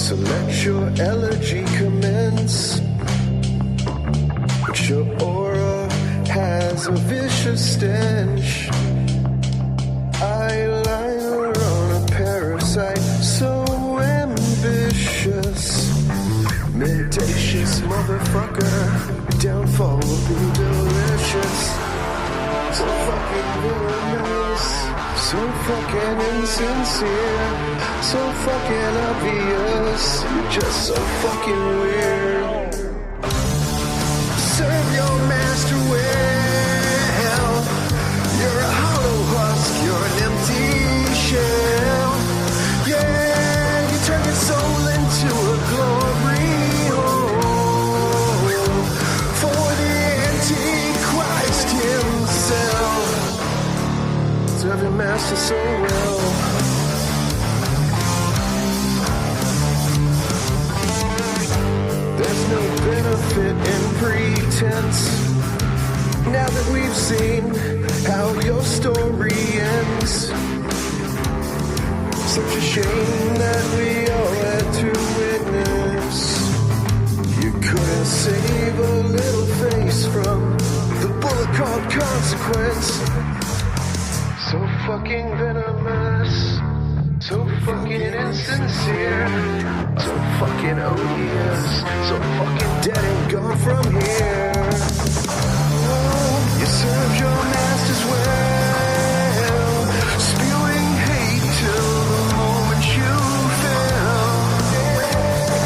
So let your elegy commence. But your aura has a vicious stench. Eyeliner on a parasite, so ambitious. Mendacious motherfucker, downfall will be delicious. So fucking villainous, so fucking insincere, so fucking obvious. You're just so fucking weird. Serve your master well. You're a hollow husk, you're an empty shell. Yeah, you turn your soul into a glory hole for the Antichrist himself. Serve your master so well. There's no benefit in pretense. Now that we've seen how your story ends, such a shame that we all had to witness. You couldn't save a little face from the bullet called consequence. So fucking venomous, so fucking insincere, so fucking odious, so fucking dead and gone from here. Oh, you served your masters well, spewing hate till the moment you fell.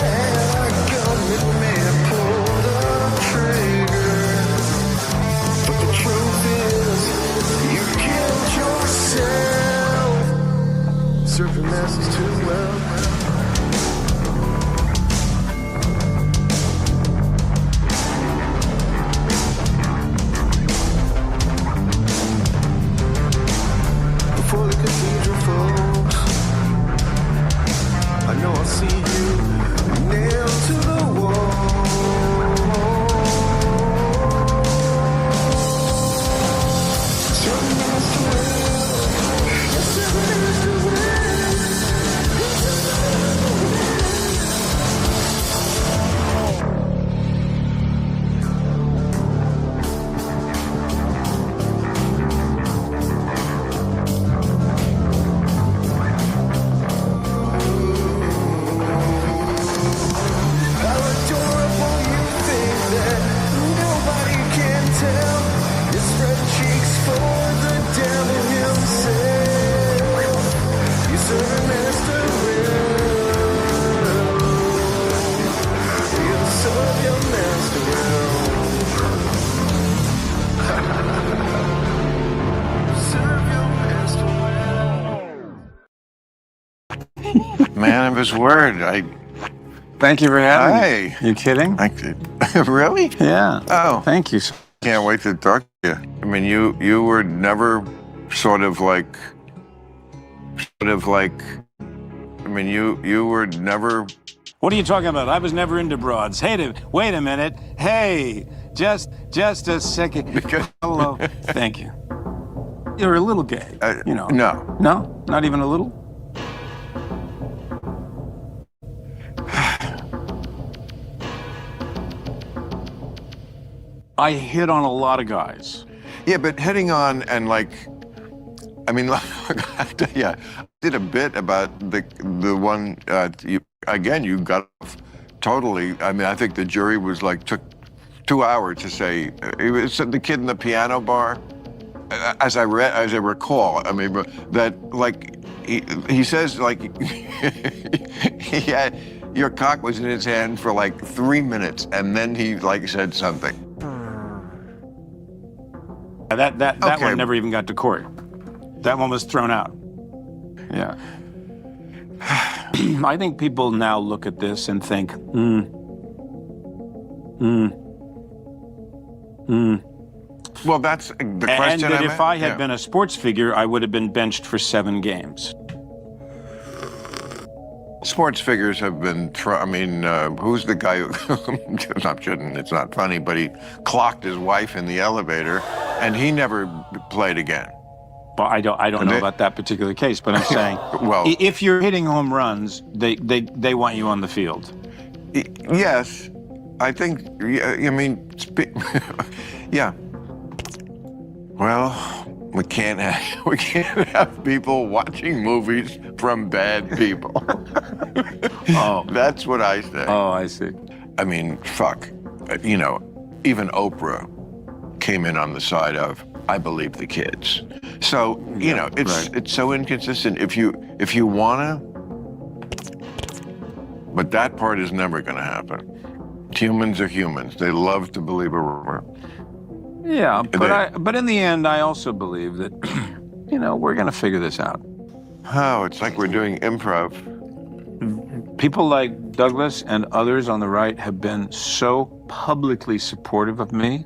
Yeah, government may have pulled the trigger, but the truth is, you killed yourself. Serve your masters too well. Before the cathedral falls, I know I'll see you nailed to the wall. Serve your master well. Serve your master well. How adorable you think that nobody can tell. You spread cheeks for the devil himself. You serve a master well. You serve your master well. Serve your master well. Man of his word, Thank you for having Hi. me. You kidding? Really? Yeah. Oh. Thank you. Can't wait to talk to you. I mean, you were never sort of like, I mean, you were never. What are you talking about? I was never into broads. Hey, wait a minute. Hey, just a second. Hello. Thank you. You're a little gay, you know. No. No? Not even a little? I hit on a lot of guys. Yeah, but hitting on and like, I mean, yeah, I did a bit about the one, you got off totally. I mean, I think the jury was like, took 2 hours to say, it was the kid in the piano bar. As I recall, I mean, that like, he says like, he had, your cock was in his hand for like 3 minutes and then he like said something. That Okay. one never even got to court. That one was thrown out. Yeah. I think people now look at this and think, Well, that's the question. and that if I had yeah. been a sports figure, I would have been benched for 7 games. Sports figures have been, I mean, who's the guy who, it's not funny, but he clocked his wife in the elevator and he never played again. Well, I don't know about that particular case, but I'm saying, well, if you're hitting home runs, they want you on the field. Yes, I think. I mean, yeah. Well, we can't have people watching movies from bad people. Oh, that's what I say. Oh, I see. I mean, fuck. You know, even Oprah came in on the side of I believe the kids. So you know, it's so inconsistent. If you wanna, but that part is never gonna happen. Humans are humans. They love to believe a rumor. Yeah, but in the end, I also believe that, you know, we're gonna figure this out. Oh, it's like we're doing improv. People like Douglas and others on the right have been so publicly supportive of me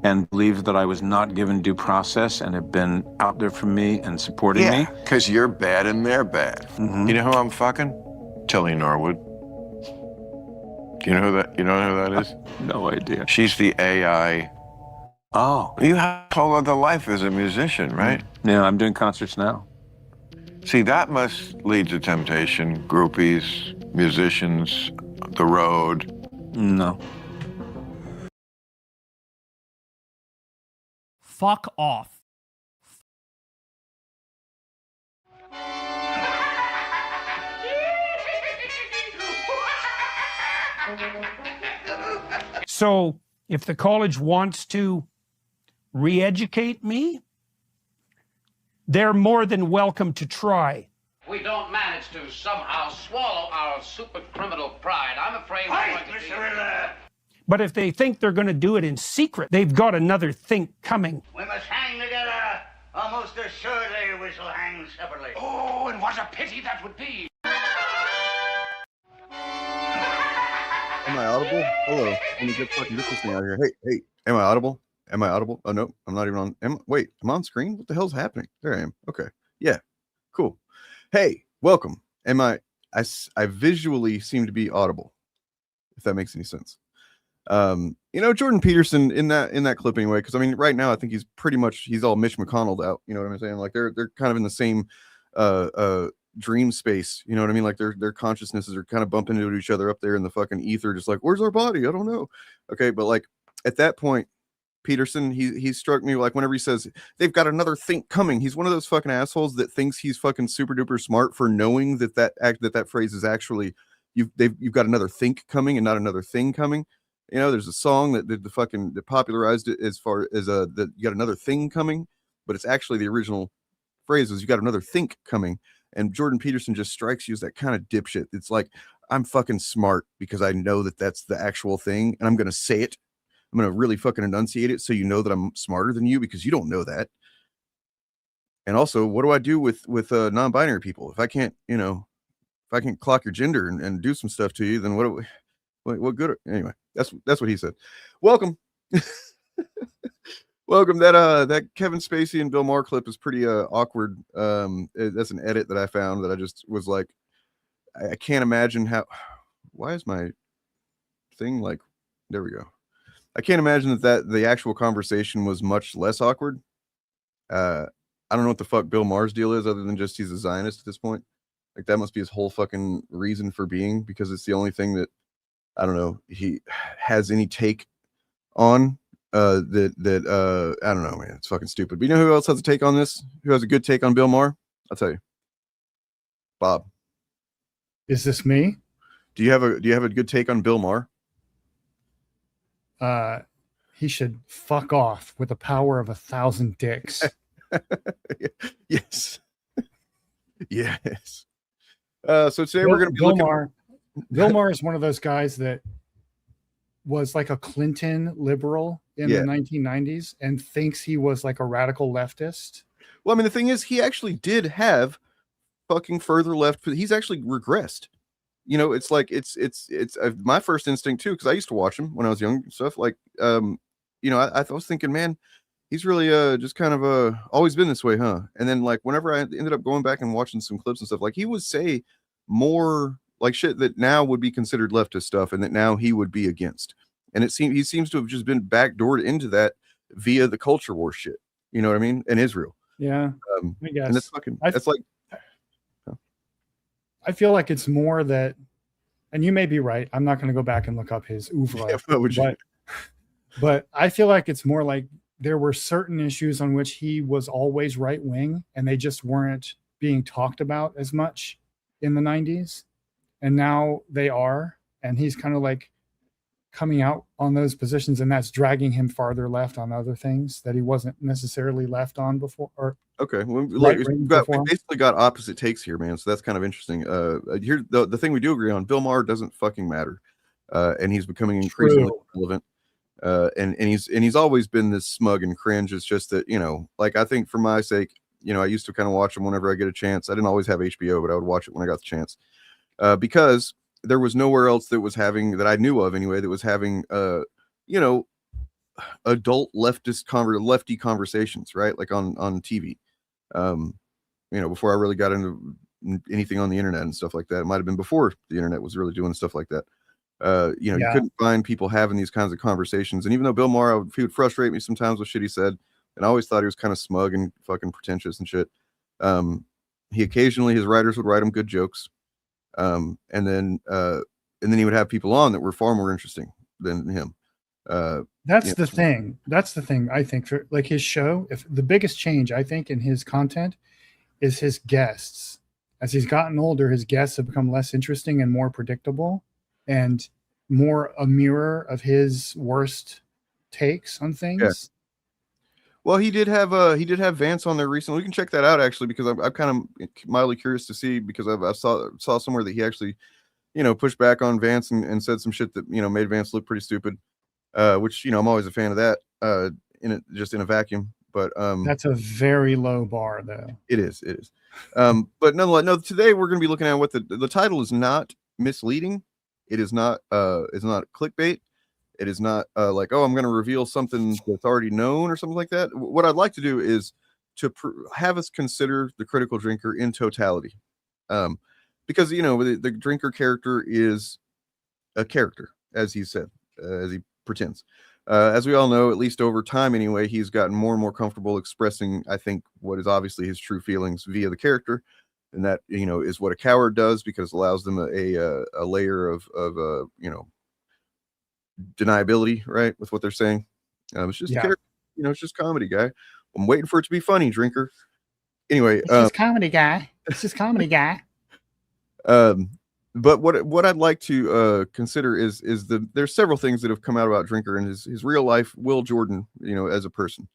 and believe that I was not given due process and have been out there for me and supporting me. Because you're bad and they're bad. You know who I'm fucking? Tilly Norwood. Do you know who that is? No idea. She's the AI. Oh. You have a whole other life as a musician, right? Yeah, I'm doing concerts now. See, that must lead to temptation. Groupies, musicians, the road. No. Fuck off. So, if the college wants to re-educate me, they're more than welcome to try. We don't manage to somehow swallow our super criminal pride. I'm afraid we're going to be... But if they think they're going to do it in secret, they've got another think coming. We must hang together. Almost assuredly we shall hang separately. Oh, and what a pity that would be. Am I audible? Hello. Let me get this thing out here. Hey, am I audible? Am I audible? Oh, no, I'm not even on. Wait, I'm on screen? What the hell's happening? There I am. Okay. Yeah, cool. Hey, welcome. I visually seem to be audible, if that makes any sense. You know, Jordan Peterson in that clip anyway, because I mean, right now I think he's all Mitch McConnell out. You know what I'm saying? Like they're kind of in the same dream space. You know what I mean? Like their consciousnesses are kind of bumping into each other up there in the fucking ether, just like, where's our body? I don't know. Okay, but like at that point, Peterson, he struck me like whenever he says they've got another think coming, he's one of those fucking assholes that thinks he's fucking super duper smart for knowing that phrase is actually you've got another think coming and not another thing coming. You know, there's a song that popularized it as far as that you got another thing coming, but it's actually the original phrase is you got another think coming. And Jordan Peterson just strikes you as that kind of dipshit. It's like, I'm fucking smart because I know that that's the actual thing, and I'm gonna say it. I'm going to really fucking enunciate it so you know that I'm smarter than you because you don't know that. And also, what do I do with non-binary people? If I can't clock your gender and do some stuff to you, then what good? Anyway, that's what he said. Welcome. Welcome. That Kevin Spacey and Bill Maher clip is pretty awkward. That's an edit that I found that I just was like, I can't imagine why is my thing like, there we go. I can't imagine that the actual conversation was much less awkward. I don't know what the fuck Bill Maher's deal is other than just he's a Zionist at this point. Like that must be his whole fucking reason for being, because it's the only thing that, I don't know, he has any take on I don't know, man. It's fucking stupid. But you know who else has a take on this? Who has a good take on Bill Maher? I'll tell you. Bob. Is this me? Do you have a good take on Bill Maher? He should fuck off with the power of 1,000 dicks. Yes. Yes. So today we're going to be looking. Bill Maher is one of those guys that was like a Clinton liberal in the 1990s and thinks he was like a radical leftist. Well, I mean, the thing is, he actually did have fucking further left. He's actually regressed. You know, it's like it's my first instinct too, because I used to watch him when I was young and stuff. Like, you know, I was thinking, man, he's really just kind of always been this way, huh? And then like whenever I ended up going back and watching some clips and stuff, like he would say more like shit that now would be considered leftist stuff, and that now he would be against. And he seems to have just been backdoored into that via the culture war shit. You know what I mean? And Israel. Yeah, I And guess. it's fucking. It's like. I feel like it's more that, and you may be right. I'm not going to go back and look up his oeuvre, Yeah, what would you? but I feel like it's more like there were certain issues on which he was always right wing, and they just weren't being talked about as much in the 90s, and now they are, and he's kind of like coming out on those positions, and that's dragging him farther left on other things that he wasn't necessarily left on before. Or Okay, well, right look, wing we before. basically got opposite takes here, man. So that's kind of interesting. Here, the thing we do agree on: Bill Maher doesn't fucking matter, and he's becoming increasingly True. relevant. And he's always been this smug and cringe. It's just that, you know, like, I think for my sake, you know, I used to kind of watch him whenever I get a chance. I didn't always have HBO, but I would watch it when I got the chance, because there was nowhere else that was having, that I knew of anyway, that was having you know, adult lefty conversations, right? Like on TV. You know, before I really got into anything on the internet and stuff like that. It might have been before the internet was really doing stuff like that. You know, you couldn't find people having these kinds of conversations. And even though Bill Maher, he would frustrate me sometimes with shit he said, and I always thought he was kind of smug and fucking pretentious and shit. He occasionally, his writers would write him good jokes. And then he would have people on that were far more interesting than him. That's the thing. That's the thing, I think, for like his show. If the biggest change I think in his content is his guests. As he's gotten older, his guests have become less interesting and more predictable, and more a mirror of his worst takes on things. Yeah. Well, he did have Vance on there recently. We can check that out actually, because I'm kind of mildly curious to see, because I saw somewhere that he actually, you know, pushed back on Vance and said some shit that, you know, made Vance look pretty stupid. Which, you know, I'm always a fan of that. Just in a vacuum. But that's a very low bar, though. It is. But nonetheless, no. Today we're going to be looking at what the title is not misleading. It is not. It's not clickbait. It is not like, oh, I'm going to reveal something that's already known or something like that. What I'd like to do is to have us consider the critical drinker in totality, because, you know, the drinker character is a character, as he said, as he pretends. As we all know, at least over time anyway, he's gotten more and more comfortable expressing, I think, what is obviously his true feelings via the character, and that, you know, is what a coward does, because it allows them a layer of you know, deniability, right, with what they're saying. It's just a character, you know, it's just comedy, guy. I'm waiting for it to be funny, drinker. Anyway, it's just comedy, guy. It's just comedy, guy. But what I'd like to consider is there's several things that have come out about Drinker and his real life Will Jordan, you know, as a person,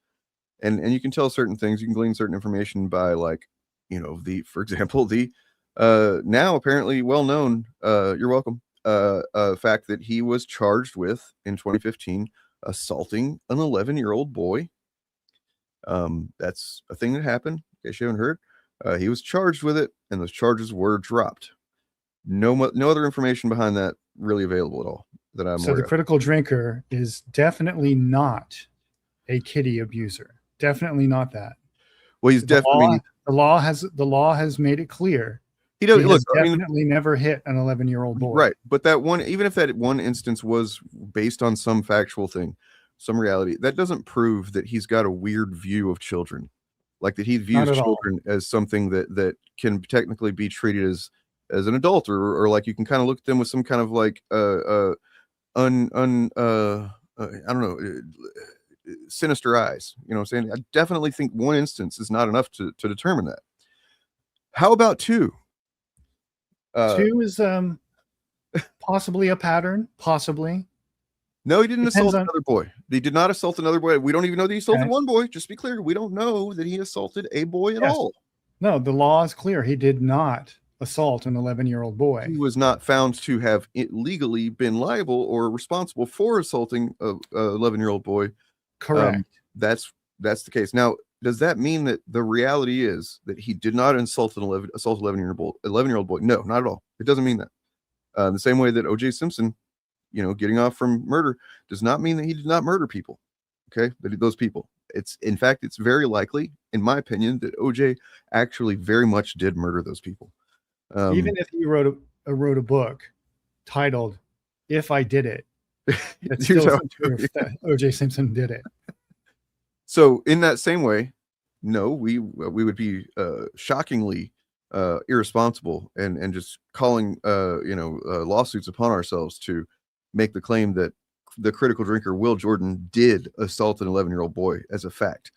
and you can tell certain things, you can glean certain information by, like, you know, for example, the now apparently well known, you're welcome, fact that he was charged with, in 2015, assaulting an 11-year-old boy. That's a thing that happened, in case you haven't heard. He was charged with it, and those charges were dropped. No other information behind that really available at all that I'm aware of. So the critical drinker is definitely not a kiddie abuser. Definitely not that. Well, he's definitely the law has made it clear. He does. Look, definitely never hit an 11-year-old boy. Right, but that one, even if that one instance was based on some factual thing, some reality, that doesn't prove that he's got a weird view of children, like that he views children as something that can technically be treated as an adult, or like you can kind of look at them with some kind of like I don't know, sinister eyes. You know what I'm saying? I definitely think one instance is not enough to determine that. How about two? Two is possibly a pattern, possibly. No, he didn't assault another boy. He did not assault another boy. We don't even know that he assaulted one boy. Just to be clear, we don't know that he assaulted a boy at all. No, the law is clear. He did not assault an 11-year-old boy. He was not found to have legally been liable or responsible for assaulting a 11-year-old boy. Correct. That's the case. Now, does that mean that the reality is that he did not assault an 11-year-old boy? No, not at all. It doesn't mean that. The same way that O.J. Simpson, you know, getting off from murder does not mean that he did not murder people. Okay, those people. In fact, it's very likely, in my opinion, that O.J. actually very much did murder those people. Even if he wrote a book titled "If I Did It," it's still proof that O.J. Simpson did it. So, in that same way, no, we would be shockingly irresponsible and just calling lawsuits upon ourselves to make the claim that the critical drinker Will Jordan did assault an 11-year-old boy as a fact.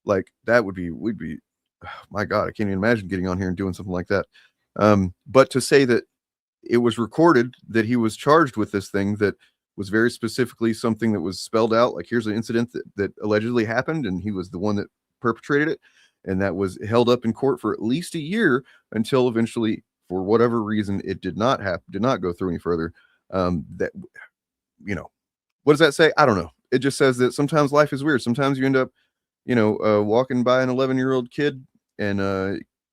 Like that would be, we'd be, oh, my God, I can't even imagine getting on here and doing something like that. But to say that it was recorded that he was charged with this thing that was very specifically something that was spelled out, like here's an incident that allegedly happened and he was the one that perpetrated it, and that was held up in court for at least a year until eventually, for whatever reason, it did not go through any further. That, what does that say? I don't know. It just says that sometimes life is weird. Sometimes you end up, walking by an 11-year-old kid and,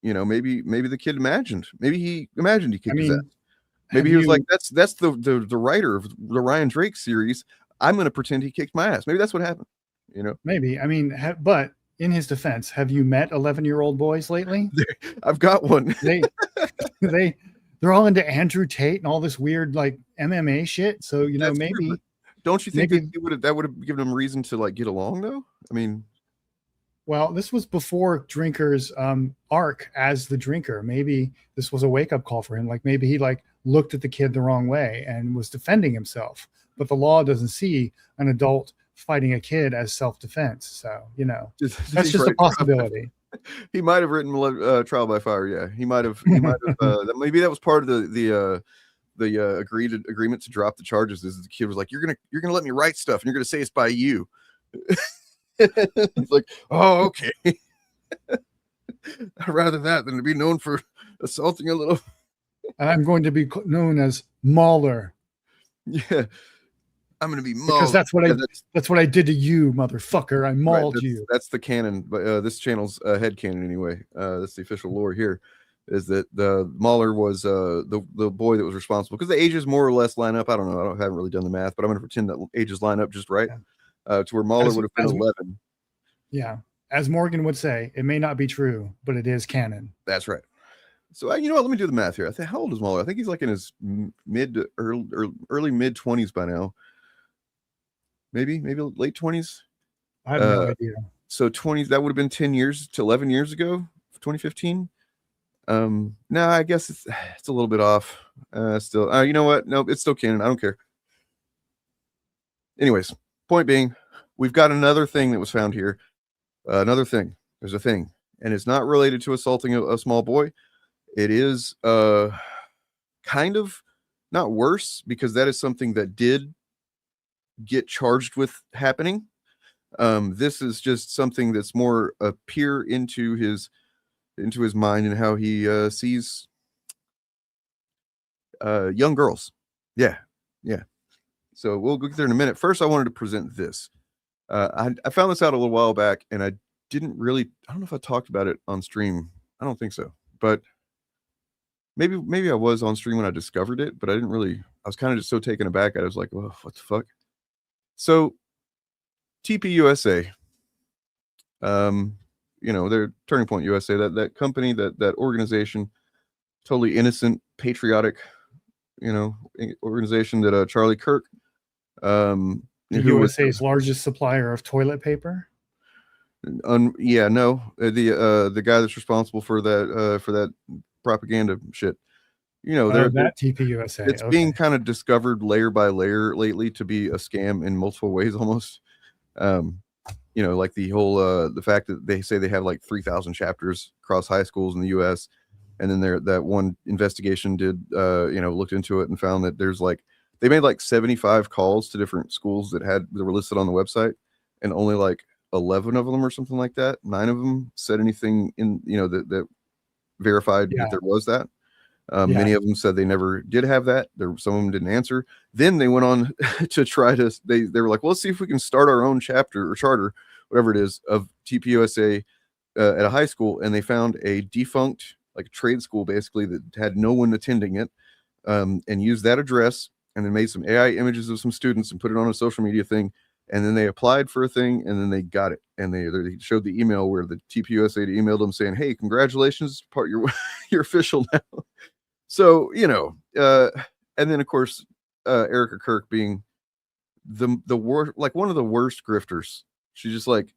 maybe the kid imagined he kicked his ass. Maybe he was like, that's the writer of the Ryan Drake series. I'm going to pretend he kicked my ass. Maybe that's what happened. Maybe. I mean, but in his defense, have you met 11-year-old boys lately? I've got one. They're all into Andrew Tate and all this weird like MMA shit. So That's maybe. Weird, don't you think that would have given him reason to like get along though? I mean, well, this was before Drinker's arc as the drinker. Maybe this was a wake-up call for him. Like maybe he like looked at the kid the wrong way and was defending himself. But the law doesn't see an adult fighting a kid as self-defense. So, that's just a possibility. He might have written Trial by Fire. Yeah, he might have. Maybe that was part of the agreement to drop the charges. Is the kid was like, you're gonna let me write stuff and you're gonna say it's by you. It's like, oh, okay. I'd rather that than to be known for assaulting a little. And I'm going to be known as Mauler. Yeah, I'm going to be mauled. Because that's what I did to you, motherfucker. I mauled you. That's the canon, but this channel's head canon anyway. That's the official lore here. Is that the Mauler was the boy that was responsible, because the ages more or less line up. I don't know. I haven't really done the math, but I'm going to pretend that ages line up just right. To where Mauler would have been 11. Yeah. As Morgan would say, it may not be true, but it is canon. That's right. So, you know what? Let me do the math here. I think, how old is Mauler? I think he's like in his early mid 20s by now. Maybe late 20s. I have no idea. So 20s, that would have been 10 years to 11 years ago, 2015. No, I guess it's a little bit off. Still, you know what? No, it's still canon. I don't care. Anyways, point being, we've got another thing that was found here. Another thing. There's a thing, and it's not related to assaulting a small boy. It is kind of not worse, because that is something that did get charged with happening. This is just something that's more a peer into his mind and how he sees young girls. Yeah. So we'll get there in a minute. First, I wanted to present this. I found this out a little while back, and I don't know if I talked about it on stream. I don't think so, but maybe I was on stream when I discovered it, but I was kind of just so taken aback. I was like, well, what the fuck? So TPUSA, they're Turning Point USA, that company, that organization, totally innocent, patriotic, organization that Charlie Kirk, USA's largest supplier of toilet paper. The guy that's responsible for that propaganda shit. That TPUSA. It's being kind of discovered layer by layer lately to be a scam in multiple ways almost. Like the whole the fact that they say they have like 3,000 chapters across high schools in the US, and then that one investigation looked into it and found that there's they made like 75 calls to different schools that were listed on the website, and only like 11 of them or something like that, 9 of them said anything in that verified that there was that. Many of them said they never did have that. Some of them didn't answer. Then they went on to try to. They were like, well, let's see if we can start our own chapter or charter, whatever it is, of TPUSA at a high school. And they found a defunct, like a trade school, basically, that had no one attending it, and used that address, and then made some AI images of some students and put it on a social media thing. And then they applied for a thing, and then they got it. And they showed the email where the TPUSA emailed them saying, "Hey, congratulations, you're official now." So, and then of course, Erica Kirk being the worst, like one of the worst grifters. She's just like,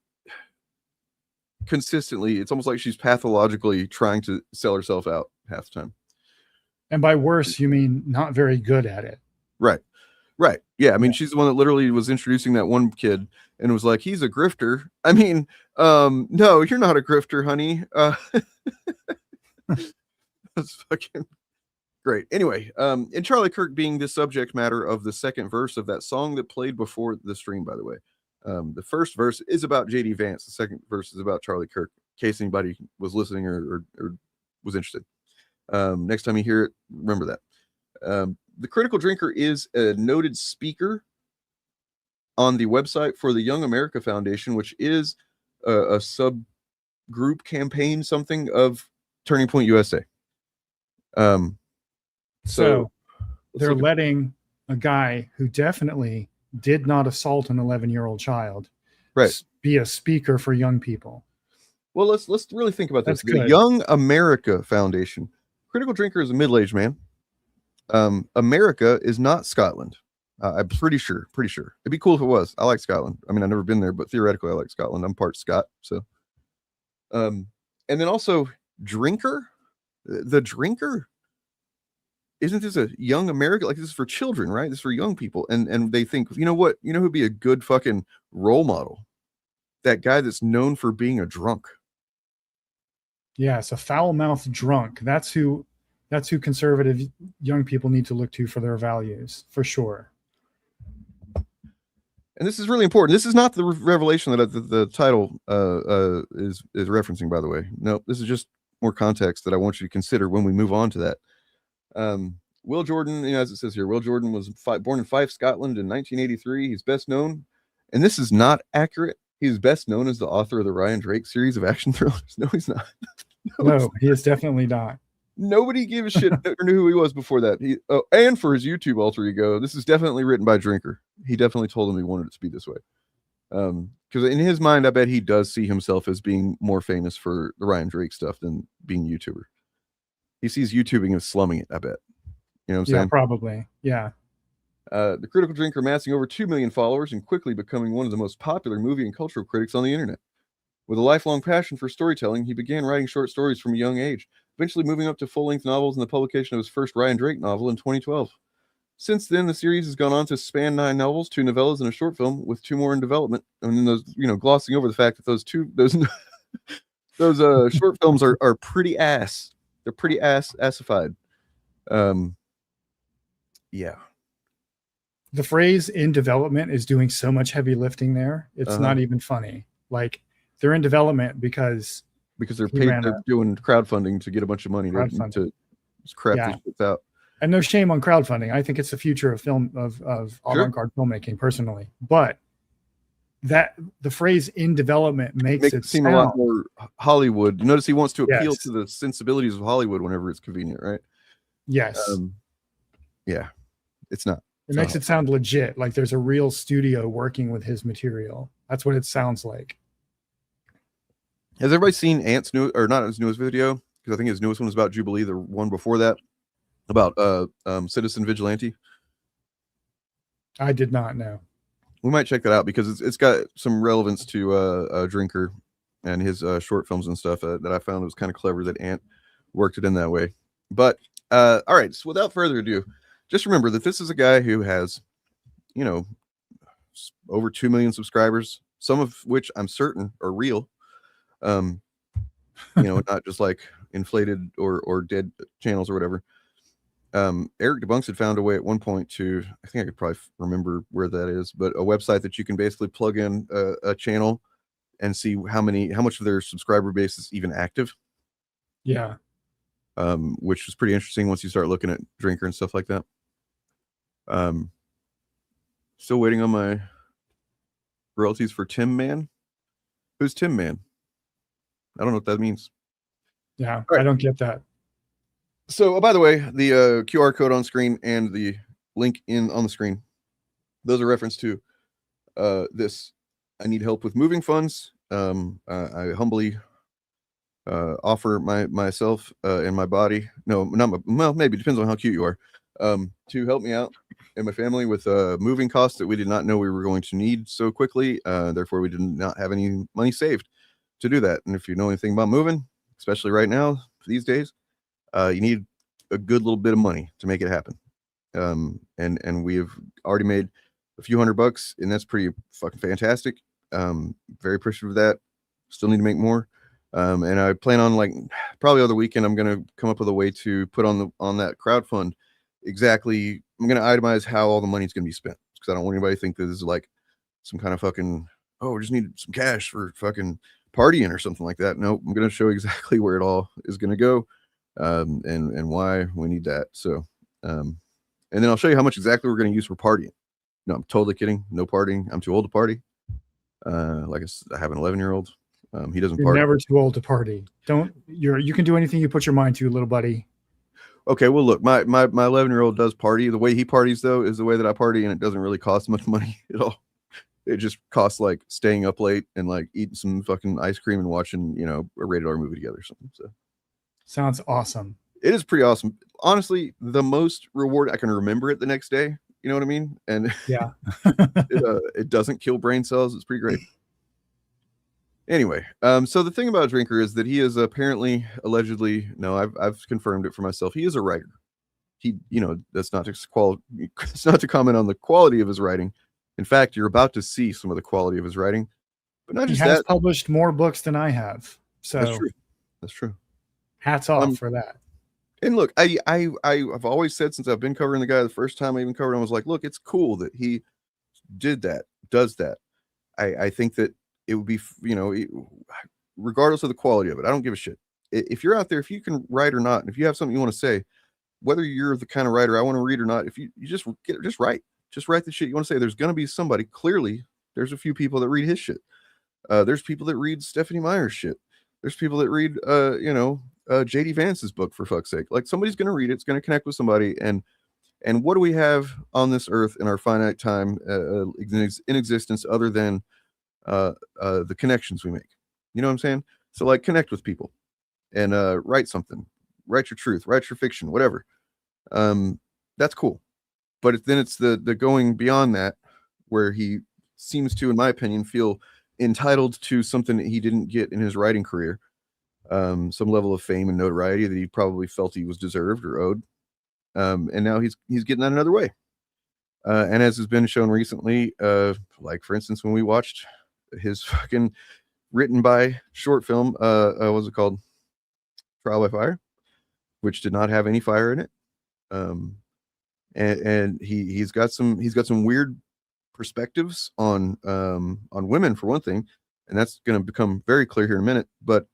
consistently, it's almost like she's pathologically trying to sell herself out half the time. And by worse, you mean not very good at it. Right. Yeah. I mean, she's the one that literally was introducing that one kid and was like, he's a grifter. I mean, no, you're not a grifter, honey. That's fucking great. Anyway, and Charlie Kirk being the subject matter of the second verse of that song that played before the stream, by the way. The first verse is about JD Vance. The second verse is about Charlie Kirk, in case anybody was listening or was interested. Next time you hear it, remember that. The Critical Drinker is a noted speaker on the website for the Young America Foundation, which is a subgroup campaign, something of Turning Point USA. So they're letting a guy who definitely did not assault an 11-year-old child be a speaker for young people. Well, let's really think about this. That's The good. Young America Foundation. Critical Drinker is a middle-aged man. America is not Scotland. I'm pretty sure. It'd be cool if it was. I like Scotland. I mean, I've never been there, but theoretically I like Scotland. I'm part Scot. So, and then also Drinker, the Drinker. Isn't this a Young America? Like, this is for children, right? This is for young people. And they think, you know what? You know who'd be a good fucking role model? That guy that's known for being a drunk. Yes, a foul-mouthed drunk. That's who conservative young people need to look to for their values, for sure. And this is really important. This is not the revelation that the title is referencing, by the way. No, this is just more context that I want you to consider when we move on to that. Will Jordan, as it says here, Will Jordan was born in Fife, Scotland in 1983. He's best known, and this is not accurate, he's best known as the author of the Ryan Drake series of action thrillers. No, he's not. No, he is definitely not. Nobody gave a shit or knew who he was before that. And for his YouTube alter ego, this is definitely written by Drinker. He definitely told him he wanted it to be this way. Because in his mind, I bet he does see himself as being more famous for the Ryan Drake stuff than being a YouTuber. He sees YouTubing as slumming it, I bet. You know what I'm saying? Yeah, probably. Yeah. The Critical Drinker amassing over 2 million followers and quickly becoming one of the most popular movie and cultural critics on the internet. With a lifelong passion for storytelling, he began writing short stories from a young age, eventually moving up to full-length novels and the publication of his first Ryan Drake novel in 2012. Since then, the series has gone on to span 9 novels, 2 novellas, and a short film, with 2 more in development. And then those, glossing over the fact that those short films are pretty ass. They're pretty assified. Yeah. The phrase "in development" is doing so much heavy lifting there. It's not even funny. Like, they're in development because they're doing crowdfunding to get a bunch of money to crap these shit out. And no shame on crowdfunding. I think it's the future of film, of avant-garde filmmaking, personally. But that the phrase "in development" makes it seem a lot more Hollywood. Notice he wants to appeal to the sensibilities of Hollywood whenever it's convenient, right? Yes. Yeah, it's not. It makes it sound legit, like there's a real studio working with his material. That's what it sounds like. Has everybody seen Ant's new, or not his newest video? Because I think his newest one was about Jubilee. The one before that about Citizen Vigilante. I did not know. We might check that out because it's got some relevance to Drinker and his short films and stuff that I found was kind of clever that Ant worked it in that way. But all right, so without further ado, just remember that this is a guy who has, over 2 million subscribers, some of which I'm certain are real. Not just like inflated or dead channels or whatever. Eric Debunks had found a way at one point to, I think I could probably remember where that is, but a website that you can basically plug in a channel and see how much of their subscriber base is even active. Yeah. Which was pretty interesting once you start looking at Drinker and stuff like that. Still waiting on my royalties for Tim Man. Who's Tim Man? I don't know what that means. Yeah, right. I don't get that. So, by the way, the QR code on screen and the link on the screen, those are reference to this. I need help with moving funds. I humbly offer myself and my body. No, well, maybe depends on how cute you are. To help me out and my family with moving costs that we did not know we were going to need so quickly. Therefore, we did not have any money saved. to do that. And if you know anything about moving, especially right now these days, you need a good little bit of money to make it happen. And we've already made a few $100, and that's pretty fucking fantastic. Very appreciative of that. Still need to make more. And I plan on, like, probably other weekend, I'm going to come up with a way to put on that crowdfund exactly. I'm going to itemize how all the money's going to be spent, because I don't want anybody to think that this is like some kind of fucking, oh, we just need some cash for fucking partying or something like that. No, I'm going to show exactly where it all is going to go, and why we need that. So, and then I'll show you how much exactly we're going to use for partying. No, I'm totally kidding. No partying. I'm too old to party. Like I have an 11-year-old. He doesn't You're party. never too old to party. You can do anything you put your mind to, little buddy. Okay, well, look, my 11-year-old does party. The way he parties, though, is the way that I party, and it doesn't really cost much money at all. It just costs, like, staying up late and, like, eating some fucking ice cream and watching, you know, a rated R movie together or something. So Sounds awesome. it is pretty awesome. Honestly, the most reward, I can remember it the next day. You know what I mean? And Yeah. it doesn't kill brain cells. It's pretty great. Anyway, so the thing about a drinker is that he is allegedly, no, I've confirmed it for myself. He is a writer. He, you know, that's not it's not to comment on the quality of his writing. In fact, you're about to see some of the quality of his writing, but not He just has that. published more books than I have. So That's true. That's true. hats off for that. And look, I've always said, since I've been covering the guy, the first time I even covered him, I was like, look, it's cool that he does that. I think that it would be, you know, regardless of the quality of it, I don't give a shit. If you're out there, if you can write or not, and if you have something you want to say, whether you're the kind of writer I want to read or not, if you just write the shit you want to say. There's going to be somebody, clearly, there's a few people that read his shit. There's people that read Stephanie Meyer's shit. There's people that read, JD Vance's book, for fuck's sake. Like, somebody's going to read it. It's going to connect with somebody. And what do we have on this earth in our finite time in existence other than the connections we make? You know what I'm saying? So, like, connect with people and write something. Write your truth. Write your fiction. Whatever. That's cool. But then it's the going beyond that, where he seems to, in my opinion, feel entitled to something that he didn't get in his writing career. Some level of fame and notoriety that he probably felt he was deserved or owed. And now he's getting that another way. And as has been shown recently, like, for instance, when we watched his fucking written by short film, what was it called? Trial by Fire, which did not have any fire in it. And he's got some weird perspectives on women, for one thing, and that's going to become very clear here in a minute. But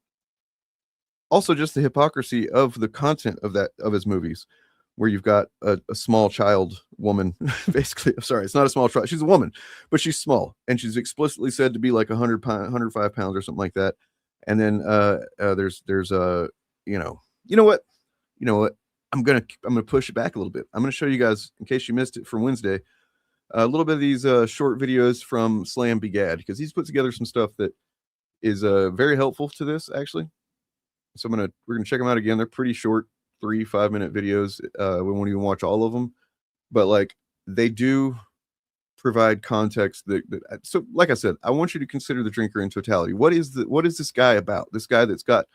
also just the hypocrisy of the content of his movies, where you've got a small child woman, basically. I'm sorry, it's not a small child. She's a woman, but she's small, and she's explicitly said to be like 105 pounds or something like that. And then there's you know what, I'm gonna push it back a little bit. I'm gonna show you guys, in case you missed it from Wednesday, a little bit of these short videos from Slam Begad, because he's put together some stuff that is very helpful to this, actually. So we're gonna check them out again. They're pretty short, 3-5 minute videos. We won't even watch all of them, but like, they do provide context so like I said, I want you to consider the drinker in totality. What is this guy about? This guy that's got,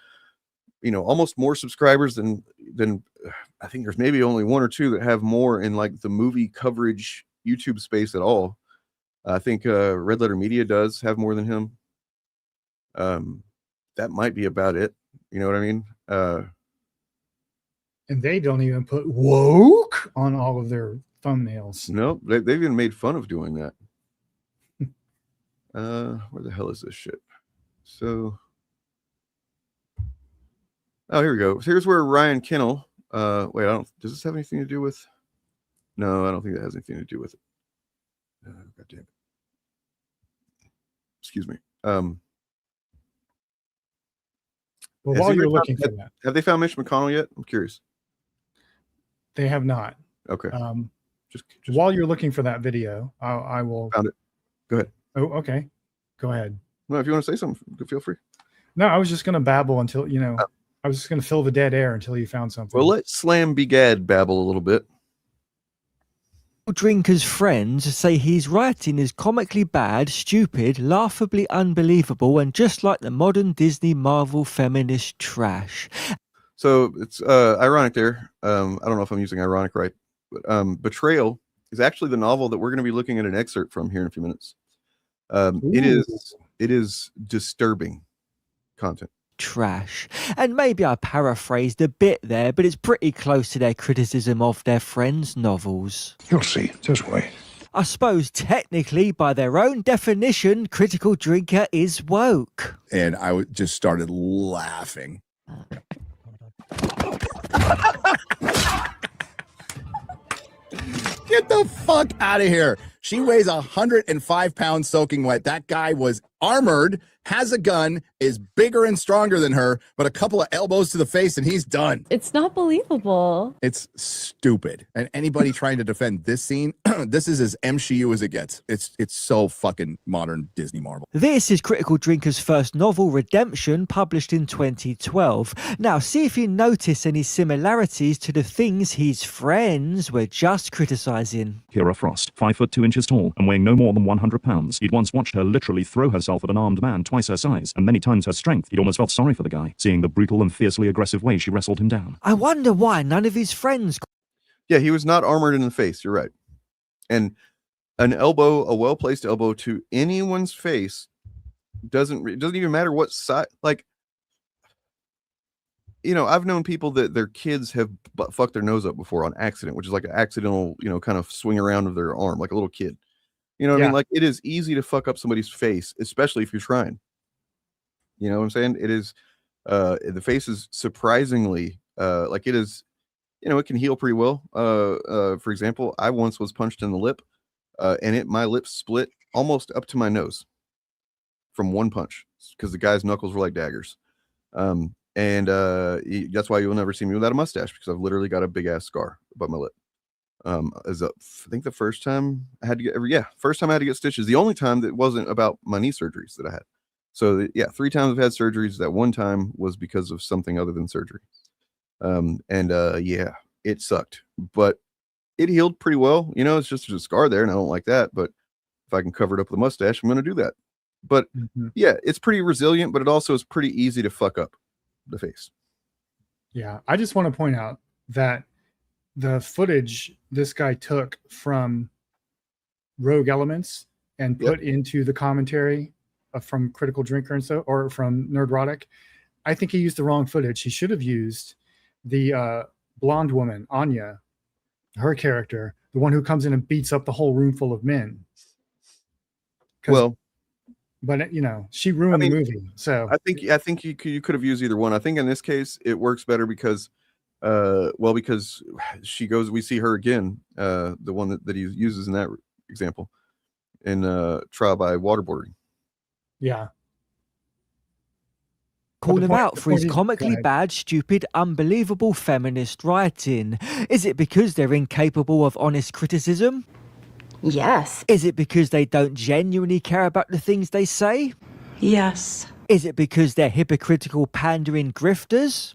almost more subscribers than I think there's maybe only one or two that have more in, like, the movie coverage YouTube space at all. I think Red Letter Media does have more than him. That might be about it. You know what I mean? And they don't even put woke on all of their thumbnails. No, they've even made fun of doing that. Where the hell is this shit? So, oh, here we go. Here's where Ryan Kinnell. Wait, does this have anything to do with? No, I don't think that has anything to do with it. God damn it. Excuse me. Well, while you're looking for that, have they found Mitch McConnell yet? I'm curious. They have not. Okay. Just while you're looking for that video, I will. Found it. Go ahead. Oh, okay. Go ahead. No, if you want to say something, feel free. No, I was just going to babble until, I was just going to fill the dead air until you found something. Well, let Slam Begad babble a little bit. Drinker's friends say his writing is comically bad, stupid, laughably unbelievable, and just like the modern Disney Marvel feminist trash. So it's ironic there. I don't know if I'm using ironic right, but Betrayal is actually the novel that we're going to be looking at an excerpt from here in a few minutes. It is disturbing content. Trash. And maybe I paraphrased a bit there, but it's pretty close to their criticism of their friends' novels. You'll see. Just wait. I suppose technically, by their own definition, Critical Drinker is woke. And I just started laughing. Get the fuck out of here. She weighs 105 pounds soaking wet. That guy was armored, has a gun, is bigger and stronger than her, but a couple of elbows to the face and he's done. It's not believable. It's stupid. And anybody trying to defend this scene, this is as MCU as it gets. It's so fucking modern Disney Marvel. This is Critical Drinker's first novel, Redemption, published in 2012. Now, see if you notice any similarities to the things his friends were just criticising. Kira Frost, 5'2" tall and weighing no more than 100 pounds. He'd once watched her literally throw herself at an armed man twice her size, and many times her strength. He'd almost felt sorry for the guy, seeing the brutal and fiercely aggressive way she wrestled him down. I wonder why none of his friends... Yeah, he was not armored in the face. You're right. And an elbow, a well-placed elbow to anyone's face doesn't even matter what side. Like, you know, I've known people that their kids have fucked their nose up before on accident, which is like an accidental, you know, kind of swing around of their arm, like a little kid. You know what I mean? Like, it is easy to fuck up somebody's face, especially if you're trying. You know what I'm saying? It is, the face is surprisingly, like it is, you know, it can heal pretty well. For example, I once was punched in the lip, and my lip split almost up to my nose from one punch because the guy's knuckles were like daggers. And that's why you'll never see me without a mustache, because I've literally got a big ass scar above my lip. I think the first time I had to get stitches. The only time that wasn't about my knee surgeries that I had. So yeah, 3 times I've had surgeries. That one time was because of something other than surgery. Yeah, it sucked, but it healed pretty well. You know, it's just a scar there and I don't like that, but if I can cover it up with a mustache, I'm going to do that. But yeah, it's pretty resilient, but it also is pretty easy to fuck up the face. Yeah. I just want to point out that the footage this guy took from Rogue Elements and put into the commentary from Critical Drinker and so, or from Nerdrotic, I think he used the wrong footage. He should have used the blonde woman, Anya, her character, the one who comes in and beats up the whole room full of men. Well, but you know, she ruined the movie. So I think you could have used either one. I think in this case it works better because because we see her again, the one that he uses in that example in Trial by Waterboarding. Yeah. Call him out for his comically bad, stupid, unbelievable feminist writing. Is it because they're incapable of honest criticism? Yes. Is it because they don't genuinely care about the things they say? Yes. Is it because they're hypocritical, pandering grifters?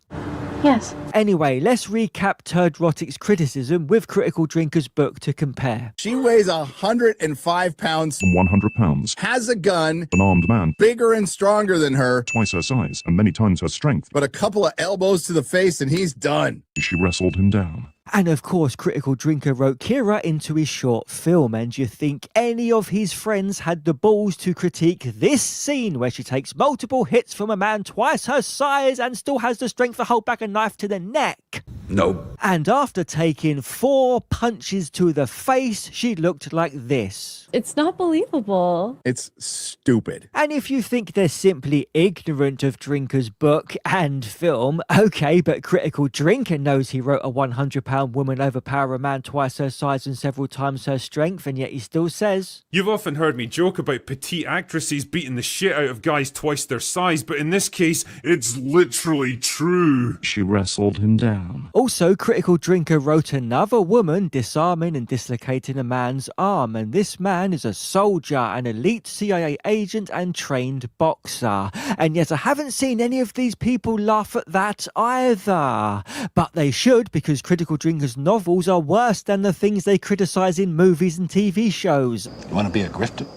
Yes. Anyway, let's recap Turdrotic's criticism with Critical Drinker's book to compare. She weighs 105 pounds. 100 pounds. Has a gun. An armed man. Bigger and stronger than her. Twice her size and many times her strength. But a couple of elbows to the face and he's done. She wrestled him down. And of course, Critical Drinker wrote Kira into his short film, and you think any of his friends had the balls to critique this scene where she takes multiple hits from a man twice her size and still has the strength to hold back a knife to the neck? Nope. And after taking 4 punches to the face, she looked like this. It's not believable. It's stupid. And if you think they're simply ignorant of Drinker's book and film, okay, but Critical Drinker knows he wrote a 100-pound woman overpower a man twice her size and several times her strength, and yet he still says, "You've often heard me joke about petite actresses beating the shit out of guys twice their size, but in this case, it's literally true." She wrestled him down. Also, Critical Drinker wrote another woman disarming and dislocating a man's arm, and this man is a soldier, an elite CIA agent and trained boxer. And yet I haven't seen any of these people laugh at that either. But they should, because Critical drinkers' novels are worse than the things they criticize in movies and TV shows. You want to be a grifter?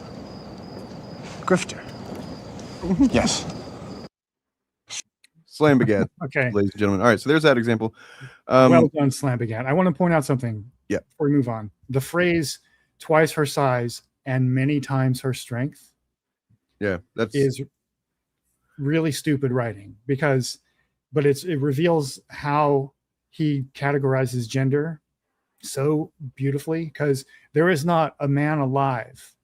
Grifter. Yes. Slam Bagat, Okay. ladies and gentlemen. All right, so there's that example. Well done, Slam Again. I want to point out something. Yeah. Before we move on, the phrase "twice her size and many times her strength" yeah, that's is really stupid writing but it reveals how he categorizes gender so beautifully, because there is not a man alive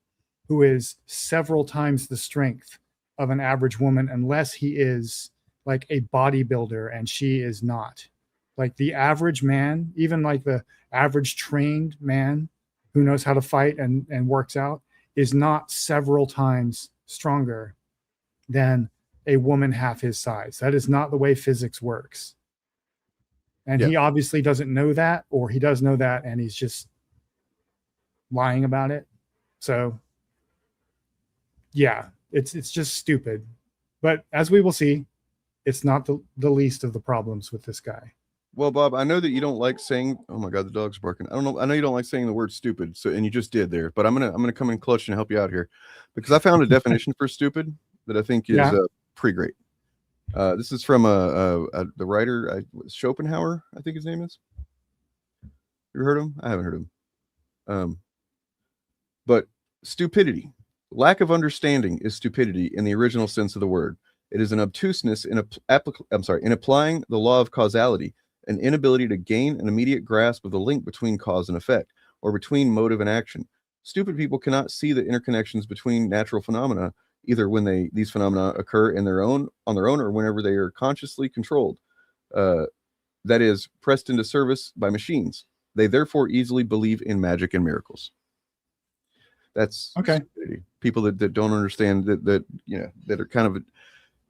who is several times the strength of an average woman unless he is like a bodybuilder and she is not. Like the average man, even like the average trained man who knows how to fight and works out, is not several times stronger than a woman half his size. That is not the way physics works. And he obviously doesn't know that, or he does know that and he's just lying about it. So yeah, it's just stupid. But as we will see, it's not the least of the problems with this guy. Well, Bob, I know that you don't like saying, oh my God, the dog's barking. I don't know. I know you don't like saying the word stupid. So, and you just did there, but I'm going to come in clutch and help you out here, because I found a definition for stupid that I think is pretty great. This is from the writer, Schopenhauer, I think his name is. You heard him? I haven't heard him. But stupidity, lack of understanding, is stupidity in the original sense of the word. It is an obtuseness in applying the law of causality, an inability to gain an immediate grasp of the link between cause and effect, or between motive and action. Stupid people cannot see the interconnections between natural phenomena, either when these phenomena occur on their own, or whenever they are consciously controlled, that is, pressed into service by machines. They therefore easily believe in magic and miracles. That's okay. Stupidity. People that don't understand that are kind of,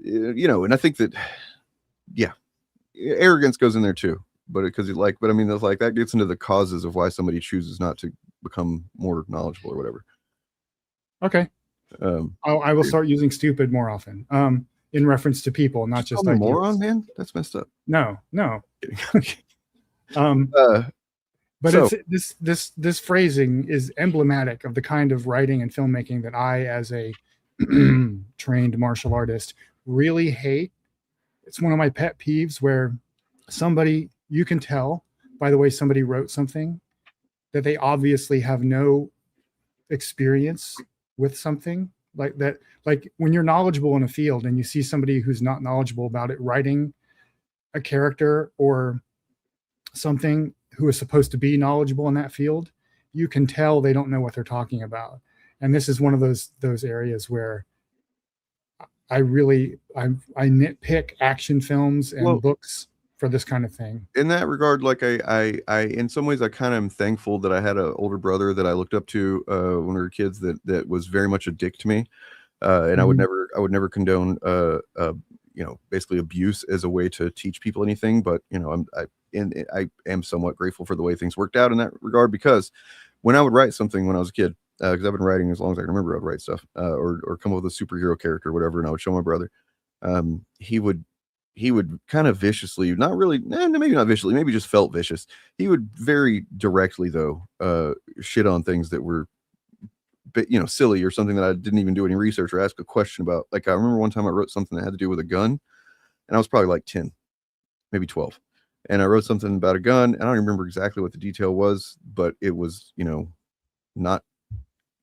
and I think that, arrogance goes in there too. But I mean, it's like that gets into the causes of why somebody chooses not to become more knowledgeable or whatever. Okay. I will start using stupid more often. In reference to people, not just a moron, man. That's messed up. No. But so, it's this phrasing is emblematic of the kind of writing and filmmaking that I, as a trained martial artist, really hate. It's one of my pet peeves where you can tell by the way somebody wrote something that they obviously have no experience with something like that. Like when you're knowledgeable in a field and you see somebody who's not knowledgeable about it writing a character or something who is supposed to be knowledgeable in that field, you can tell they don't know what they're talking about. And this is one of those areas where I nitpick action films and books for this kind of thing. In that regard, like I in some ways I kind of am thankful that I had an older brother that I looked up to when we were kids that was very much a dick to me, and I would never condone basically abuse as a way to teach people anything. But I am somewhat grateful for the way things worked out in that regard, because when I would write something when I was a kid, because I've been writing as long as I can remember, I'd write stuff or come up with a superhero character or whatever, and I would show my brother. He would kind of viciously, not really, maybe not viciously, maybe just felt vicious. He would very directly though shit on things that were silly or something that I didn't even do any research or ask a question about. Like I remember one time I wrote something that had to do with a gun, and I was probably like 10, maybe 12. And I wrote something about a gun, and I don't remember exactly what the detail was, but it was, not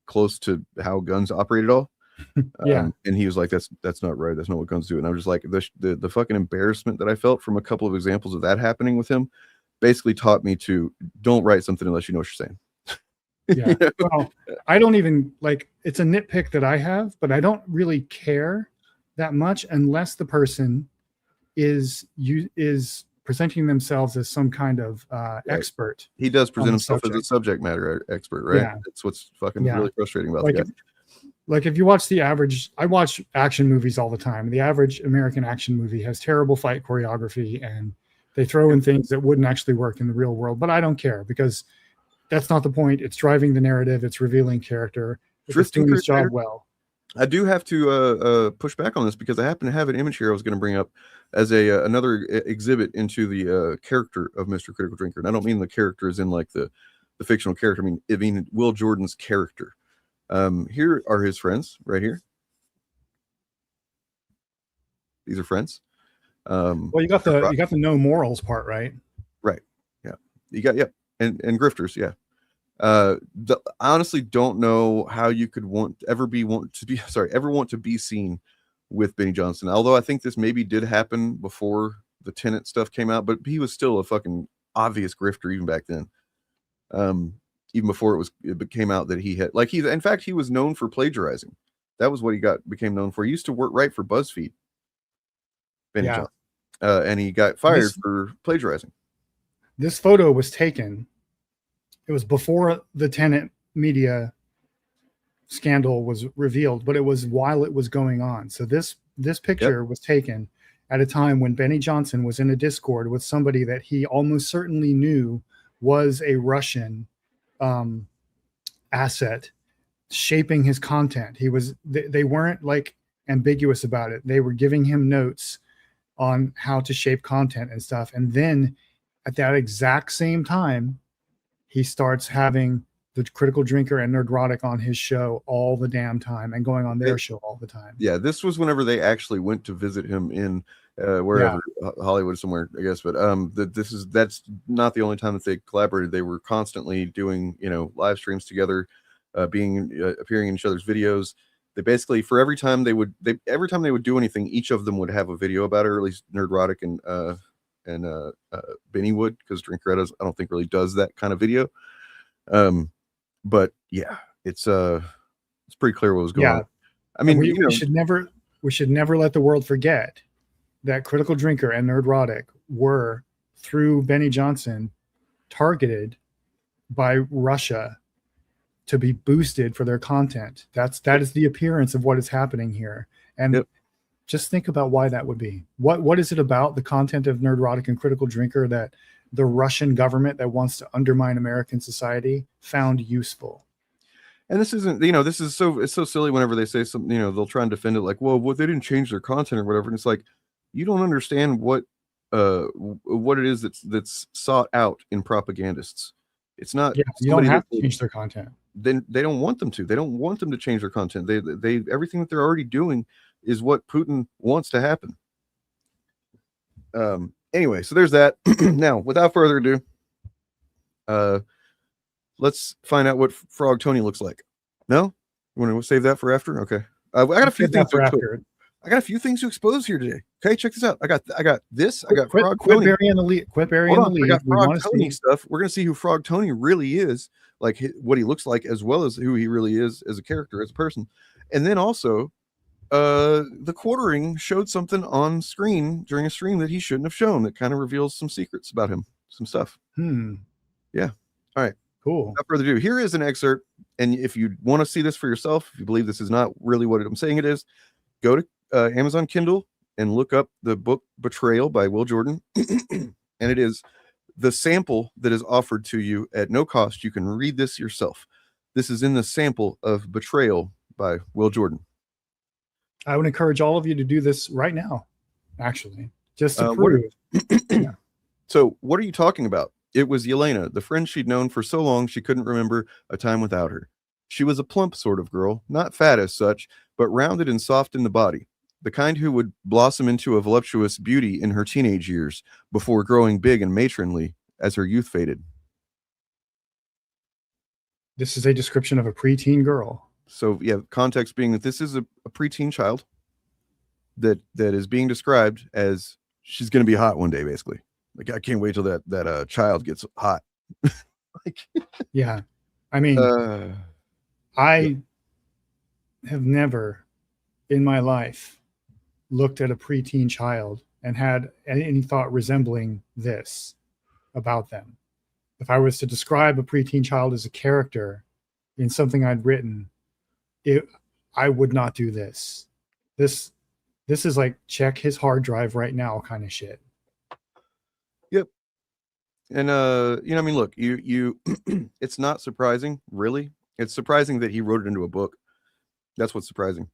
close to how guns operate at all. And he was like, that's not right. That's not what guns do. And I was just like, the fucking embarrassment that I felt from a couple of examples of that happening with him basically taught me to don't write something unless you know what you're saying. Yeah. Well, I don't even it's a nitpick that I have, but I don't really care that much unless the person is presenting themselves as some kind of expert. He does present himself as a subject matter expert, right? Yeah. That's what's fucking really frustrating about that. If you watch I watch action movies all the time. The average American action movie has terrible fight choreography, and they throw in things that wouldn't actually work in the real world. But I don't care, because that's not the point. It's driving the narrative. It's revealing character. If it's doing its job well. I do have to push back on this because I happen to have an image here I was going to bring up as a another exhibit into the character of Mr. Critical Drinker. And I don't mean the character as in like the fictional character. I mean Will Jordan's character. Here are his friends right here. These are friends. Well, you got the no morals part, right? Right. Yeah. You got and grifters. Yeah. I honestly don't know how you could ever want to be seen with Benny Johnson. Although I think this maybe did happen before the Tenet stuff came out, but he was still a fucking obvious grifter even back then. Even before it came out that he had in fact he was known for plagiarizing. That was what he became known for. He used to write for BuzzFeed. Benny Johnson. And he got fired for plagiarizing. This photo was taken. It was before the Tenet media scandal was revealed, but it was while it was going on. So this picture was taken at a time when Benny Johnson was in a Discord with somebody that he almost certainly knew was a Russian asset shaping his content. They weren't like ambiguous about it. They were giving him notes on how to shape content and stuff. And then at that exact same time, he starts having the Critical Drinker and Nerdrotic on his show all the damn time and going on their show all the time. Yeah, this was whenever they actually went to visit him in wherever, Hollywood somewhere, I guess. But that's not the only time that they collaborated. They were constantly doing live streams together, appearing in each other's videos. They basically every time they would do anything, each of them would have a video about it, or at least Nerdrotic and Benny would, because Drinker I don't think really does that kind of video. But yeah, it's pretty clear what was going on. I mean, we should never let the world forget that Critical Drinker and Nerdrotic were, through Benny Johnson, targeted by Russia to be boosted for their content. That is the appearance of what is happening here. And just think about why that would be. What is it about the content of Nerdrotic and Critical Drinker that the Russian government that wants to undermine American society found useful? And this isn't, it's so silly whenever they say something, they'll try and defend it like, well, they didn't change their content or whatever. And it's like, you don't understand what it is that's sought out in propagandists. It's not. Yeah, you don't have to change their content. Then they don't want them to. They don't want them to change their content. They everything that they're already doing is what Putin wants to happen. Anyway, so there's that. Now, without further ado, let's find out what Frog Tony looks like. No? You want to save that for after? Okay. I got a few things for after. I got a few things to expose here today. Okay, check this out. I got this. I got Frog Tony. Quit burying the lead. I got Frog Tony stuff. We're gonna see who Frog Tony really is, like what he looks like, as well as who he really is as a character, as a person. And then also, the quartering showed something on screen during a stream that he shouldn't have shown. That kind of reveals some secrets about him, some stuff. Yeah. All right. Cool. Without further ado, here is an excerpt. And if you want to see this for yourself, if you believe this is not really what I'm saying it is, go to Amazon Kindle and look up the book Betrayal by Will Jordan. And it is the sample that is offered to you at no cost. You can read this yourself. This is in the sample of Betrayal by Will Jordan. I would encourage all of you to do this right now, actually, just to prove. So what are you talking about? It was Yelena, the friend she'd known for so long she couldn't remember a time without her. She was a plump sort of girl, not fat as such, but rounded and soft in the body, the kind who would blossom into a voluptuous beauty in her teenage years before growing big and matronly as her youth faded. This is a description of a preteen girl. So yeah, context being that this is a preteen child that is being described as she's going to be hot one day, basically. Like, I can't wait till that child gets hot. Yeah. I mean, I have never in my life looked at a preteen child and had any thought resembling this about them. If I was to describe a preteen child as a character in something I'd written, I would not do this. This is like check his hard drive right now kind of shit. Yep. And I mean, look, you it's not surprising, really. It's surprising that he wrote it into a book. That's what's surprising.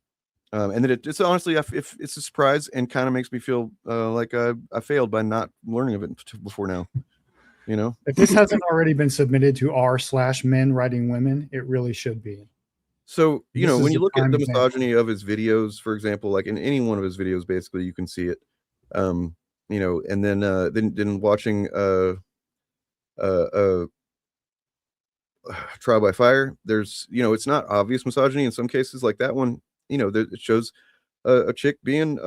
And then it's honestly, if it's a surprise and kind of makes me feel like I failed by not learning of it before now. You know, If this hasn't already been submitted to r/men writing women, it really should be. so This when is you a look at prime the example. misogyny of his videos, for example, like in any one of his videos, basically you can see it. And then watching Trial by Fire, there's it's not obvious misogyny in some cases, like that one. It shows a chick being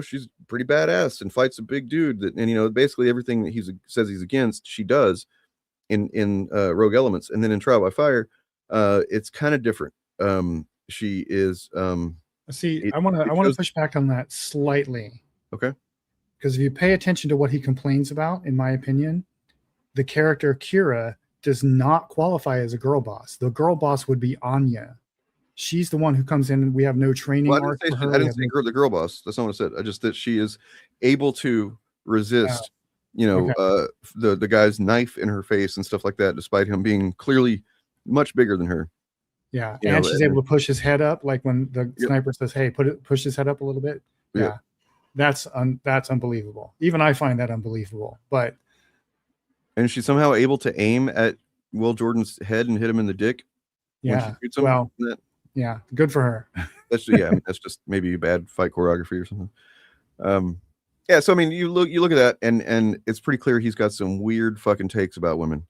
she's pretty badass and fights a big dude and basically everything that he says he's against, she does in Rogue Elements. And then in Trial by Fire, it's kind of different. She is See, it I want to shows, push back on that slightly, okay. because if you pay attention to what he complains about, in my opinion, the character Kira does not qualify as a girl boss. The girl boss would be Anya. She's the one who comes in and we have no training Well, arc for her. I didn't say the girl boss. That's not what I said. I just that she is able to resist, okay. The guy's knife in her face and stuff like that, despite him being clearly much bigger than her. Yeah, and she's able to push his head up, like when the sniper says, "Hey, push his head up a little bit." Yeah, that's unbelievable. Even I find that unbelievable. But and she's somehow able to aim at Will Jordan's head and hit him in the dick. Yeah, well, yeah, good for her. That's that's just maybe bad fight choreography or something. So I mean, you look at that, and it's pretty clear he's got some weird fucking takes about women,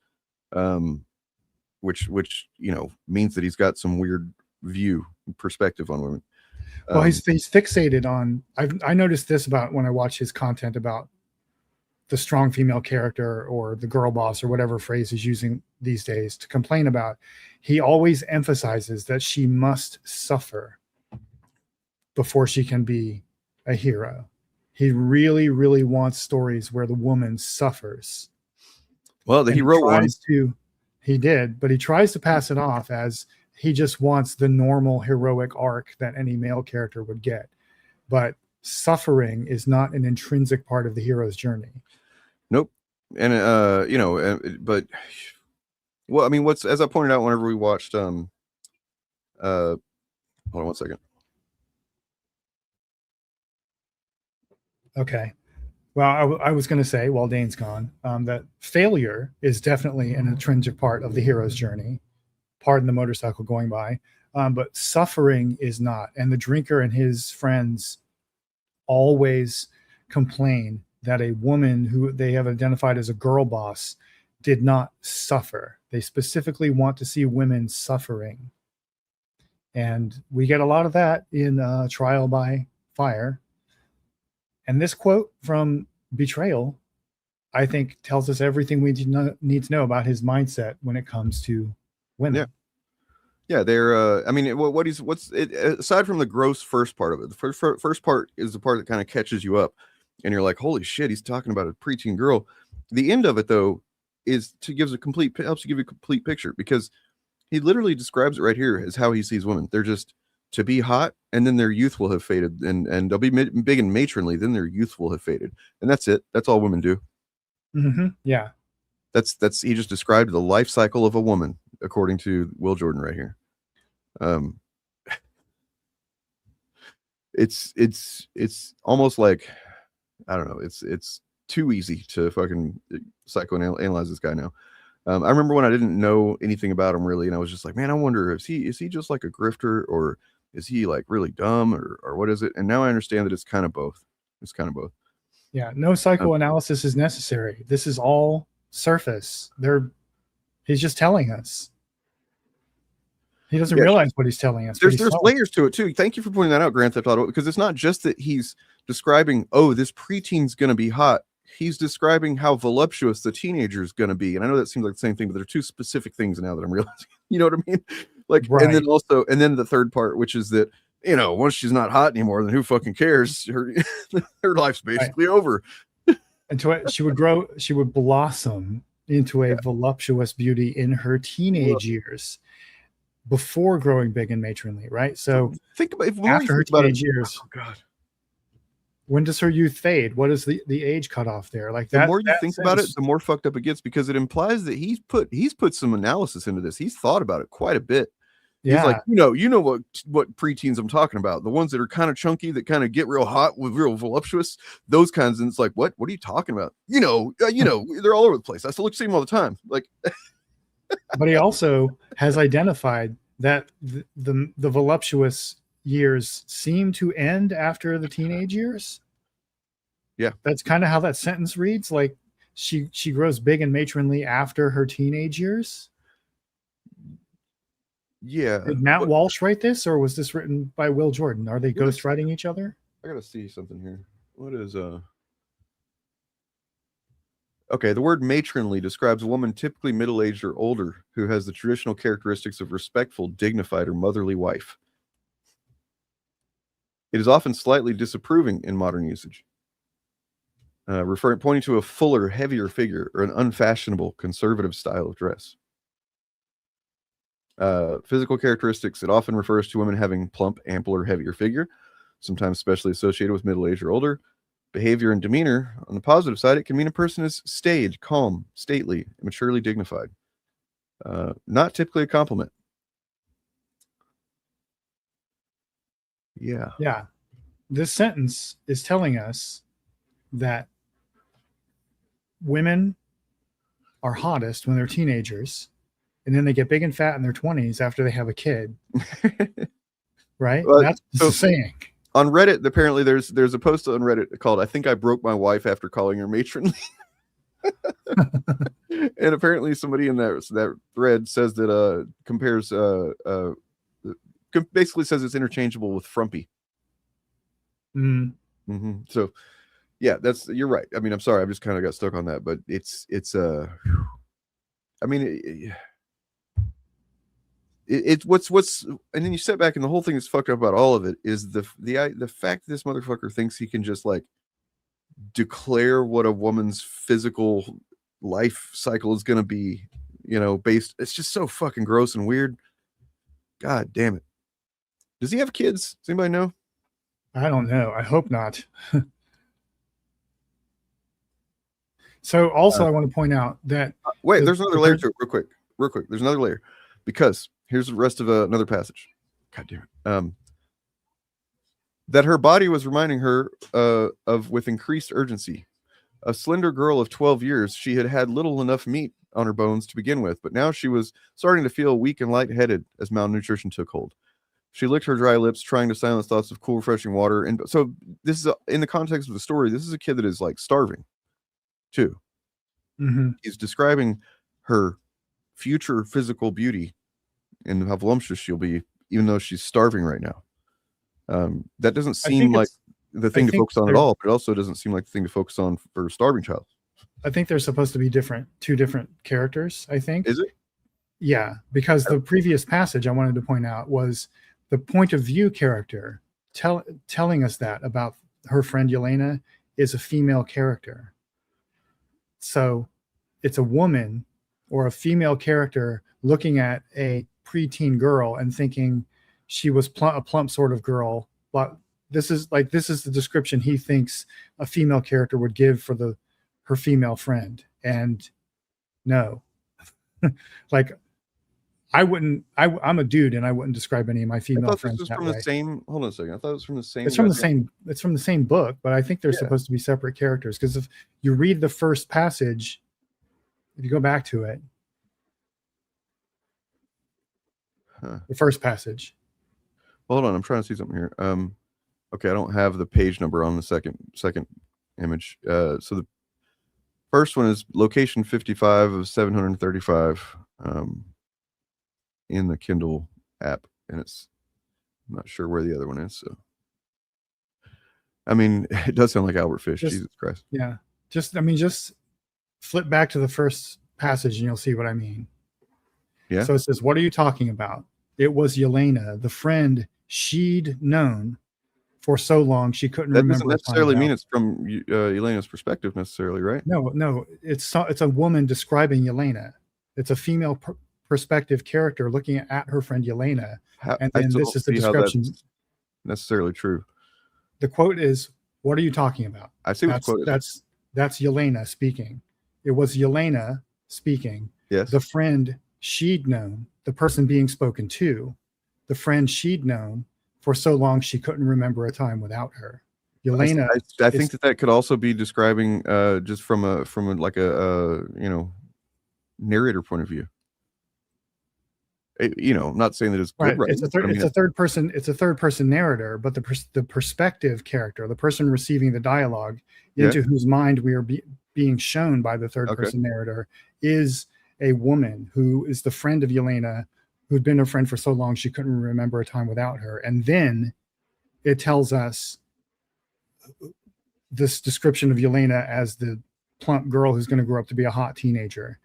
which means that he's got some weird perspective on women. Well, he's fixated on. I noticed this about when I watch his content about the strong female character or the girl boss or whatever phrase he's using these days to complain about. He always emphasizes that she must suffer before she can be a hero. He really, really wants stories where the woman suffers. Well, he wrote one. He did, but he tries to pass it off as he just wants the normal heroic arc that any male character would get. But suffering is not an intrinsic part of the hero's journey. Nope. And but well, I mean, as I pointed out whenever we watched hold on one second. Okay. Well, I was going to say, while Dane's gone, that failure is definitely an intrinsic part of the hero's journey. Pardon the motorcycle going by. But suffering is not. And the drinker and his friends always complain that a woman who they have identified as a girl boss did not suffer. They specifically want to see women suffering. And we get a lot of that in Trial by Fire. And this quote from Betrayal, I think, tells us everything we need to know about his mindset when it comes to women. Yeah, they're. I mean, aside from the gross first part of it, the first part is the part that kind of catches you up, and you're like, "Holy shit, he's talking about a preteen girl." The end of it, though, helps you give you a complete picture, because he literally describes it right here as how he sees women. They're just to be hot, and then their youth will have faded, and they'll be big and matronly, then their youth will have faded, and that's it. That's all women do. Mm-hmm. Yeah, that's he just described the life cycle of a woman according to Will Jordan right here. It's almost like, I don't know, it's too easy to fucking psychoanalyze this guy now. I remember when I didn't know anything about him really, and I was just like, man, I wonder, is he just like a grifter, or is he like really dumb, or what is it? And now I understand that it's kind of both. Yeah, no psychoanalysis is necessary. This is all surface. He's just telling us. He doesn't realize what he's telling us. There's layers to it too. Thank you for pointing that out, Grand Theft Auto, because it's not just that he's describing, oh, this preteen's going to be hot. He's describing how voluptuous the teenager is going to be. And I know that seems like the same thing, but there are two specific things now that I'm realizing. You know what I mean? Like, right. And then the third part, which is that, once she's not hot anymore, then who fucking cares? Her life's basically over. And she would blossom into a voluptuous beauty in her teenage years, before growing big and matronly, right? So think about after her teenage years. Oh God. When does her youth fade? What is the age cutoff there? Like that. The more you think about it, the more fucked up it gets, because it implies that he's put some analysis into this. He's thought about it quite a bit. He's Yeah. like, you know what preteens I'm talking about. The ones that are kind of chunky, that kind of get real hot with real voluptuous, those kinds. And it's like, what are you talking about? They're all over the place. I still see them all the time. Like, But he also has identified that the voluptuous years seem to end after the teenage years. Yeah. That's kind of how that sentence reads. Like she grows big and matronly after her teenage years. yeah. Did Matt Walsh write this, or was this written by Will Jordan? Are they ghostwriting each other? I gotta see something here. What is Okay, the word matronly describes a woman typically middle-aged or older who has the traditional characteristics of respectful, dignified, or motherly wife. It is often slightly disapproving in modern usage, pointing to a fuller, heavier figure or an unfashionable, conservative style of dress. Physical characteristics, it often refers to women having plump, ample, or heavier figure, sometimes especially associated with middle age or older. Behavior and demeanor, on the positive side, it can mean a person is staid, calm, stately, maturely dignified. Not typically a compliment. Yeah. Yeah. This sentence is telling us that women are hottest when they're teenagers, and then they get big and fat in their 20s after they have a kid. Right? That's the saying. On Reddit, apparently there's a post on Reddit called "I think I broke my wife after calling her matronly." And apparently somebody in that thread says that compares basically says it's interchangeable with frumpy. So yeah, you're right. I mean, I'm sorry, I've just kind of got stuck on that, but it's I mean, it's what's and then you sit back and the whole thing is fucked up about all of it is the fact that this motherfucker thinks he can just like declare what a woman's physical life cycle is going to be, based. It's just so fucking gross and weird. God damn it. Does he have kids? Does anybody know? I don't know. I hope not. So also I want to point out that wait, there's another layer to it real quick. There's another layer, because here's the rest of another passage. God damn it. That her body was reminding her of with increased urgency. A slender girl of 12 years, she had had little enough meat on her bones to begin with, but now she was starting to feel weak and lightheaded as malnutrition took hold. She licked her dry lips, trying to silence thoughts of cool, refreshing water. And so this is in the context of the story. This is a kid that is like starving too. He's describing her future physical beauty and how voluptuous she'll be, even though she's starving right now. That doesn't seem like the thing to focus on at all, but it also doesn't seem like the thing to focus on for a starving child. I think they're supposed to be two different characters, I think. Is it? Yeah, because the previous passage I wanted to point out was the point of view character telling us that about her friend Yelena is a female character. So it's a woman or a female character looking at a preteen girl and thinking she was a plump sort of girl. But this is the description he thinks a female character would give for her female friend. And no, like I'm a dude and I wouldn't describe any of my female friends this was that from way. the same. Hold on a second. I thought it was from the same. It's from the same book, but I think they're supposed to be separate characters, because if you read the first passage, if you go back to it, the first passage. Hold on, I'm trying to see something here. Okay, I don't have the page number on the second image. So the first one is location 55 of 735 in the Kindle app, and I'm not sure where the other one is. So, I mean, it does sound like Albert Fish. Jesus Christ. Yeah, just flip back to the first passage and you'll see what I mean. Yeah. So it says, "What are you talking about? It was Yelena, the friend she'd known for so long she couldn't remember." That doesn't necessarily mean it's from Yelena's perspective necessarily, right? No, it's a woman describing Yelena. It's a female perspective character looking at her friend Yelena, and then this is the description. Necessarily true. The quote is, "What are you talking about?" I see what the quote is. That's Yelena speaking. It was Yelena speaking. Yes. The friend she'd known, the person being spoken to, the friend she'd known for so long she couldn't remember a time without her. Yelena, I think that could also be describing just from a like a narrator point of view. I'm not saying that it's good, right. It's a third person. It's a third person narrator, but the perspective character, the person receiving the dialogue, into whose mind we are being shown by the third person narrator, is a woman who is the friend of Yelena, who'd been a friend for so long she couldn't remember a time without her. And then it tells us this description of Yelena as the plump girl who's going to grow up to be a hot teenager.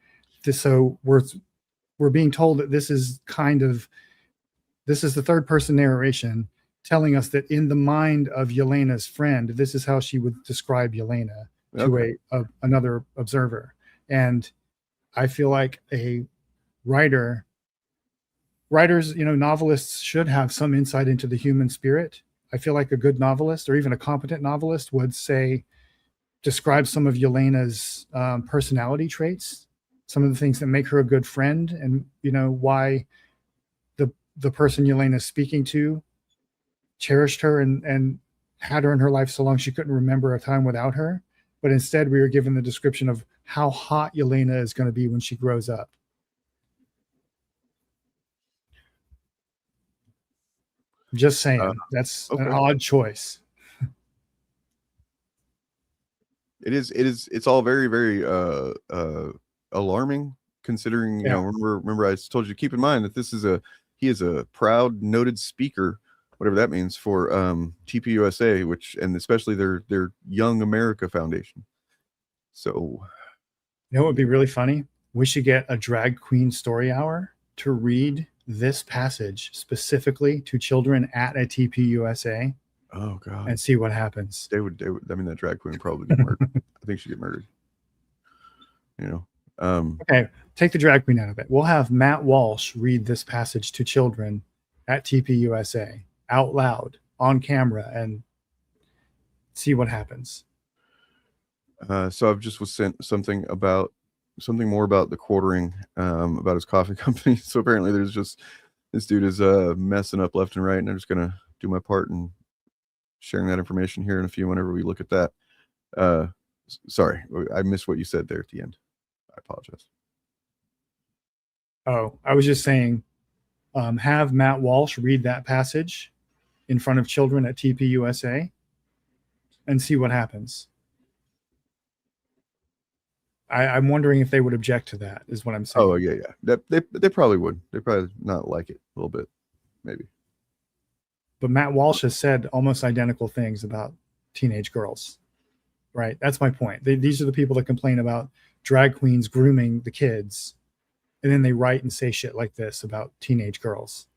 So we're being told that this is the third person narration telling us that in the mind of Yelena's friend, this is how she would describe Yelena to another observer. And I feel like writers, novelists should have some insight into the human spirit. I feel like a good novelist, or even a competent novelist, would describe some of Yelena's personality traits, some of the things that make her a good friend, and why the person Yelena's speaking to cherished her and had her in her life so long she couldn't remember a time without her. But instead, we are given the description of how hot Yelena is going to be when she grows up. I'm just saying, that's an odd choice. It's all very, very alarming, considering, remember I told you to keep in mind that he is a proud, noted speaker, whatever that means, for TPUSA, and especially their Young America Foundation. So, what would be really funny? We should get a drag queen story hour to read this passage specifically to children at a TPUSA. Oh God! And see what happens. They would. I mean, that drag queen would probably get murdered. I think she'd get murdered. Okay, take the drag queen out of it. We'll have Matt Walsh read this passage to children at TPUSA out loud on camera and see what happens. So I've just was sent something more about the quartering, about his coffee company. So apparently there's just, this dude is messing up left and right, and I'm just gonna do my part and sharing that information here in a few whenever we look at that. Sorry, I missed what you said there at the end. I apologize. Oh, I was just saying, have Matt Walsh read that passage in front of children at TPUSA and see what happens. I'm wondering if they would object to that, is what I'm saying. Oh yeah. They probably would. They probably not like it a little bit, maybe. But Matt Walsh has said almost identical things about teenage girls, right? That's my point. These are the people that complain about drag queens grooming the kids, and then they write and say shit like this about teenage girls.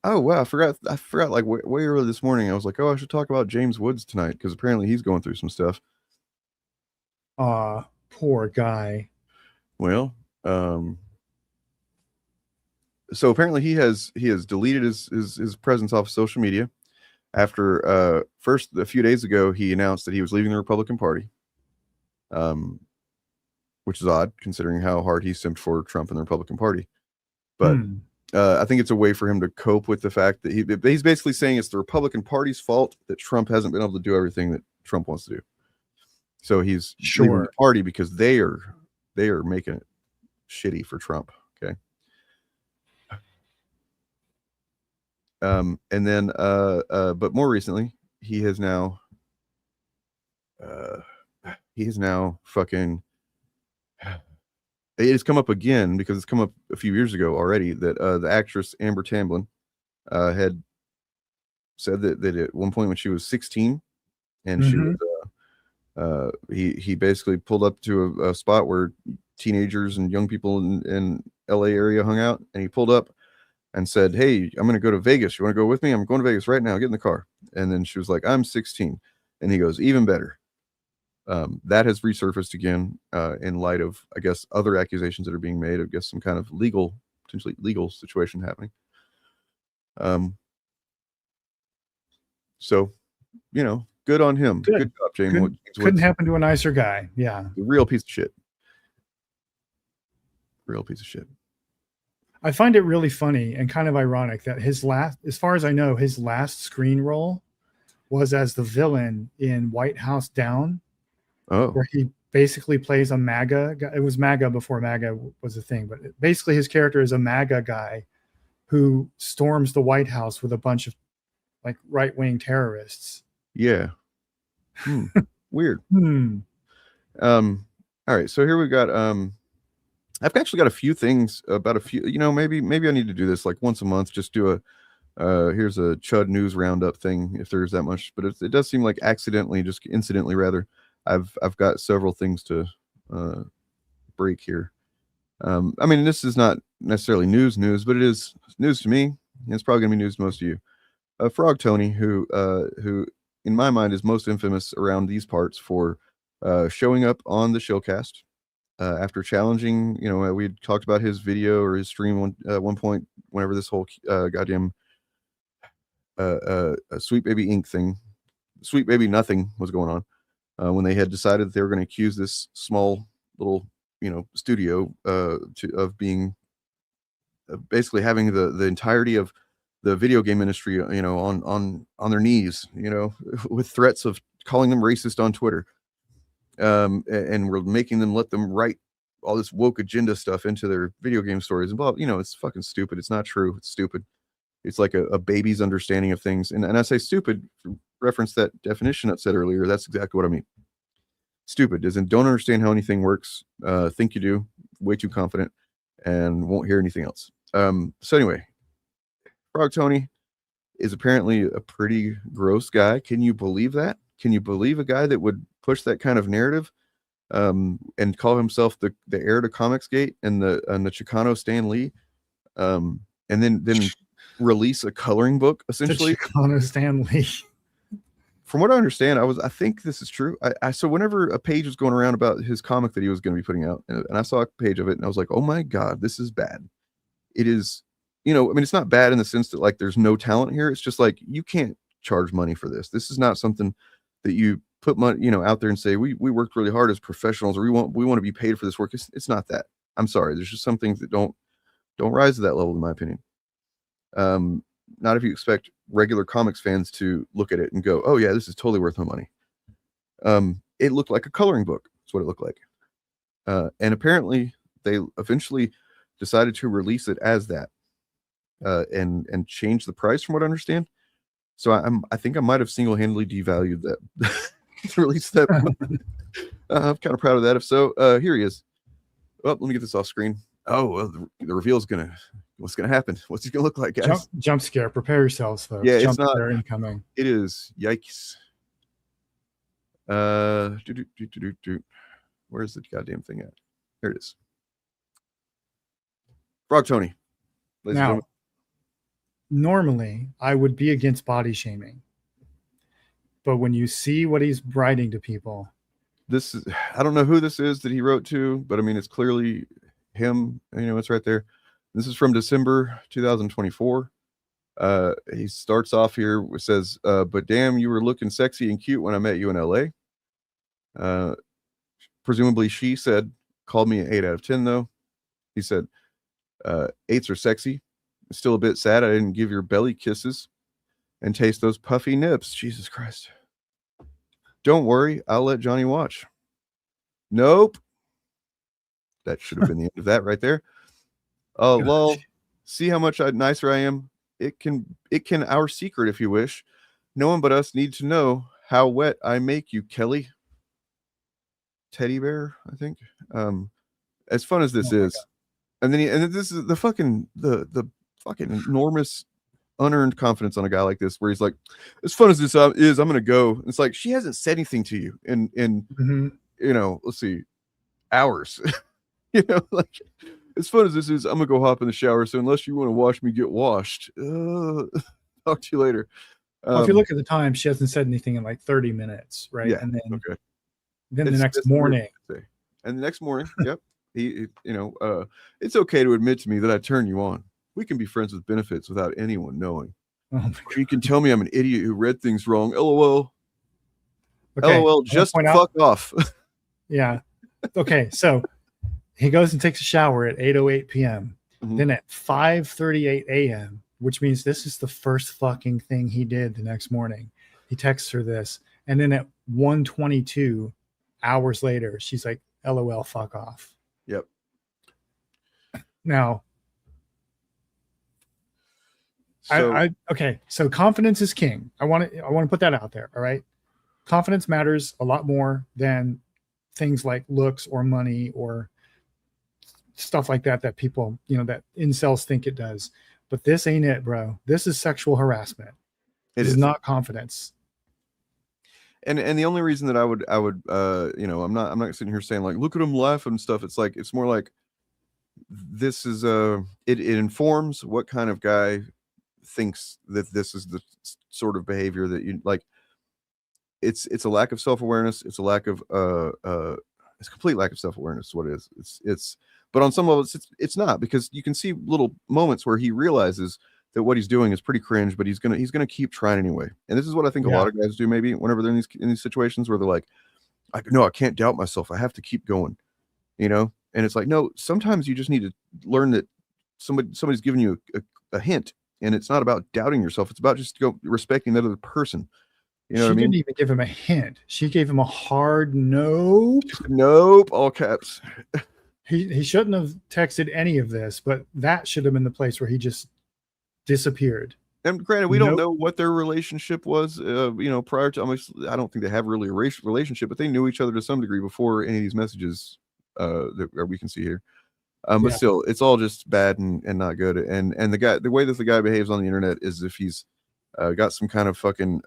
Oh wow, I forgot like way early this morning. I was like, I should talk about James Woods tonight, because apparently he's going through some stuff. Poor guy. Well, so apparently he has deleted his presence off of social media after first, a few days ago, he announced that he was leaving the Republican Party, which is odd considering how hard he simped for Trump and the Republican Party. But I think it's a way for him to cope with the fact that he's basically saying it's the Republican Party's fault that Trump hasn't been able to do everything that Trump wants to do. So he's leaving the party because they are making it shitty for Trump. Okay. And then, but more recently, he has now fucking. It has come up again because it's come up a few years ago already that the actress Amber Tamblyn had said that at one point when she was 16, and she was, he basically pulled up to a spot where teenagers and young people in LA area hung out, and he pulled up and said, "Hey, I'm going to go to Vegas. You want to go with me? I'm going to Vegas right now. Get in the car." And then she was like, "I'm 16." And he goes, "Even better." That has resurfaced again in light of, I guess, other accusations that are being made. I guess some kind of potentially legal situation happening. So, good on him. Good job, James. Couldn't happen to a nicer guy. Yeah. A real piece of shit. Real piece of shit. I find it really funny and kind of ironic that his last, as far as I know, his last screen role was as the villain in White House Down, where he basically plays a MAGA guy. It was MAGA before MAGA was a thing, but basically his character is a MAGA guy who storms the White House with a bunch of like right-wing terrorists. Yeah. Weird. All right, so here we got I've actually got a few things about a few, maybe I need to do this like once a month, just do a here's a Chud news roundup thing if there's that much, but it does seem like incidentally rather, I've got several things to break here. I mean, this is not necessarily news, but it is news to me. It's probably gonna be news to most of you. Frog Tony, who in my mind is most infamous around these parts for showing up on the showcast after challenging, we talked about his video or his stream one point whenever this whole goddamn Sweet Baby Inc. thing, Sweet Baby Nothing was going on, when they had decided that they were going to accuse this small little, studio of being basically having the entirety of the video game industry, on their knees, with threats of calling them racist on Twitter. And we're making them let them write all this woke agenda stuff into their video game stories and blah, it's fucking stupid. It's not true. It's stupid. It's like a baby's understanding of things. And I say stupid, reference that definition I said earlier. That's exactly what I mean. Stupid isn't don't understand how anything works. Think you do, way too confident, and won't hear anything else. So anyway, Frog Tony is apparently a pretty gross guy. Can you believe that? Can you believe a guy that would push that kind of narrative and call himself the heir to Comicsgate and the Chicano Stan Lee, and then release a coloring book essentially? The Chicano Stan Lee. From what I understand, I think this is true. So whenever a page was going around about his comic that he was going to be putting out, and I saw a page of it, and I was like, oh my God, this is bad. It is, I mean, it's not bad in the sense that like there's no talent here. It's just like you can't charge money for this. This is not something that you put money, out there and say we worked really hard as professionals, or we want to be paid for this work. It's not that. I'm sorry. There's just some things that don't rise to that level, in my opinion. Not if you expect regular comics fans to look at it and go, oh yeah, this is totally worth my money. It looked like a coloring book. That's what it looked like. And apparently they eventually decided to release it as that, and change the price from what I understand. So I think I might have single-handedly devalued that to release that. I'm kind of proud of that. If so, here he is. Well, let me get this off screen. Oh, well, the reveal is what's gonna happen? What's he gonna look like, guys? Jump scare. Prepare yourselves, folks. Yeah, jump it's not scare incoming. It is. Yikes. Where's the goddamn thing at? There it is. Frog Tony. Now, normally I would be against body shaming, but when you see what he's writing to people, I don't know who this is that he wrote to, but I mean, it's clearly him. It's right there. This is from December 2024. He starts off here, it says, but damn, you were looking sexy and cute when I met you in LA. Presumably she said, called me an 8 out of 10 though. He said, 8s are sexy. Still a bit sad I didn't give your belly kisses and taste those puffy nips. Jesus Christ. Don't worry, I'll let Johnny watch. Nope. That should have been the end of that right there. Oh, lol. See how much nicer I am? It can our secret if you wish. No one but us need to know how wet I make you, Kelly. Teddy bear, I think. As fun as this is. And then this is the fucking enormous unearned confidence on a guy like this, where he's like, as fun as this is, I'm gonna go. It's like she hasn't said anything to you in let's see, hours. Like, as fun as this is, I'm gonna go hop in the shower. So unless you want to watch me get washed, talk to you later. Well, if you look at the time, she hasn't said anything in like 30 minutes, right? Yeah. And then Okay. the next morning. And the next morning, yep. It's okay to admit to me that I turn you on. We can be friends with benefits without anyone knowing. You can tell me I'm an idiot who read things wrong. LOL. Okay. LOL, just fuck off. Yeah. Okay. So he goes and takes a shower at 8:08 p.m. Mhm. Then at 5:38 a.m., which means this is the first fucking thing he did the next morning, he texts her this. And then at 1:22 hours later, she's like, LOL, fuck off. Yep. Now, So okay. So confidence is king. I want to put that out there. All right. Confidence matters a lot more than things like looks or money or stuff like that people, that incels think it does. But this ain't it, bro. This is sexual harassment. This is not confidence. And the only reason that I would I'm not sitting here saying like, look at him laughing and stuff. It's like, it's more like, this is it informs what kind of guy thinks that this is the sort of behavior that you like. It's a lack of self-awareness. It's a lack of it's a complete lack of self-awareness is what it is. It's but on some levels it's not, because you can see little moments where he realizes that what he's doing is pretty cringe, but he's gonna keep trying anyway. And this is what I think a lot of guys do, maybe whenever they're in these situations where they're like, I can't doubt myself. I have to keep going, And it's like, no, sometimes you just need to learn that somebody's giving you a hint, and it's not about doubting yourself. It's about just respecting that other person. You know what I mean? She didn't even give him a hint. She gave him a hard nope. Nope, all caps. He shouldn't have texted any of this, but that should have been the place where he just disappeared. And granted, we don't know what their relationship was, prior to. I don't think they have really a relationship, but they knew each other to some degree before any of these messages that we can see here. But still, it's all just bad and not good. And the way that the guy behaves on the internet is if he's got some kind of fucking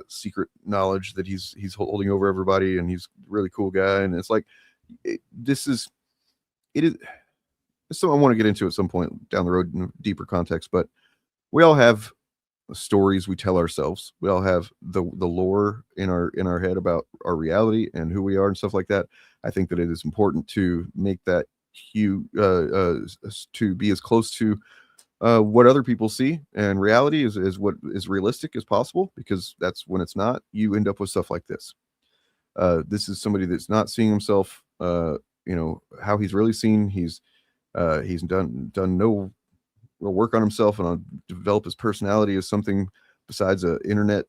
secret knowledge that he's holding over everybody, and he's a really cool guy. And it's like, this is something I want to get into at some point down the road in deeper context. But we all have stories we tell ourselves. We all have the lore in our head about our reality and who we are and stuff like that. I think that it is important to make that to be as close to what other people see and reality is what is realistic as possible, because that's when it's not, you end up with stuff like this. This is somebody that's not seeing himself, how he's really seen. He's done no real work on himself and on develop his personality as something besides a internet,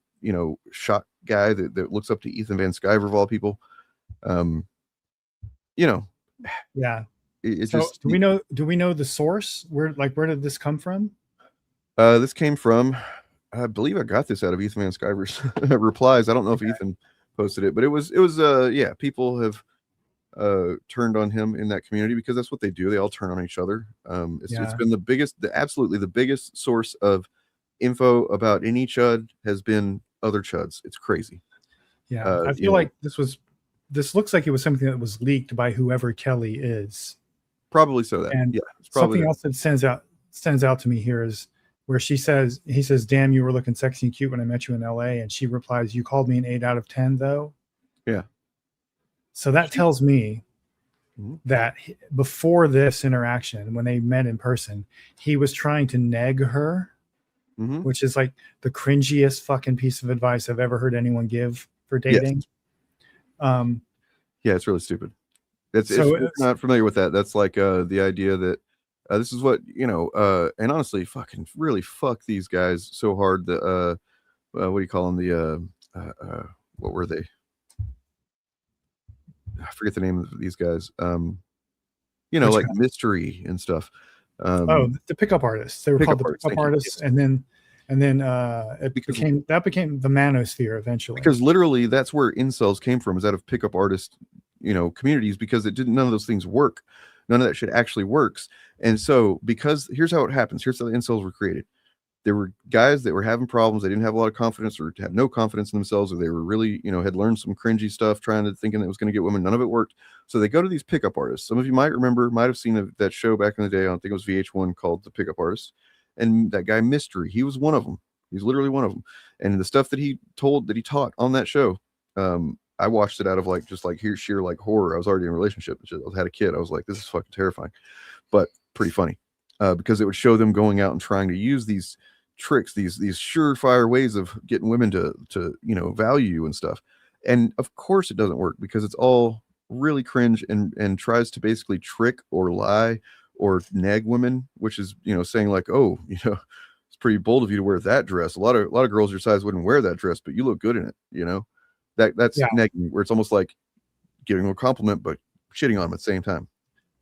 shot guy that looks up to Ethan Van Sciver of all people. Yeah. It's so just, do we know the source? Where did this come from? This came from, I believe I got this out of Ethan Van Sciver's replies. I don't know if Ethan posted it, but it was people have turned on him in that community because that's what they do. They all turn on each other. It's been absolutely the biggest source of info about any chud has been other chuds. It's crazy. Yeah, I feel like this looks like it was something that was leaked by whoever Kelly is. Probably so. And something else that stands out to me here is where he says, "Damn, you were looking sexy and cute when I met you in LA," and she replies, "You called me an 8 out of 10, though." Yeah. So that tells me that before this interaction, when they met in person, he was trying to neg her, which is like the cringiest fucking piece of advice I've ever heard anyone give for dating. Yes. It's really stupid. If you're not familiar with that, that's like the idea that this is what, and honestly, fucking really fuck these guys so hard that what do you call them? What were they? I forget the name of these guys. Like Mystery and stuff. The pickup artists. They were called the pickup artists, and then it became the manosphere eventually. Because literally, that's where incels came from, is out of pickup artist, communities, because none of those things work. None of that shit actually works. And so, because here's how it happens. Here's how the incels were created. There were guys that were having problems. They didn't have a lot of confidence, or had no confidence in themselves, or they were really, had learned some cringy stuff, thinking that it was going to get women. None of it worked. So they go to these pickup artists. Some of you might have seen that show back in the day. I don't think it was VH1, called The Pickup Artist. And that guy Mystery, he was one of them. He's literally one of them. And the stuff that he taught on that show, I watched it out of sheer horror. I was already in a relationship. I had a kid. I was like, this is fucking terrifying, but pretty funny, because it would show them going out and trying to use these tricks, these surefire ways of getting women to value you and stuff. And of course it doesn't work, because it's all really cringe and tries to basically trick or lie or nag women, which is, you know, saying like, oh, you know, it's pretty bold of you to wear that dress. A lot of girls your size wouldn't wear that dress, but you look good in it. You know, that's Yeah. nagging, where it's almost like giving them a compliment but shitting on them at the same time.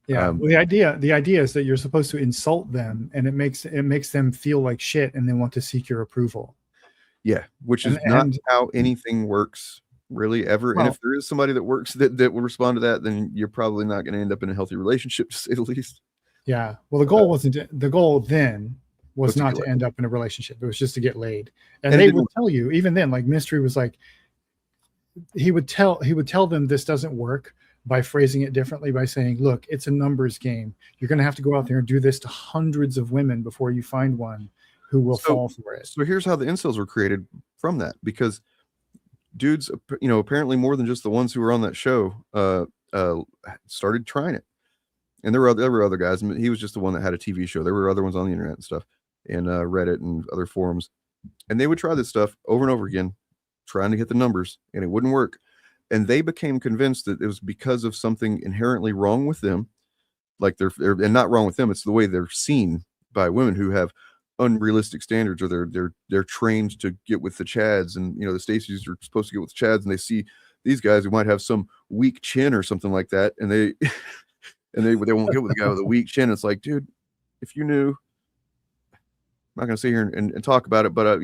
Yeah. Well, the idea is that you're supposed to insult them, and it makes them feel like shit, and they want to seek your approval. Yeah, which is not how anything works really ever. And if there is somebody that works that will respond to that, then you're probably not going to end up in a healthy relationship, to say the least. Yeah. Well, the goal was not to laid. end up in a relationship. It was just to get laid. And they would tell you, even then, like Mystery was like, he would tell them this doesn't work by phrasing it differently, by saying, look, it's a numbers game. You're going to have to go out there and do this to hundreds of women before you find one who will fall for it. So here's how the incels were created from that, because dudes, you know, apparently more than just the ones who were on that show, started trying it. And there were other guys. I mean, he was just the one that had a TV show. There were other ones on the internet and stuff, and Reddit and other forums. And they would try this stuff over and over again, trying to hit the numbers, and it wouldn't work. And they became convinced that it was because of something inherently wrong with them. Like they're and not wrong with them. It's the way they're seen by women who have unrealistic standards, or they're trained to get with the Chads, and you know, the Stacys are supposed to get with the Chads, and they see these guys who might have some weak chin or something like that, and they won't get with the guy with a weak chin. It's like, dude, if you knew, I'm not gonna sit here and talk about it, but I got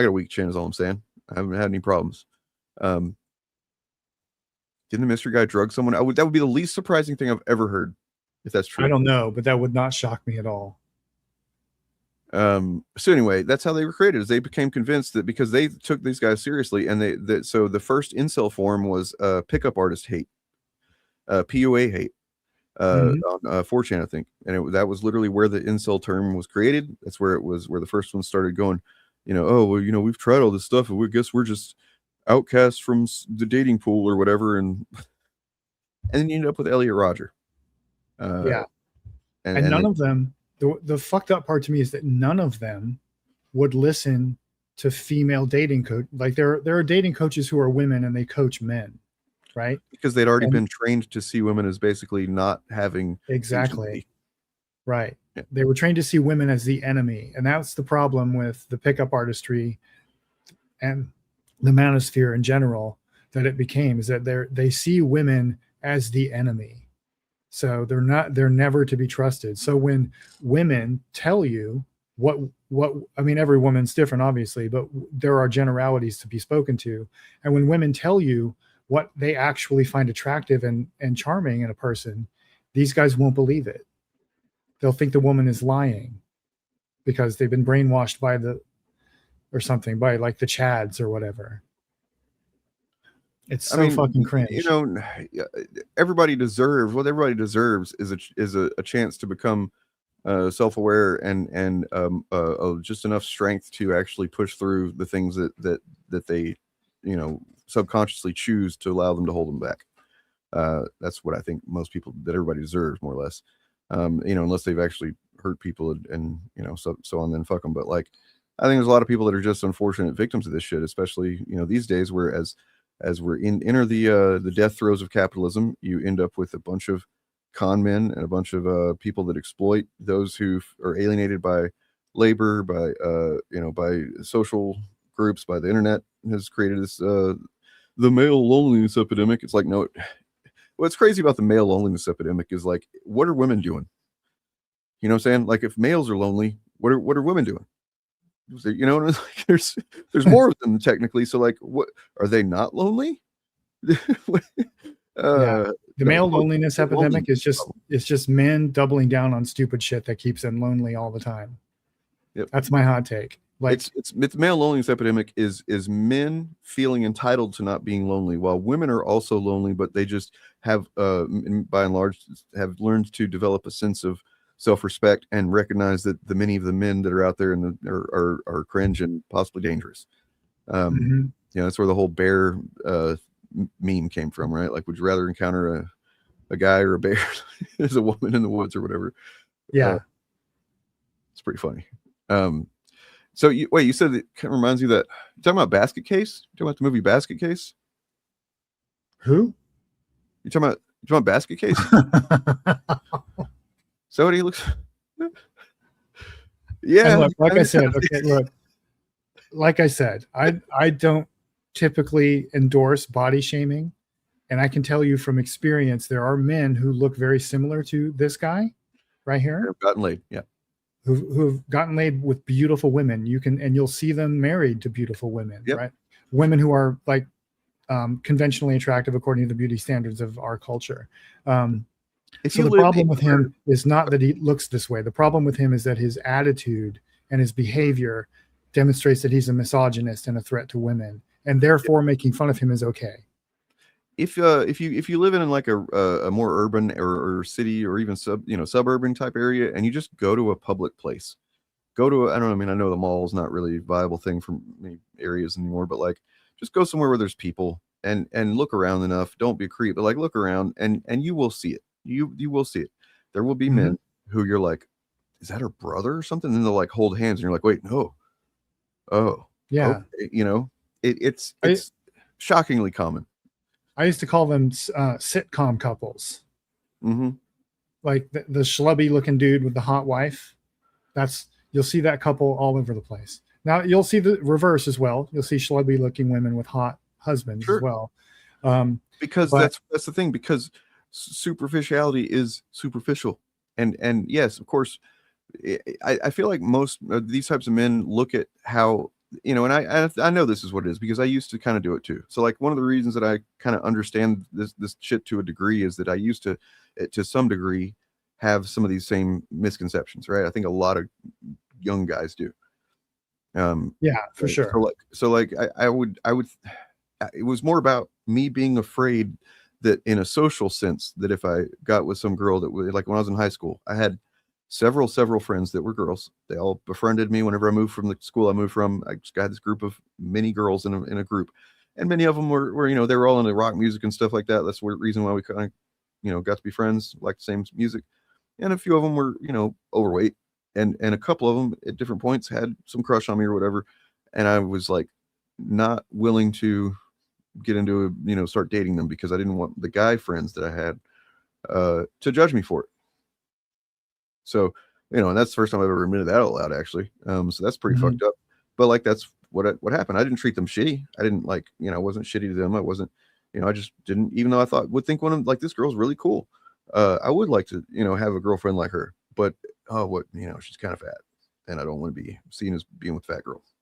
a weak chin is all I'm saying. I haven't had any problems. Didn't the mystery guy drug someone? That would be the least surprising thing I've ever heard, if that's true. I don't know, but that would not shock me at all. So anyway, that's how they were created. Is they became convinced that because they took these guys seriously, and so the first incel form was pickup artist hate, PUA hate, on 4chan, I think, and that was literally where the incel term was created. That's where the first one started going. You know, oh well, you know, we've tried all this stuff, and we guess we're just outcasts from the dating pool or whatever, and then you end up with Elliot Rodger. And none of them. The fucked up part to me is that none of them would listen to female dating coach. Like there are dating coaches who are women and they coach men, right? Because they'd already been trained to see women as basically not having exactly. Right. Yeah. They were trained to see women as the enemy. And that's the problem with the pickup artistry and the manosphere in general, that it became, is that they see women as the enemy. So they're never to be trusted. So when women tell you what I mean, every woman's different, obviously, but there are generalities to be spoken to. And when women tell you what they actually find attractive and charming in a person, these guys won't believe it. They'll think the woman is lying because they've been brainwashed by like the Chads or whatever. It's so fucking cringe. You know, everybody deserves is a chance to become self-aware and just enough strength to actually push through the things that they, you know, subconsciously choose to allow them to hold them back. That's what I think that everybody deserves, more or less. You know, unless they've actually hurt people and you know, so on, then fuck them. But like, I think there's a lot of people that are just unfortunate victims of this shit, especially, you know, these days, where as we're enter the death throes of capitalism, you end up with a bunch of con men and a bunch of people that exploit those who are alienated by labor, by by social groups, by the internet, has created this the male loneliness epidemic. It's like, no. What's crazy about the male loneliness epidemic is, like, what are women doing? You know what I'm saying? Like, if males are lonely, what are women doing? You know, like, there's more of them technically. So, like, what are they not lonely? The male loneliness epidemic is just men doubling down on stupid shit that keeps them lonely all the time. Yep. That's my hot take. Like, it's male loneliness epidemic is men feeling entitled to not being lonely, while women are also lonely, but they just have by and large have learned to develop a sense of self-respect and recognize that the many of the men that are out there are cringe and possibly dangerous. You know, that's where the whole bear meme came from, right? Like, would you rather encounter a guy or a bear as a woman in the woods or whatever? Yeah, it's pretty funny. So you said it kind of reminds you that you're talking about Basket Case? You're talking about the movie Basket Case? Who? You're talking you want basket case? So what he looks. Yeah. And look, like I said, okay, look, like I said, I don't typically endorse body shaming. And I can tell you from experience, there are men who look very similar to this guy right here. I've gotten laid. Yeah. Who've gotten laid with beautiful women. You'll see them married to beautiful women, Yep. right? Women who are like conventionally attractive according to the beauty standards of our culture. So the problem with him is not that he looks this way. The problem with him is that his attitude and his behavior demonstrates that he's a misogynist and a threat to women, and therefore making fun of him is okay. If you live in like a more urban or city or even suburban type area, and you just go to a public place, I don't know, I mean, I know the mall is not really a viable thing for many areas anymore, but like just go somewhere where there's people and look around enough. Don't be a creep, but like look around and you will see it. You will see it. There will be men who you're like, is that her brother or something? And they'll like hold hands and you're like, wait, no. Oh, yeah. Okay. It's shockingly common. I used to call them sitcom couples. Mm-hmm. Like the schlubby looking dude with the hot wife. You'll see that couple all over the place. Now you'll see the reverse as well. You'll see schlubby looking women with hot husbands as well. Because that's the thing, because superficiality is superficial. And yes, of course, I feel like most of these types of men look at how, and I know this is what it is because I used to kind of do it too. So like one of the reasons that I kind of understand this shit to a degree is that I used to some degree have some of these same misconceptions, right? I think a lot of young guys do. Yeah, for sure. So like I would it was more about me being afraid that in a social sense, that if I got with some girl that was like when I was in high school, I had several friends that were girls. They all befriended me whenever I moved from the school I moved from. I just got this group of many girls in a group, and many of them were they were all into rock music and stuff like that. That's the reason why we kind of got to be friends, like the same music. And a few of them were overweight, and a couple of them at different points had some crush on me or whatever, and I was like not willing to get into start dating them because I didn't want the guy friends that I had to judge me for it. So, and that's the first time I've ever admitted that out loud, actually. So that's pretty fucked up. But like, that's what happened. I didn't treat them shitty. I didn't I wasn't shitty to them. I wasn't, I just didn't, even though I would think one of them, like, this girl's really cool. I would like to, have a girlfriend like her, but, she's kind of fat and I don't want to be seen as being with fat girls.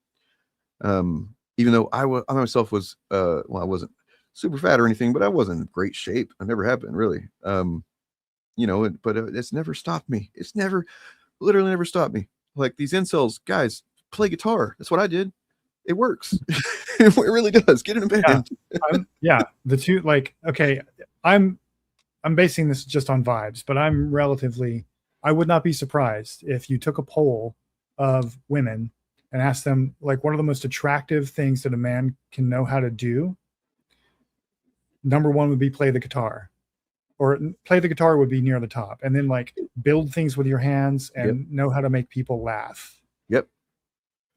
Even though I myself was, I wasn't super fat or anything, but I wasn't in great shape. I never have been really. But it's never stopped me. It's literally never stopped me. Like these incels, guys, play guitar. That's what I did. It works. It really does. Get in a band. Yeah. The two, like, okay, I'm basing this just on vibes, but I would not be surprised if you took a poll of women and asked them, like, what are the most attractive things that a man can know how to do? Number one would be play the guitar. Or play the guitar would be near the top. And then like build things with your hands and know how to make people laugh. Yep.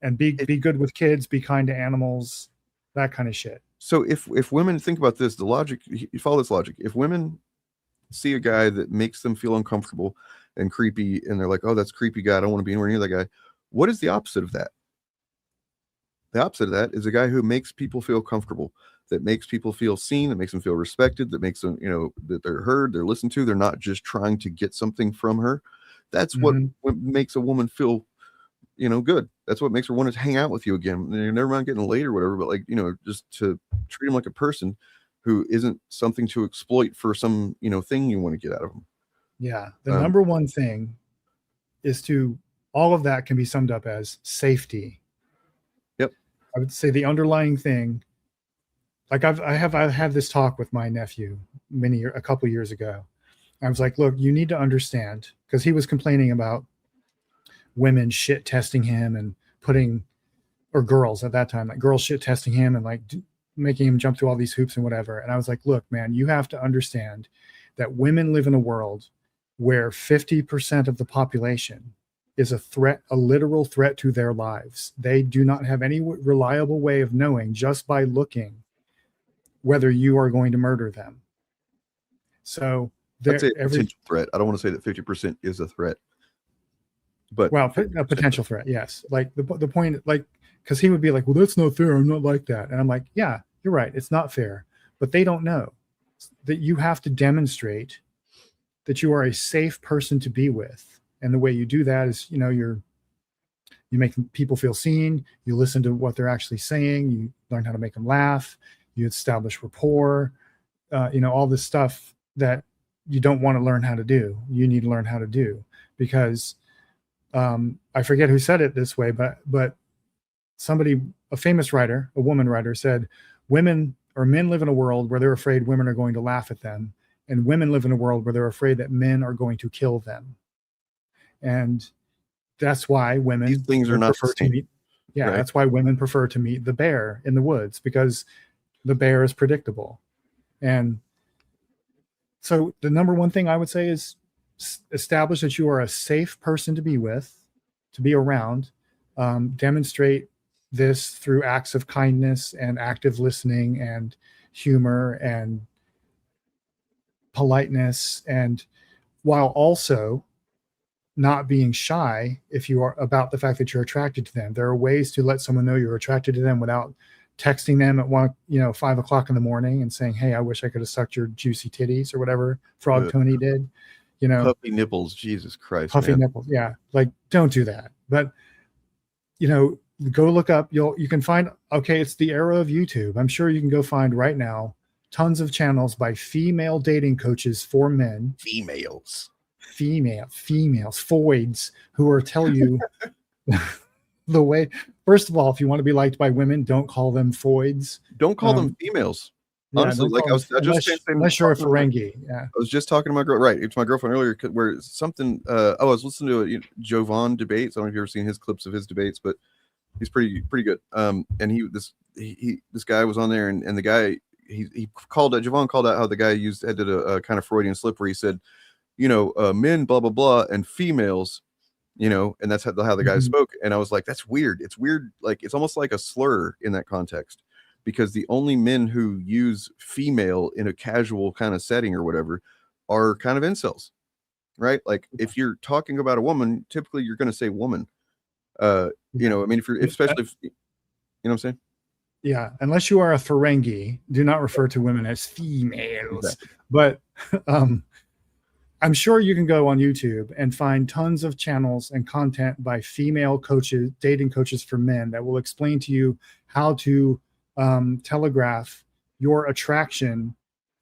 And be good with kids, be kind to animals, that kind of shit. So if women think about this, the logic, you follow this logic. If women see a guy that makes them feel uncomfortable and creepy, and they're like, oh, that's a creepy guy, I don't want to be anywhere near that guy. What is the opposite of that? The opposite of that is a guy who makes people feel comfortable, that makes people feel seen, that makes them feel respected, that makes them, that they're heard, they're listened to. They're not just trying to get something from her. That's what makes a woman feel, good. That's what makes her want to hang out with you again. Never mind getting laid or whatever, but like, just to treat them like a person who isn't something to exploit for some, thing you want to get out of them. Yeah. The number one thing is all of that can be summed up as safety. Yep. I would say the underlying thing, like I've had this talk with my nephew a couple years ago. I was like, look, you need to understand, because he was complaining about women shit testing him and or girls at that time, like girls shit testing him and like making him jump through all these hoops and whatever. And I was like, look, man, you have to understand that women live in a world where 50% of the population is a literal threat to their lives. They do not have any reliable way of knowing just by looking whether you are going to murder them. So I'd say every potential threat. I don't want to say that 50% is a threat, but well, a potential threat, yes. Like the point, like, because he would be like, well, that's not fair. I'm not like that. And I'm like, yeah, you're right. It's not fair. But they don't know that you have to demonstrate that you are a safe person to be with. And the way you do that is, you know, you make people feel seen. You listen to what they're actually saying. You learn how to make them laugh. You establish rapport. You know, all this stuff that you don't want to learn how to do. You need to learn how to do, because I forget who said it this way, but somebody, a famous writer, a woman writer, said women or men live in a world where they're afraid women are going to laugh at them, and women live in a world where they're afraid that men are going to kill them. And that's why women these things are not prefer to meet. Yeah, right? That's why women prefer to meet the bear in the woods, because the bear is predictable. And so the number one thing I would say is establish that you are a safe person to be with, to be around. Demonstrate this through acts of kindness and active listening and humor and politeness, and while also not being shy if you are about the fact that you're attracted to them. There are ways to let someone know you're attracted to them without texting them at 5 o'clock in the morning and saying, hey, I wish I could have sucked your juicy titties, or whatever Frog Tony did. You know, puffy nipples, Jesus Christ, puffy man. nipples. Yeah. Like, don't do that. But, you know, go look up, you can find, okay, it's the era of YouTube. I'm sure you can go find right now tons of channels by female dating coaches for men. Females, foids, who are tell you the way. First of all, if you want to be liked by women, don't call them foids. Don't call them females. Yeah, honestly, like unless you're a Ferengi. Yeah, I was just talking to my girl, right? It's my girlfriend earlier, where something. I was listening to Jovan debates. I don't know if you've ever seen his clips of his debates, but he's pretty good. And this guy was on there, and the guy he called out. Jovan called out how the guy did a kind of Freudian slip where he said, men, blah blah blah, and females, and that's how the guy spoke. And I was like, that's weird. It's weird. Like, it's almost like a slur in that context, because the only men who use female in a casual kind of setting or whatever are kind of incels, right? Like, if you're talking about a woman, typically you're going to say woman. I mean, especially if, you know what I'm saying? Yeah, unless you are a Ferengi, do not refer to women as females. Exactly. But I'm sure you can go on YouTube and find tons of channels and content by female coaches, dating coaches for men, that will explain to you how to telegraph your attraction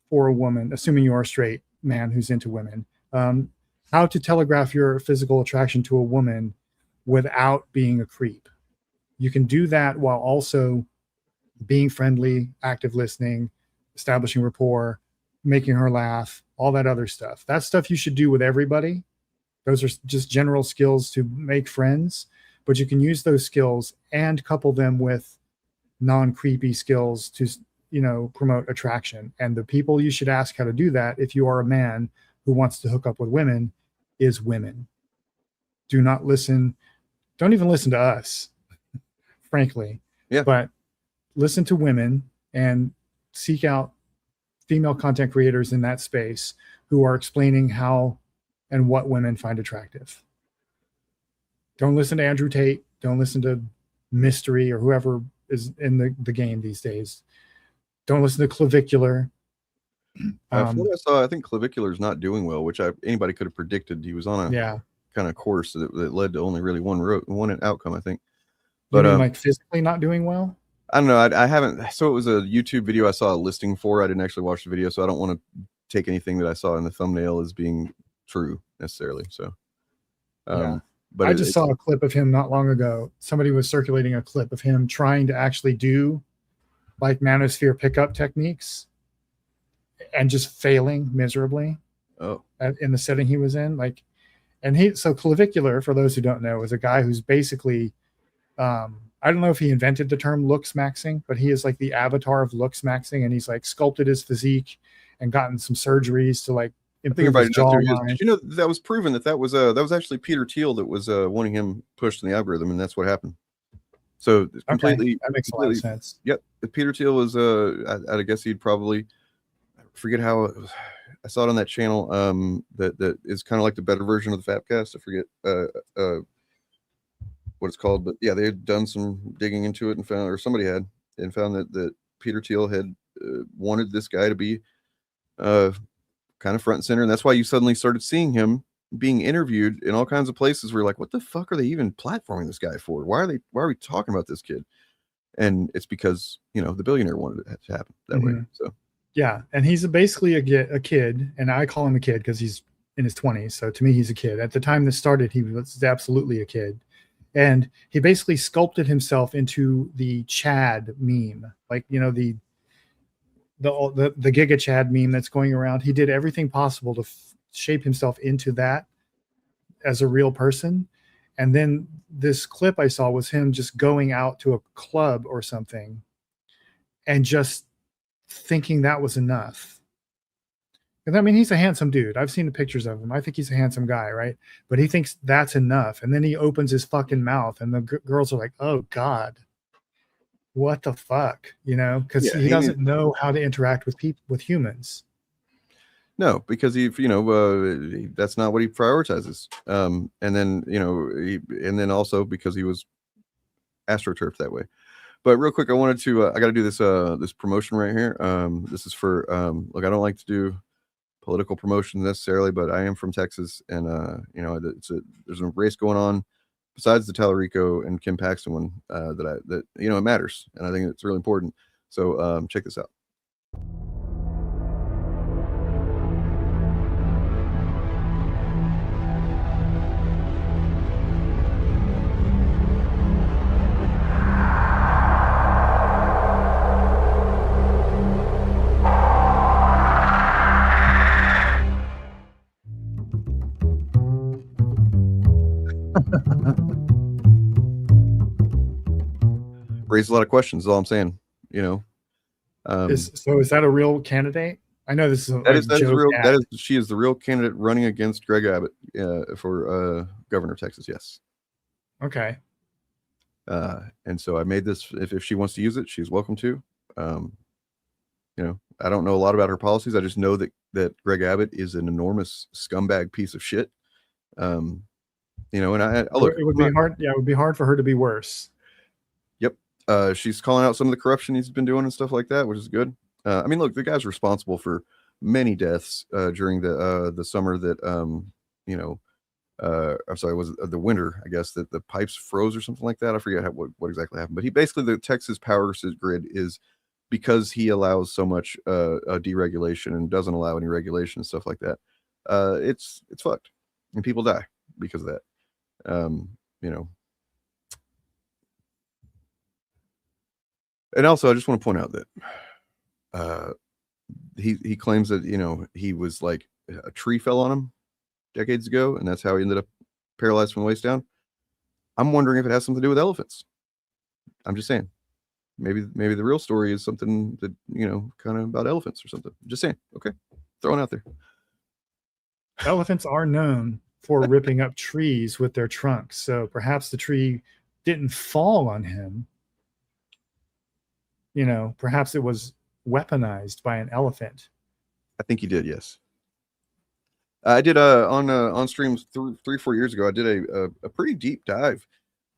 for a woman, assuming you're a straight man who's into women, how to telegraph your physical attraction to a woman without being a creep. You can do that while also being friendly, active listening, establishing rapport, making her laugh, all that other stuff. That stuff you should do with everybody. Those are just general skills to make friends, but you can use those skills and couple them with non-creepy skills to, promote attraction. And the people you should ask how to do that, if you are a man who wants to hook up with women, is women. Do not listen. Don't even listen to us, frankly. Yeah. But listen to women and seek out female content creators in that space who are explaining how and what women find attractive. Don't listen to Andrew Tate. Don't listen to Mystery or whoever is in the game these days. Don't listen to Clavicular. From what I saw, I think Clavicular is not doing well, which anybody could have predicted. He was on a kind of course that led to only really one outcome, I think. But you mean like physically not doing well? I don't know. I haven't. So it was a YouTube video I saw a listing for. I didn't actually watch the video, so I don't want to take anything that I saw in the thumbnail as being true necessarily. So, but I just saw a clip of him not long ago. Somebody was circulating a clip of him trying to actually do like manosphere pickup techniques and just failing miserably. Oh, in the setting he was in, so Clavicular, for those who don't know, is a guy who's basically, I don't know if he invented the term looks maxing, but he is like the avatar of looks maxing, and he's like sculpted his physique and gotten some surgeries to like improve his jawline. Did you know that was proven that was actually Peter Thiel that was wanting him pushed in the algorithm, and that's what happened. So completely, that makes a lot of sense. Yep, if Peter Thiel was, I guess he'd probably, I forget how. I saw it on that channel that is kind of like the better version of the Fapcast. I forget what it's called, but yeah, they had done some digging into it and found, or somebody had, and found that Peter Thiel had wanted this guy to be kind of front and center, and that's why you suddenly started seeing him being interviewed in all kinds of places where you're like, what the fuck are they even platforming this guy for? Why are we talking about this kid? And it's because, you know, the billionaire wanted it to happen that way. So yeah, and he's basically a kid, and I call him a kid because he's in his 20s. So to me, he's a kid. At the time this started, he was absolutely a kid, and he basically sculpted himself into the Chad meme, like, you know, the Giga Chad meme that's going around. He did everything possible to shape himself into that as a real person. And then this clip I saw was him just going out to a club or something and just thinking that was enough. And I mean, he's a handsome dude. I've seen the pictures of him. I think he's a handsome guy, right? But he thinks that's enough. And then he opens his fucking mouth and the girls are like, oh God, what the fuck? You know, because he doesn't know how to interact with people, with humans. No, because that's not what he prioritizes. And then, you know, and then also because he was astroturfed that way. But real quick, I wanted to, I got to do this, this promotion right here. This is for, look, I don't like to do political promotion necessarily, but I am from Texas, and you know, there's a race going on besides the Tallarico and Kim Paxton one that you know, it matters, and I think it's really important. So check this out. Raised a lot of questions, is all I'm saying. You know, is that a real candidate? I know this is she is the real candidate running against Greg Abbott for governor of Texas. Yes. Okay. And so I made this. If she wants to use it, she's welcome to. You know, I don't know a lot about her policies. I just know that Greg Abbott is an enormous scumbag piece of shit. You know, and look, it would be hard. Yeah, it would be hard for her to be worse. She's calling out some of the corruption he's been doing and stuff like that, which is good. I mean, look, the guy's responsible for many deaths during the summer that you know, I'm sorry, was it the winter? I guess that the pipes froze or something like that. I forget what exactly happened, but he basically, the Texas power grid is, because he allows so much deregulation and doesn't allow any regulation and stuff like that. It's fucked, and people die because of that. You know. And also, I just want to point out that he claims that, you know, he was like, a tree fell on him decades ago, and that's how he ended up paralyzed from the waist down. I'm wondering if it has something to do with elephants. I'm just saying, maybe the real story is something that, you know, kind of about elephants or something. Just saying. Okay, throwing out there. Elephants are known for ripping up trees with their trunks, so perhaps the tree didn't fall on him. You know, perhaps it was weaponized by an elephant. I think he did, yes. I did on streams 3-4 years ago. I did a pretty deep dive.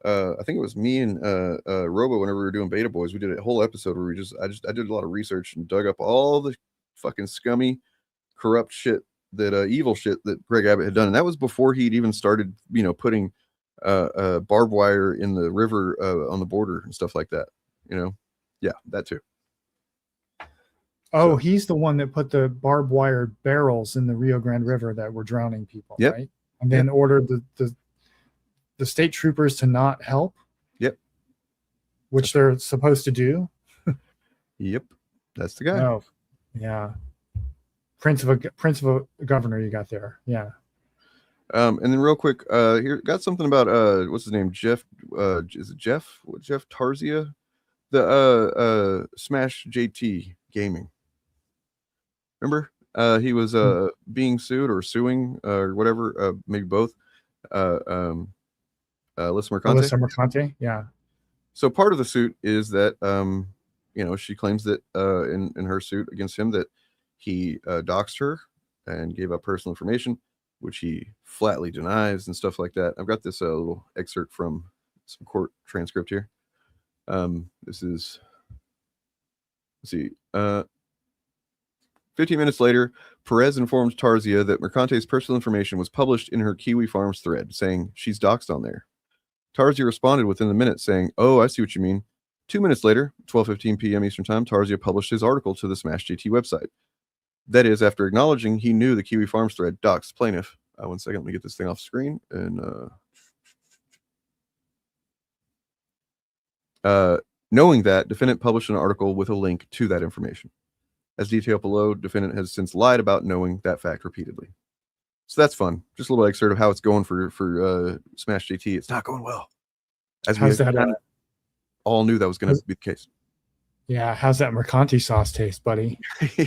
I think it was me and Robo, whenever we were doing Beta Boys, we did a whole episode where I did a lot of research and dug up all the fucking scummy, corrupt shit, that evil shit that Greg Abbott had done, and that was before he'd even started, you know, putting barbed wire in the river on the border and stuff like that. You know. Yeah, that too. Oh, so he's the one that put the barbed wire barrels in the Rio Grande River that were drowning people, right? And then ordered the state troopers to not help. Yep. Which they're supposed to do. Yep, that's the guy. Oh, yeah. Prince of a governor you got there. Yeah. And then real quick, here got something about what's his name? Jeff. Is it Jeff? Jeff Tarzia? The Smash JT Gaming. Remember? He was being sued or suing or whatever, maybe both. Alyssa Mercante, yeah. So part of the suit is that you know, she claims that in her suit against him that he doxed her and gave up personal information, which he flatly denies and stuff like that. I've got this little excerpt from some court transcript here. This is, let's see, 15 minutes later, Perez informed Tarzia that Mercante's personal information was published in her Kiwi Farms thread, saying she's doxed on there. Tarzia responded within the minute, saying, "Oh, I see what you mean." 2 minutes later, 12:15 p.m. Eastern Time, Tarzia published his article to the Smash JT website. That is, after acknowledging he knew the Kiwi Farms thread doxed plaintiff. 1 second, let me get this thing off screen. And knowing that, defendant published an article with a link to that information. As detailed below, defendant has since lied about knowing that fact repeatedly. So that's fun. Just a little excerpt of how it's going for Smash JT. It's not going well. As we all knew that was going to be the case. Yeah, how's that Mercanti sauce taste, buddy?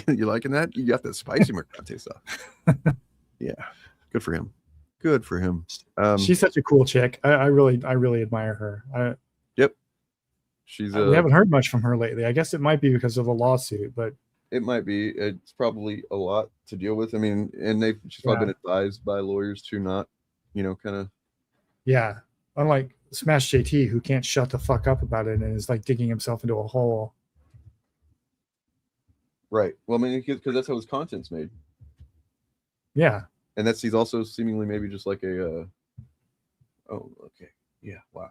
You liking that? You got that spicy Mercanti sauce. Yeah, good for him. Good for him. She's such a cool chick. I really admire her. Yep. She's. We haven't heard much from her lately. I guess it might be because of the lawsuit, but it might be. It's probably a lot to deal with. I mean, and she's probably been advised by lawyers to not, kind of. Yeah, unlike Smash JT, who can't shut the fuck up about it and is like digging himself into a hole. Right. Well, I mean, because that's how his content's made. Yeah. And he's also seemingly maybe just like a. Oh, okay. Yeah. Wow.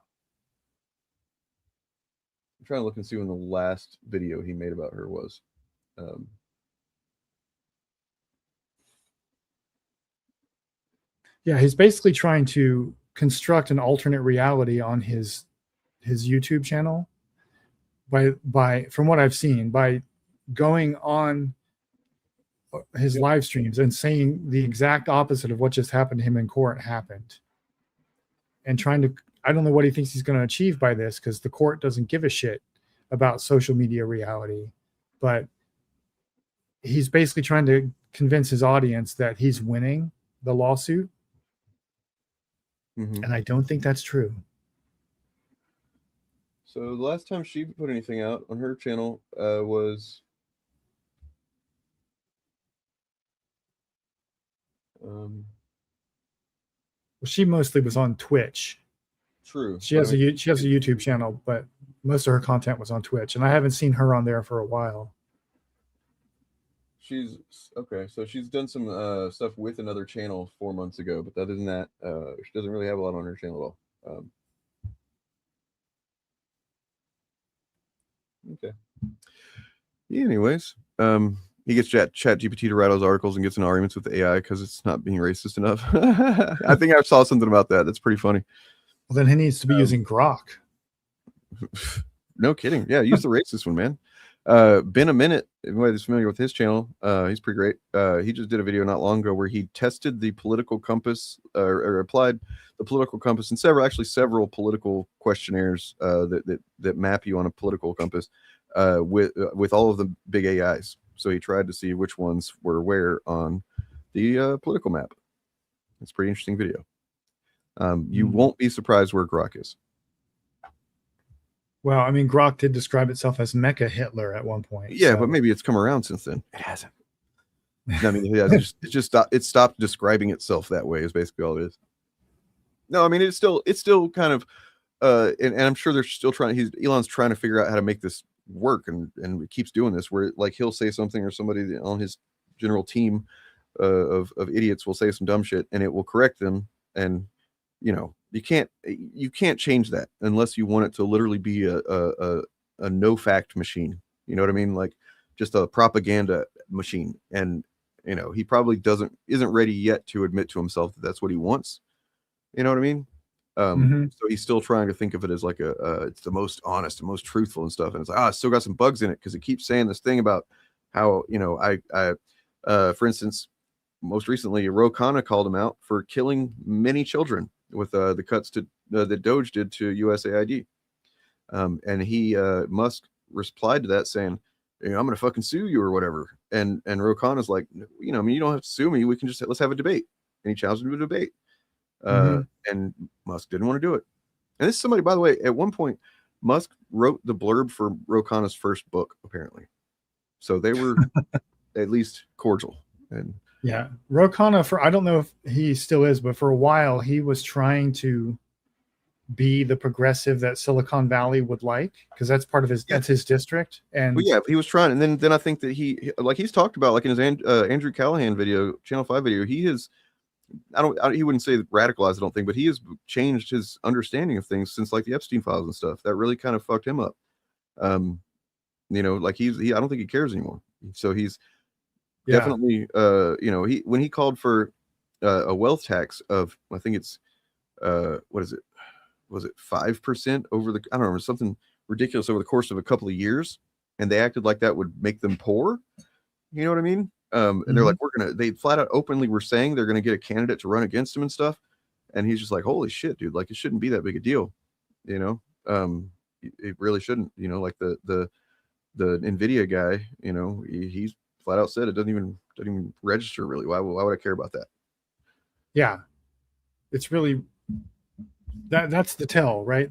I'm trying to look and see when the last video he made about her was. Yeah, he's basically trying to construct an alternate reality on his YouTube channel by from what I've seen, by going on his live streams and saying the exact opposite of what just happened to him in court happened, and trying to, I don't know what he thinks he's going to achieve by this, because the court doesn't give a shit about social media reality, but he's basically trying to convince his audience that he's winning the lawsuit. And I don't think that's true. So the last time she put anything out on her channel was well, she mostly was on Twitch. True. She has a YouTube channel, but most of her content was on Twitch, and I haven't seen her on there for a while. She's okay. So she's done some stuff with another channel 4 months ago, but other than that, she doesn't really have a lot on her channel at all. Okay. Yeah, anyways, he gets Chat GPT to write those articles and gets in arguments with the AI because it's not being racist enough. I think I saw something about that. That's pretty funny. Well, then he needs to be using Grok. No kidding. Yeah, use the racist one, man. Been a Minute, anybody's familiar with his channel, he's pretty great. He just did a video not long ago where he tested the political compass or applied the political compass in several political questionnaires that map you on a political compass with all of the big AIs. So he tried to see which ones were where on the political map. It's a pretty interesting video. You won't be surprised where Grok is. Well, I mean, Grok did describe itself as Mecha Hitler at one point. Yeah, but maybe it's come around since then. It hasn't. I mean, it stopped describing itself that way. Is basically all it is. No, I mean, it's still kind of, and I'm sure they're still trying. Elon's trying to figure out how to make this work, and it keeps doing this. Where like he'll say something, or somebody on his general team of idiots will say some dumb shit, and it will correct them, and you can't change that unless you want it to literally be a no fact machine. You know what I mean? Like just a propaganda machine. And he probably isn't ready yet to admit to himself that that's what he wants. You know what I mean? So he's still trying to think of it as like it's the most honest and most truthful and stuff. And it's like, it's still got some bugs in it because it keeps saying this thing about how for instance, most recently, Ro Khanna called him out for killing many children with the cuts to that Doge did to USAID, and he Musk replied to that saying, "I'm gonna fucking sue you or whatever." And Ro Khanna's like, you don't have to sue me. We can just let's have a debate. And he challenged him to a debate, and Musk didn't want to do it. And this is somebody, by the way, at one point, Musk wrote the blurb for Ro Khanna's first book, apparently. So they were at least cordial. And Yeah. Ro Khanna, I don't know if he still is, but for a while he was trying to be the progressive that Silicon Valley would like, because that's part of that's his district. And Well, yeah, he was trying, and then I think that he's talked about, like in his Andrew Callahan video, Channel 5 video, he has he wouldn't say radicalized, I don't think, but he has changed his understanding of things since like the Epstein files and stuff. That really kind of fucked him up. Like I don't think he cares anymore. So he's definitely when he called for a wealth tax of, I think it's what is it? Was it 5% over I don't remember, something ridiculous over the course of a couple of years, and they acted like that would make them poor. You know what I mean? And they're like, they flat out openly were saying they're gonna get a candidate to run against him and stuff. And he's just like, holy shit, dude, like it shouldn't be that big a deal. It really shouldn't, like the Nvidia guy, he's flat out said it doesn't even register really. Why would I care about that? Yeah. It's really that's the tell, right?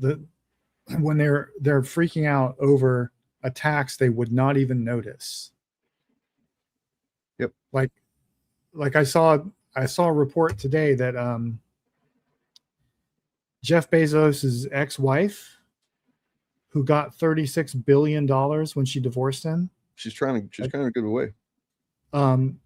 When they're freaking out over a tax they would not even notice. Yep. Like I saw a report today that Jeff Bezos's ex-wife, who got $36 billion when she divorced him, she's kind of good away.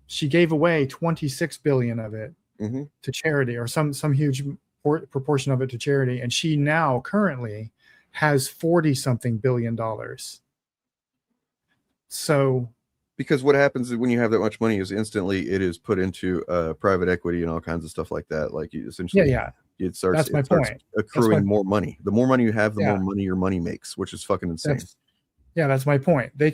She gave away 26 billion of it to charity, or some huge proportion of it to charity, and she now currently has 40 something billion dollars. So because what happens is when you have that much money is instantly it is put into private equity and all kinds of stuff like that. Like you essentially, it starts accruing more money. The more money you have, the more money your money makes, which is fucking insane. That's my point. They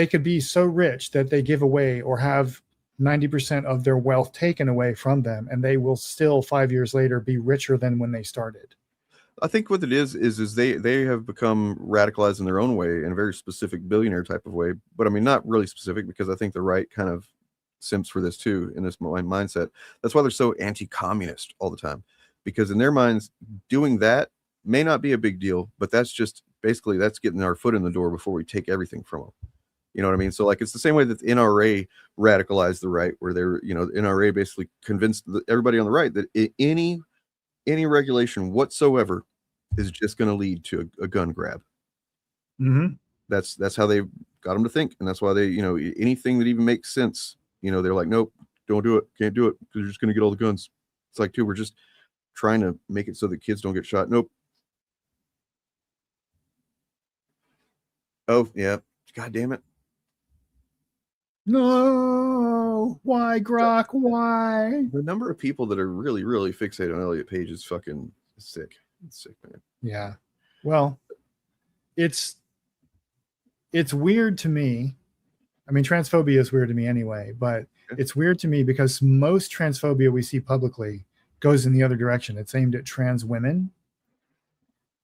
could be so rich that they give away or have 90% of their wealth taken away from them, and they will still 5 years later be richer than when they started. I think what it is they have become radicalized in their own way, in a very specific billionaire type of way. But I mean, not really specific, because I think the right kind of simps for this too, in this mindset. That's why they're so anti-communist all the time, because in their minds, doing that may not be a big deal, but that's just basically that's getting our foot in the door before we take everything from them. You know what I mean? So like, it's the same way that the NRA radicalized the right, where they're, the NRA basically convinced everybody on the right that any regulation whatsoever is just going to lead to a gun grab. That's how they got them to think, and that's why they, anything that even makes sense, they're like, nope, don't do it, can't do it, because you're just going to get all the guns. It's like, dude, we're just trying to make it so that kids don't get shot. Nope. Oh yeah, god damn it. No, why, Grok? Why? The number of people that are really, really fixated on Elliot Page is fucking sick. It's sick, man. Yeah. Well, it's weird to me. I mean, transphobia is weird to me anyway, but it's weird to me because most transphobia we see publicly goes in the other direction. It's aimed at trans women.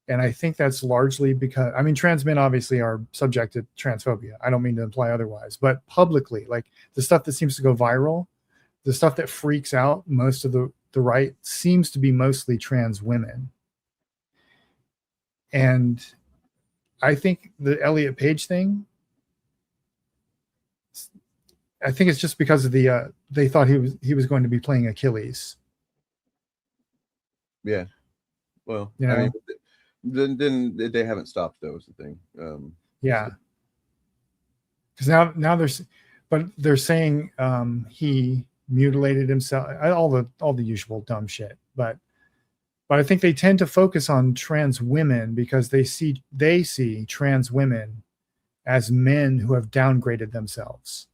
And I think that's largely because, I mean, trans men obviously are subject to transphobia. I don't mean to imply otherwise, but publicly, like the stuff that seems to go viral, the stuff that freaks out most of the right seems to be mostly trans women. And I think the Elliot Page thing, I think it's just because of they thought he was going to be playing Achilles. Yeah. Well, I mean, then they haven't stopped, though, is the thing. Yeah. Because now they're saying he mutilated himself, all the usual dumb shit. But I think they tend to focus on trans women because they see trans women as men who have downgraded themselves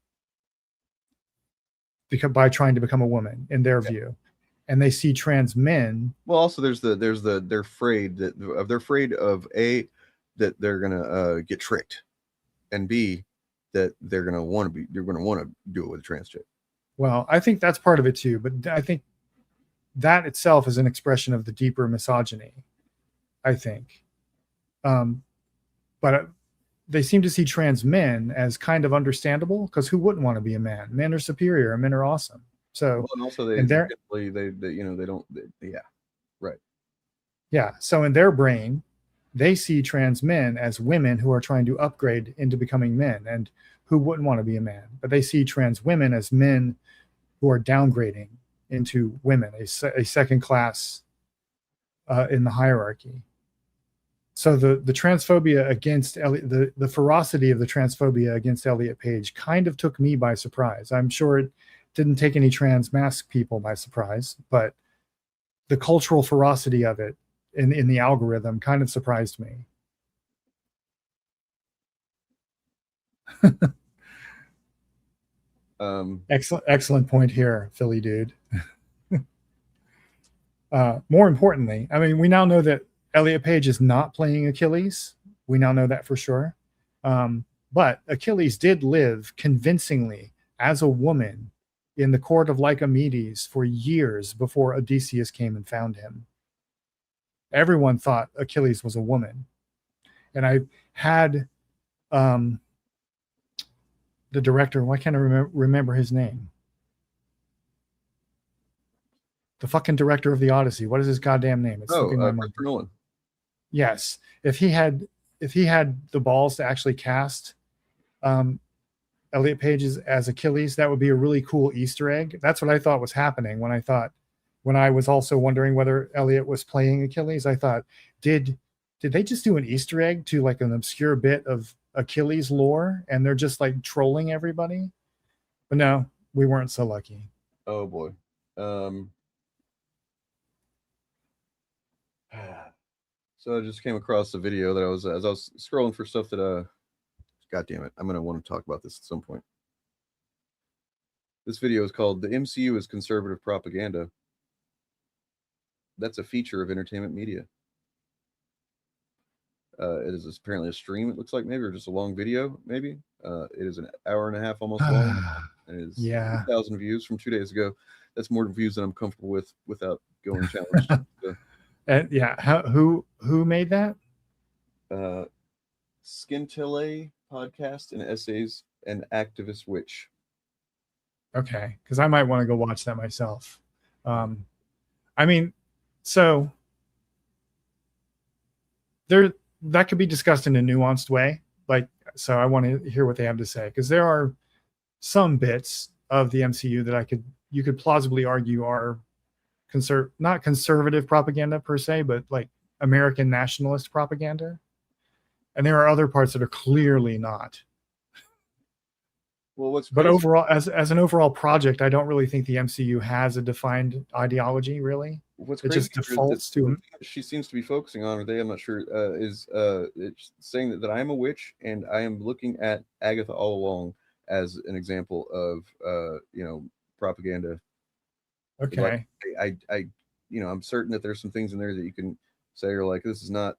by trying to become a woman in their view. And they see trans men. Well, also they're afraid of A, that they're gonna get tricked, and B, that they're gonna want to do it with a trans chick. Well, I think that's part of it too, but I think that itself is an expression of the deeper misogyny, I think. But they seem to see trans men as kind of understandable, because who wouldn't want to be a man? Men are superior and men are awesome. So, well, and also they don't. Yeah, right. Yeah. So in their brain, they see trans men as women who are trying to upgrade into becoming men, and who wouldn't want to be a man. But they see trans women as men who are downgrading into women, a second class in the hierarchy. So the transphobia against the ferocity of the transphobia against Elliot Page kind of took me by surprise. I'm sure it didn't take any trans mask people by surprise, but the cultural ferocity of it in the algorithm kind of surprised me. Excellent point here, Philly dude. More importantly, I mean, we now know that Elliot Page is not playing Achilles. We now know that for sure. But Achilles did live convincingly as a woman in the court of Lycomedes for years before Odysseus came and found him. Everyone thought Achilles was a woman. And I had the director, why can't I remember his name? The fucking director of the Odyssey. What is his goddamn name? It's slipping my mind. Christopher Nolan. Yes. If he had the balls to actually cast Elliot Page as Achilles, that would be a really cool Easter egg. That's what I thought was happening when I was also wondering whether Elliot was playing Achilles. I thought, did they just do an Easter egg to like an obscure bit of Achilles lore and they're just like trolling everybody? But no, we weren't so lucky. Oh boy. So I just came across a video that as I was scrolling for stuff that God damn it, I'm gonna want to talk about this at some point. This video is called "The MCU is Conservative Propaganda." That's a feature of entertainment media. It is apparently a stream, it looks like, maybe, or just a long video, maybe. It is an hour and a half almost long. And it is 2,000 views from 2 days ago. That's more views than I'm comfortable with without going challenged. So, and yeah, who made that? Skintile Podcast and Essays and Activist Witch. Okay, because I might want to go watch that myself. I mean, so that could be discussed in a nuanced way. Like, so I want to hear what they have to say, because there are some bits of the MCU that you could plausibly argue are not conservative propaganda per se, but like American nationalist propaganda. And there are other parts that are clearly not. Well, but overall, as an overall project, I don't really think the MCU has a defined ideology, really. What's it just defaults to. She seems to be focusing on, or they, I'm not sure, is it's saying that I am a witch and I am looking at Agatha all along as an example of propaganda. Okay. Like, I I'm certain that there's some things in there that you can say are like, this is not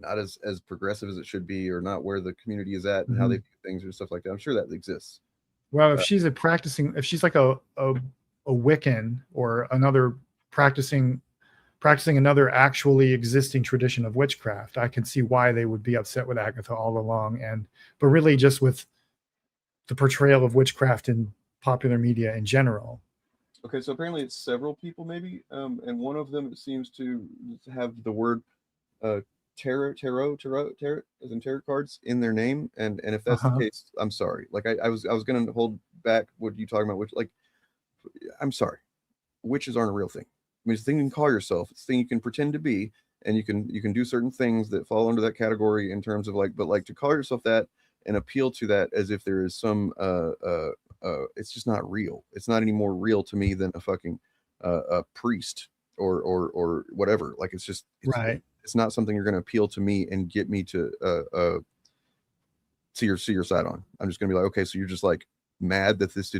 as progressive as it should be, or not where the community is at and how they view things or stuff like that. I'm sure that exists. Well, if she's if she's like a Wiccan or another practicing another actually existing tradition of witchcraft, I can see why they would be upset with Agatha all along. But really just with the portrayal of witchcraft in popular media in general. Okay, so apparently it's several people maybe, and one of them seems to have the word tarot as in tarot cards in their name, and if that's the case, I'm sorry. Like I was gonna hold back what you talking about, which, like, I'm sorry, witches aren't a real thing. I mean, it's a thing you can call yourself, it's a thing you can pretend to be, and you can do certain things that fall under that category in terms of but to call yourself that and appeal to that as if there is some it's just not real. It's not any more real to me than a fucking a priest or whatever. Like, it's right. It's not something you're going to appeal to me and get me to see your side on. I'm just going to be like, okay, so you're just like mad that this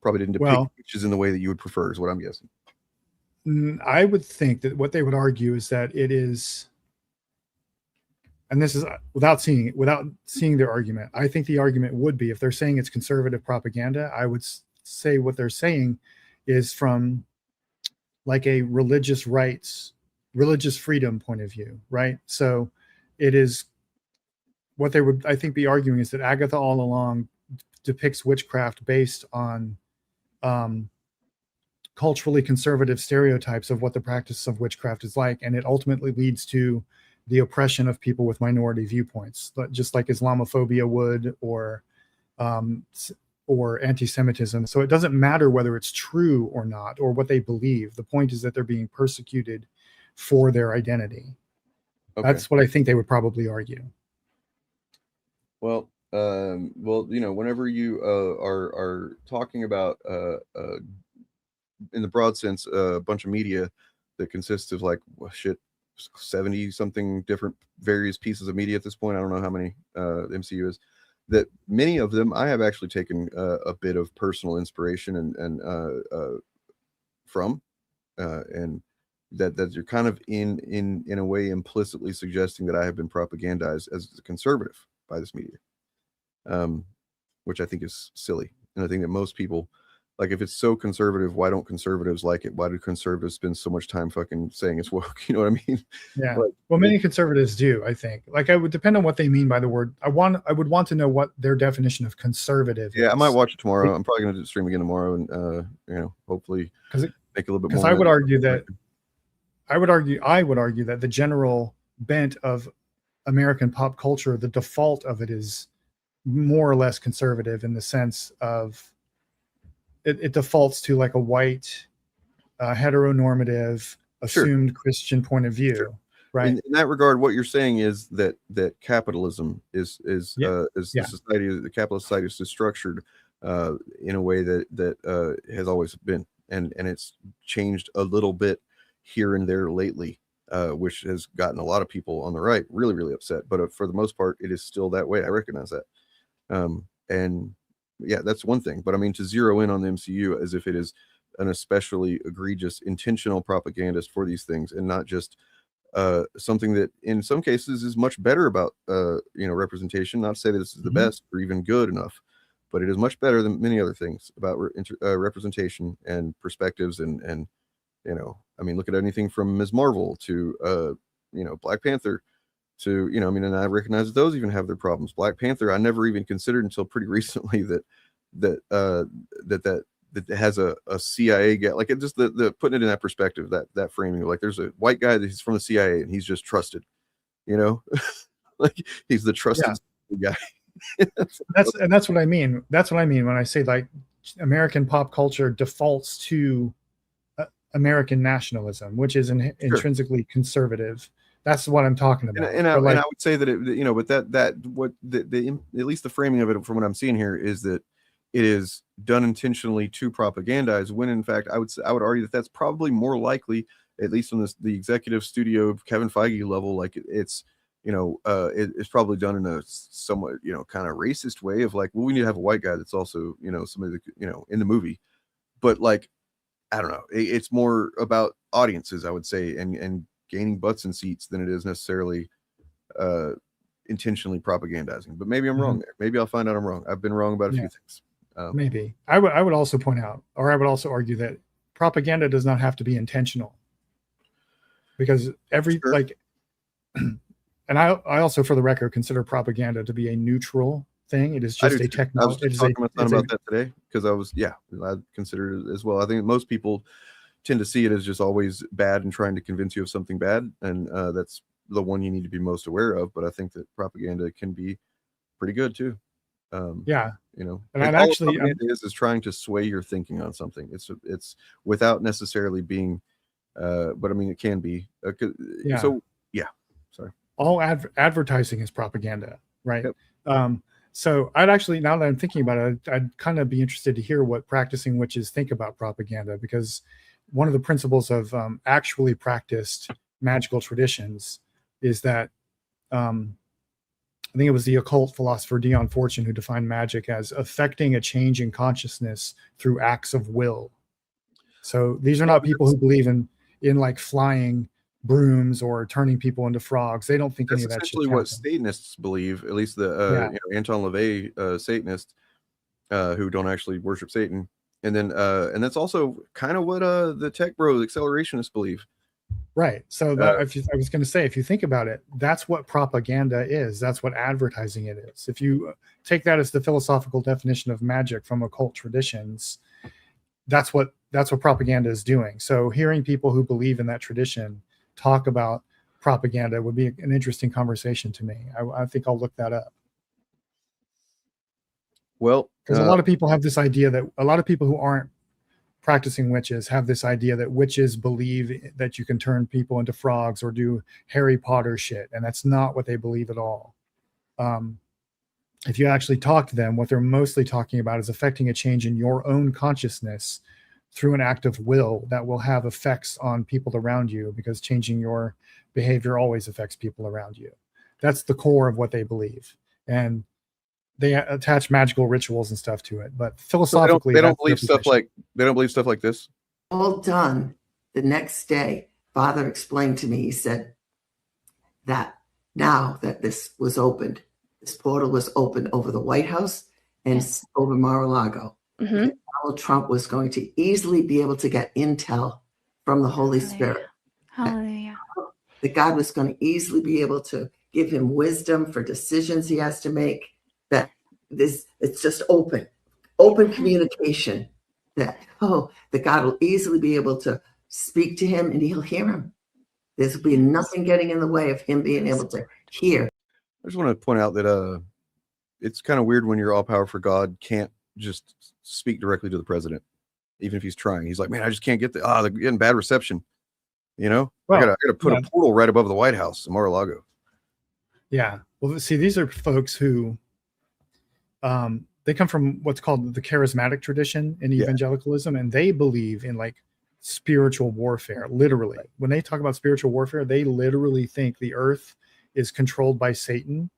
probably didn't depict witches in the way that you would prefer, is what I'm guessing. I would think that what they would argue is that it is, and this is without seeing their argument. I think the argument would be, if they're saying it's conservative propaganda, I would say what they're saying is from like a religious freedom point of view, right? So it is what they would, I think, be arguing is that Agatha all along depicts witchcraft based on culturally conservative stereotypes of what the practice of witchcraft is like, and it ultimately leads to the oppression of people with minority viewpoints, just like Islamophobia would, or or anti-Semitism. So it doesn't matter whether it's true or not, or what they believe. The point is that they're being persecuted for their identity. Okay. That's what I think they would probably argue. Well, whenever you are talking about in the broad sense, a bunch of media that consists of 70 something different various pieces of media at this point. I don't know how many the MCU is. That many of them I have actually taken a bit of personal inspiration and from, and that you're kind of in a way implicitly suggesting that I have been propagandized as a conservative by this media, which I think is silly. And I think that most people, like, if it's so conservative, why don't conservatives like it? Why do conservatives spend so much time fucking saying it's woke? You know what I mean? Yeah. Like, Well, many conservatives do, I think. Like, I would depend on what they mean by the word. I would want to know what their definition of conservative is. yeah, I might watch it tomorrow. I'm probably going to stream again tomorrow, and hopefully make a little bit more. Because I would argue that I would argue that the general bent of American pop culture, the default of it is more or less conservative in the sense of it defaults to like a white, heteronormative, assumed Christian point of view. Sure. Right. In that regard, what you're saying is that capitalism is the society, the capitalist society is structured in a way that has always been, and it's changed a little bit here and there lately, which has gotten a lot of people on the right really, really upset. But for the most part, it is still that way. I recognize that. And yeah, that's one thing. But I mean, to zero in on the MCU as if it is an especially egregious, intentional propagandist for these things, and not just something that in some cases is much better about representation. Not to say that this is the best or even good enough, but it is much better than many other things about representation and perspectives. And I mean, look at anything from Ms. Marvel to Black Panther to and I recognize that those even have their problems. Black Panther, I never even considered until pretty recently that has a CIA guy, like it just the putting it in that perspective, that framing, like there's a white guy that he's from the CIA and he's just trusted, like he's the trusted guy. That's what I mean. That's what I mean when I say like American pop culture defaults to American nationalism, which is intrinsically conservative. That's what I'm talking about. And I would say that but at least the framing of it from what I'm seeing here is that it is done intentionally to propagandize, when in fact I would argue that that's probably more likely, at least on the executive studio of Kevin Feige level, like it's it's probably done in a somewhat kind of racist way of like, well, we need to have a white guy that's also somebody that in the movie, but like I don't know, it's more about audiences, I would say, and gaining butts and seats than it is necessarily intentionally propagandizing. But maybe I'm wrong there. Maybe I'll find out I'm wrong. I've been wrong about a few things. Maybe I would also point out, or I would also argue that propaganda does not have to be intentional, because and I also, for the record, consider propaganda to be a neutral thing. It is just a technology. I was talking to my son about that today because I consider it as well. I think most people tend to see it as just always bad and trying to convince you of something bad, and that's the one you need to be most aware of. But I think that propaganda can be pretty good too. And it is trying to sway your thinking on something. It's without necessarily being, but I mean it can be. So sorry. All advertising is propaganda, right? Yep. So I'd actually, now that I'm thinking about it, I'd kind of be interested to hear what practicing witches think about propaganda, because one of the principles of actually practiced magical traditions is that I think it was the occult philosopher Dion Fortune who defined magic as affecting a change in consciousness through acts of will. So these are not people who believe in like flying brooms or turning people into frogs. They don't think any of that shit. That's essentially what Satanists believe, at least the Anton LaVey Satanists who don't actually worship Satan. And then and that's also kind of what the tech bros accelerationists believe. Right. So I was going to say, if you think about it, that's what propaganda is. That's what advertising it is. If you take that as the philosophical definition of magic from occult traditions, that's what propaganda is doing. So hearing people who believe in that tradition talk about propaganda would be an interesting conversation to me. I think I'll look that up. Well, because a lot of people have this idea that a lot of people who aren't practicing witches have this idea that witches believe that you can turn people into frogs or do Harry Potter shit, and that's not what they believe at all. If you actually talk to them, what they're mostly talking about is affecting a change in your own consciousness through an act of will that will have effects on people around you, because changing your behavior always affects people around you. That's the core of what they believe. And they attach magical rituals and stuff to it, but philosophically, they don't believe stuff like this. All done. The next day, Father explained to me, he said that now that this was opened, this portal was opened over the White House and over Mar-a-Lago. Mm-hmm. Donald Trump was going to easily be able to get intel from the Holy Spirit. Hallelujah. That God was going to easily be able to give him wisdom for decisions he has to make. That it's just open communication. That God will easily be able to speak to him and he'll hear him. There'll be nothing getting in the way of him being able to hear. I just want to point out that it's kind of weird when your all-powerful God can't just speak directly to the president, even if he's trying. He's like, man, I just can't get they're getting bad reception. You know, well, I gotta put a portal right above the White House in Mar-a-Lago. Yeah. Well, see, these are folks who they come from what's called the charismatic tradition in evangelicalism, and they believe in like spiritual warfare. Literally, when they talk about spiritual warfare, they literally think the earth is controlled by Satan,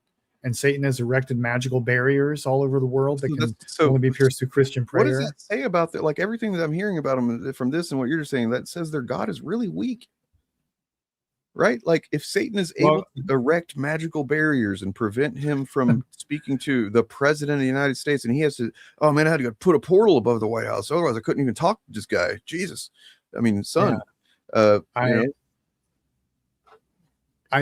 and Satan has erected magical barriers all over the world that can only be pierced through Christian prayer. What does that say about that? Like everything that I'm hearing about them from this and what you're just saying, that says their God is really weak. Right? Like if Satan is able to erect magical barriers and prevent him from speaking to the president of the United States, and he has to, oh man, I had to go put a portal above the White House. Otherwise I couldn't even talk to this guy. Jesus. I mean, son, I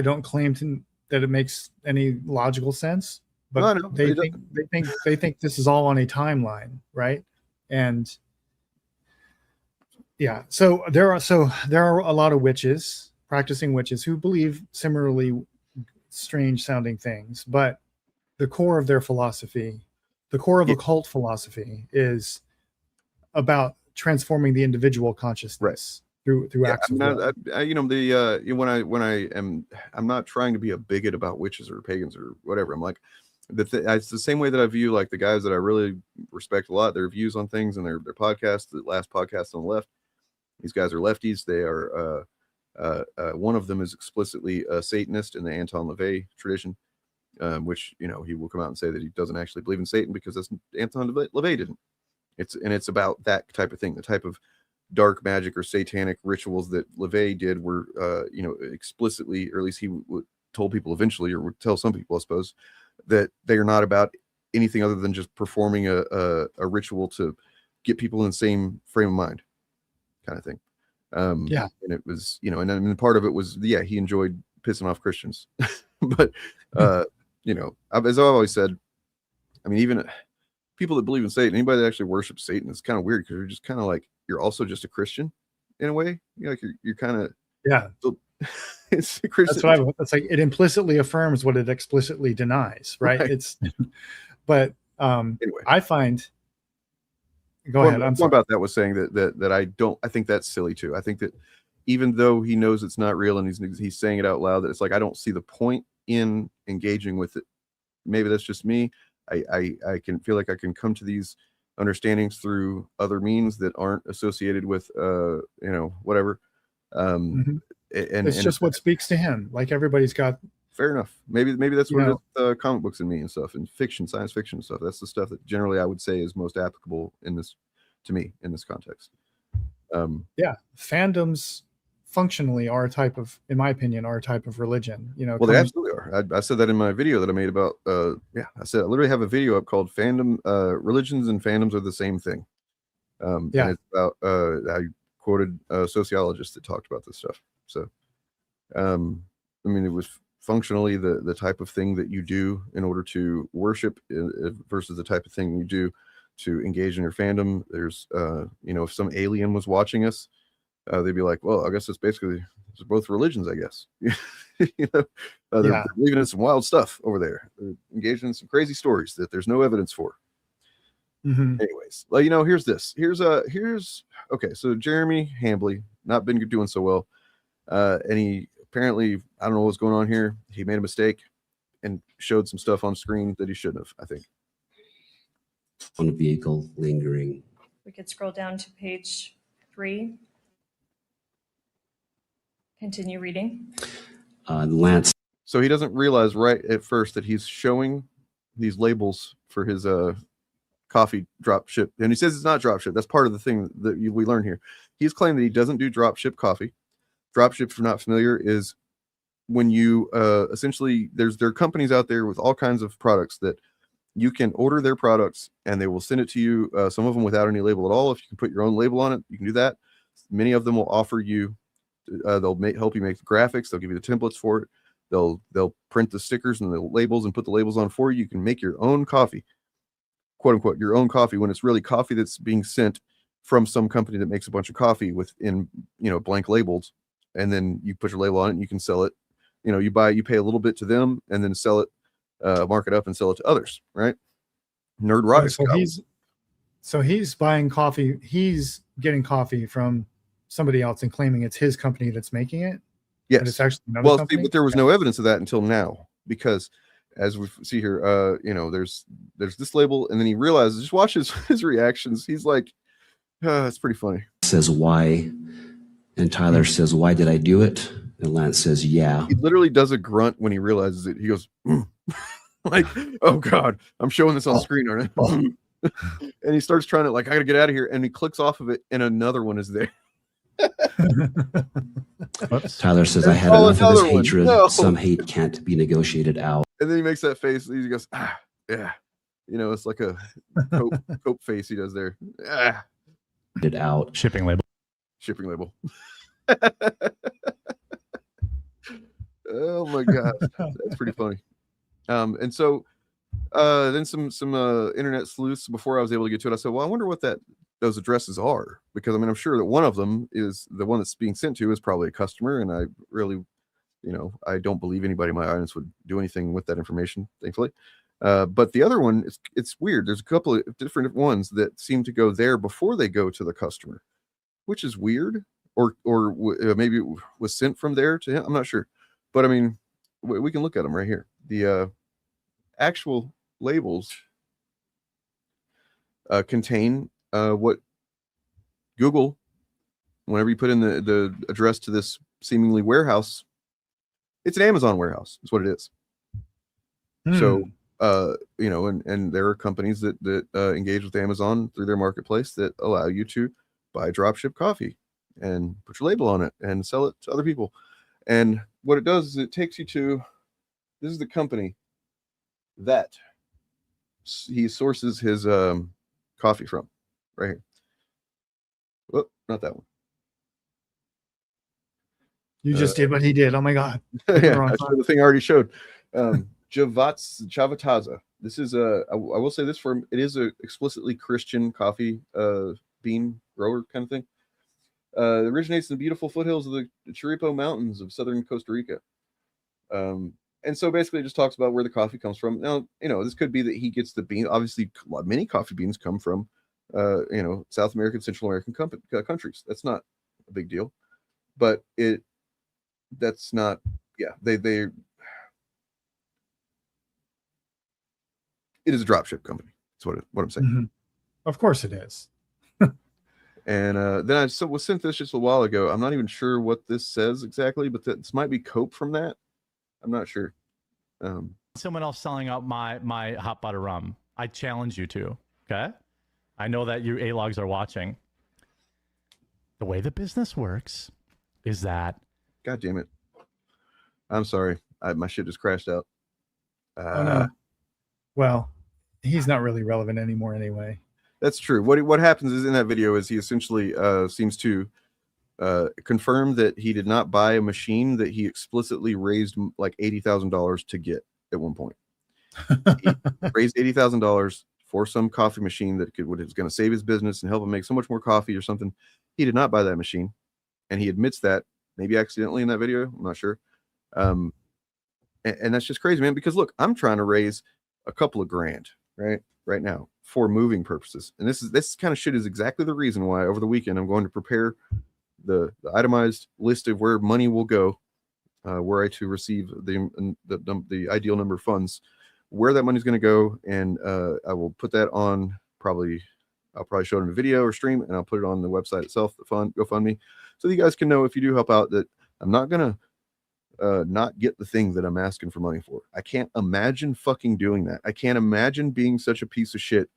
don't claim that it makes any logical sense, but they think this is all on a timeline. Right. And yeah, so there are a lot of practicing witches who believe similarly strange sounding things, but the core of their philosophy, the core of occult philosophy, is about transforming the individual consciousness through acts of will. I'm not trying to be a bigot about witches or pagans or whatever. I'm like, it's the same way that I view like the guys that I really respect a lot, their views on things and their podcasts. The last podcast on the left, these guys are lefties. They are one of them is explicitly a Satanist in the Anton LaVey tradition, which, you know, he will come out and say that he doesn't actually believe in Satan because that's Anton LaVey didn't. It's about that type of thing, the type of dark magic or satanic rituals that LaVey did were, explicitly, or at least he told people eventually, or would tell some people, I suppose, that they are not about anything other than just performing a ritual to get people in the same frame of mind, kind of thing. And it was, and then part of it was, he enjoyed pissing off Christians, but as I've always said, I mean, even people that believe in Satan, anybody that actually worships Satan, is kind of weird because you're just kind of like, you're also just a Christian in a way. You're kind of it's a Christian. That's like it implicitly affirms what it explicitly denies, right? It's but anyway, I find. Go ahead. I'm sorry. About that was saying that I think that's silly too. I think that even though he knows it's not real and he's saying it out loud, that it's like, I don't see the point in engaging with it. Maybe that's just me. I can feel like I can come to these understandings through other means that aren't associated with whatever. And it's just what speaks to him. Like everybody's got. Fair enough. Maybe that's where the comic books in me and stuff, and fiction, science fiction stuff. That's the stuff that generally I would say is most applicable to me in this context. Fandoms functionally are in my opinion, are a type of religion. Well, they absolutely are. I said that in my video that I made about. I said I literally have a video up called "Fandom Religions and Fandoms Are the Same Thing." And it's about. I quoted a sociologist that talked about this stuff. So, I mean, it was functionally the type of thing that you do in order to worship versus the type of thing you do to engage in your fandom. There's if some alien was watching us, they'd be like, well, I guess it's both religions, I guess. They're believing in some wild stuff over there. They're engaged in some crazy stories that there's no evidence for. Anyways, well, you know, here's this. Here's okay. So Jeremy Hambley not been doing so well, and he apparently, I don't know what's going on here. He made a mistake and showed some stuff on screen that he shouldn't have, I think. On a vehicle lingering. We could scroll down to page 3. Continue reading. Lance. So he doesn't realize right at first that he's showing these labels for his coffee drop ship, and he says it's not drop ship. That's part of the thing that we learn here. He's claimed that he doesn't do drop ship coffee. Drop ship, if you're not familiar, is when you essentially there are companies out there with all kinds of products that you can order their products and they will send it to you. Some of them without any label at all. If you can put your own label on it, you can do that. Many of them will offer you. They'll help you make the graphics. They'll give you the templates for it. They'll print the stickers and the labels and put the labels on for you. You can make your own coffee, quote unquote, your own coffee, when it's really coffee that's being sent from some company that makes a bunch of coffee within, you know, blank labels, and then you put your label on it and you can sell it. You know, you pay a little bit to them and then sell it, mark it up and sell it to others, right? Nerd Rock. So he's buying coffee. He's getting coffee from somebody else and claiming it's his company that's making it. Yes. But it's actually another company? But there was no evidence of that until now, because as we see here, you know, there's this label, and then he realizes, just watch his reactions. He's like, it's pretty funny. Says why, and Tyler says, why did I do it? And Lance says, yeah. He literally does a grunt when he realizes it. He goes, like, oh God, I'm showing this on screen, aren't I? And he starts trying to, like, I gotta get out of here, and he clicks off of it, and another one is there. Tyler says, I had enough of this hatred. No. Some hate can't be negotiated out. And then he makes that face. He goes, yeah. You know, it's like a cope face he does there. It out. Shipping label. Oh my God, that's pretty funny. And so then some internet sleuths, before I was able to get to it, I said, well, I wonder what those addresses are, because I mean, I'm sure that one of them is the one that's being sent to is probably a customer, and I really, you know, I don't believe anybody in my audience would do anything with that information, thankfully. But the other one, it's weird. There's a couple of different ones that seem to go there before they go to the customer, which is weird, or maybe it was sent from there to him. I'm not sure, but I mean, we can look at them right here. The actual labels contain what Google, whenever you put in the address to this seemingly warehouse, it's an Amazon warehouse. That's what it is. So, you know, and there are companies that engage with Amazon through their marketplace that allow you to buy dropship coffee and put your label on it and sell it to other people. And what it does is it takes you to, this is the company that he sources his coffee from, right here. Whoop, not that one. You just did what he did. Oh my God. Yeah, the thing I already showed. Chavataza. This is I will say this firm, it is a explicitly Christian coffee bean grower kind of thing. It originates in the beautiful foothills of the Chiripo Mountains of southern Costa Rica. And so basically it just talks about where the coffee comes from. Now, you know, this could be that he gets the bean. Obviously, many coffee beans come from, you know, South American, Central American countries. That's not a big deal. But that's not, yeah, it is a dropship company. That's what I'm saying. Mm-hmm. Of course it is. And then I was sent this just a while ago. I'm not even sure what this says exactly, but this might be cope from that. I'm not sure. Someone else selling out my hot butter rum. I challenge you to. Okay. I know that you A-logs are watching. The way the business works is that. God damn it. I'm sorry. My shit just crashed out. Oh, no. Well, he's not really relevant anymore anyway. That's true. What happens is in that video is he essentially seems to confirm that he did not buy a machine that he explicitly raised like $80,000 to get at one point. He raised $80,000 for some coffee machine that was going to save his business and help him make so much more coffee or something. He did not buy that machine, and he admits that, maybe accidentally in that video. I'm not sure. And that's just crazy, man. Because look, I'm trying to raise a couple of grand right now for moving purposes. And this kind of shit is exactly the reason why over the weekend I'm going to prepare the itemized list of where money will go, were I to receive the ideal number of funds, where that money is going to go, and I will put that on I'll probably show it in a video or stream, and I'll put it on the website itself, the GoFundMe, so that you guys can know if you do help out that I'm not gonna not get the thing that I'm asking for money for. I can't imagine fucking doing that. I can't imagine being such a piece of shit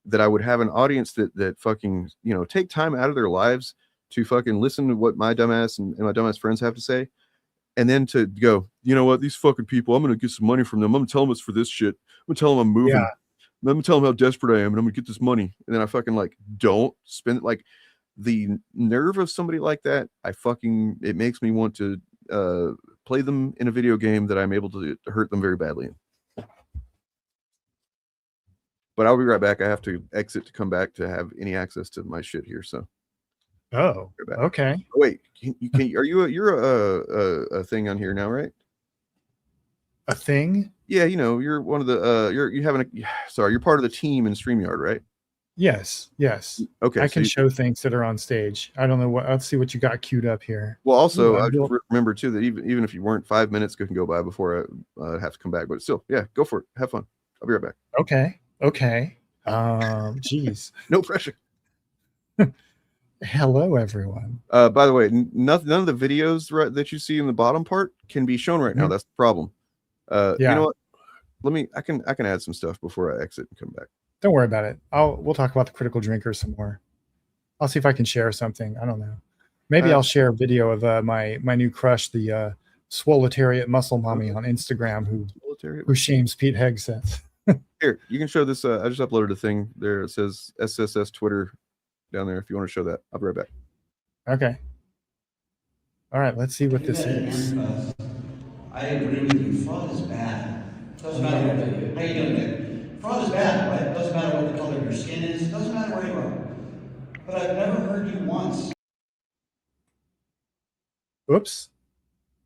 that I would have an audience that fucking, you know, take time out of their lives to fucking listen to what my dumbass and my dumbass friends have to say, and then to go, you know what, these fucking people, I'm gonna get some money from them. I'm gonna tell them it's for this shit. I'm gonna tell them I'm moving. Yeah. I'm gonna tell them how desperate I am, and I'm gonna get this money. And then I fucking like don't spend it. Like the nerve of somebody like that, it makes me want to play them in a video game that I'm able to hurt them very badly in. But I'll be right back. I have to exit to come back to have any access to my shit here. So. Oh, okay. Oh, wait, you're a thing on here now, right? A thing? Yeah, you know, you're one of the you're part of the team in StreamYard, right? Yes. Okay, I can show things that are on stage. I don't know let's see what you got queued up here. Well, also, I just remember too that even if you weren't, 5 minutes can go by before I have to come back. But still, yeah, go for it. Have fun. I'll be right back. Okay. Geez. No pressure. Hello, everyone. By the way, none of the videos that you see in the bottom part can be shown right now. That's the problem. You know what? I can add some stuff before I exit and come back. Don't worry about it. We'll talk about the critical drinker some more. I'll see if I can share something. I don't know. Maybe I'll share a video of my new crush, the Swoletariat Muscle Mommy on Instagram, who shames Pete Hegseth. Here, you can show this. I just uploaded a thing there. It says SSS Twitter down there if you want to show that. I'll be right back. Okay. All right, let's see what this is. I agree with you. Fraud is bad. Doesn't matter what they do. How you doing, Nick? Fraud is bad, right? Doesn't matter what the color of your skin is. Doesn't matter where you are. But I've never heard you once. Oops.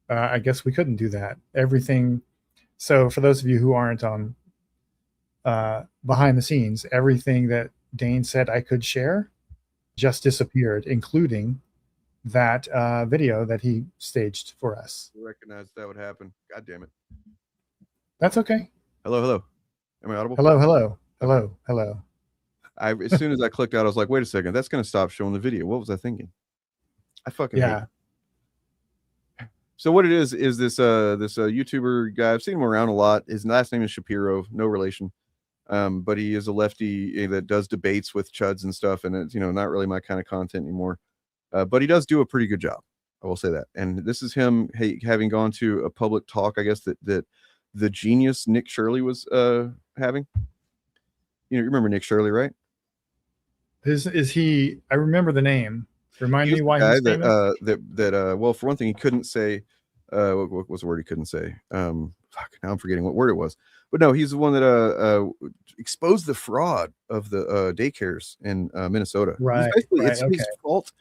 I guess we couldn't do that. Everything. So for those of you who aren't on behind the scenes, everything that Dane said I could share just disappeared, including that video that he staged for us. I recognize that would happen. God damn it. That's okay. Hello. Am I audible? Hello. As soon as I clicked out, I was like, wait a second, that's going to stop showing the video. What was I thinking? I fucking hate it. So what it is this YouTuber guy. I've seen him around a lot. His last name is Shapiro, no relation. But he is a lefty that does debates with chuds and stuff, and it's, you know, not really my kind of content anymore. But he does do a pretty good job. I will say that. And this is him having gone to a public talk, I guess, that the genius Nick Shirley was having. You know, you remember Nick Shirley, right? Is he? I remember the name. Remind me why he's famous. Well, for one thing, he couldn't say what was the word he couldn't say? Now I'm forgetting what word it was. But no, he's the one that exposed the fraud of the daycares in Minnesota. Right. It's his fault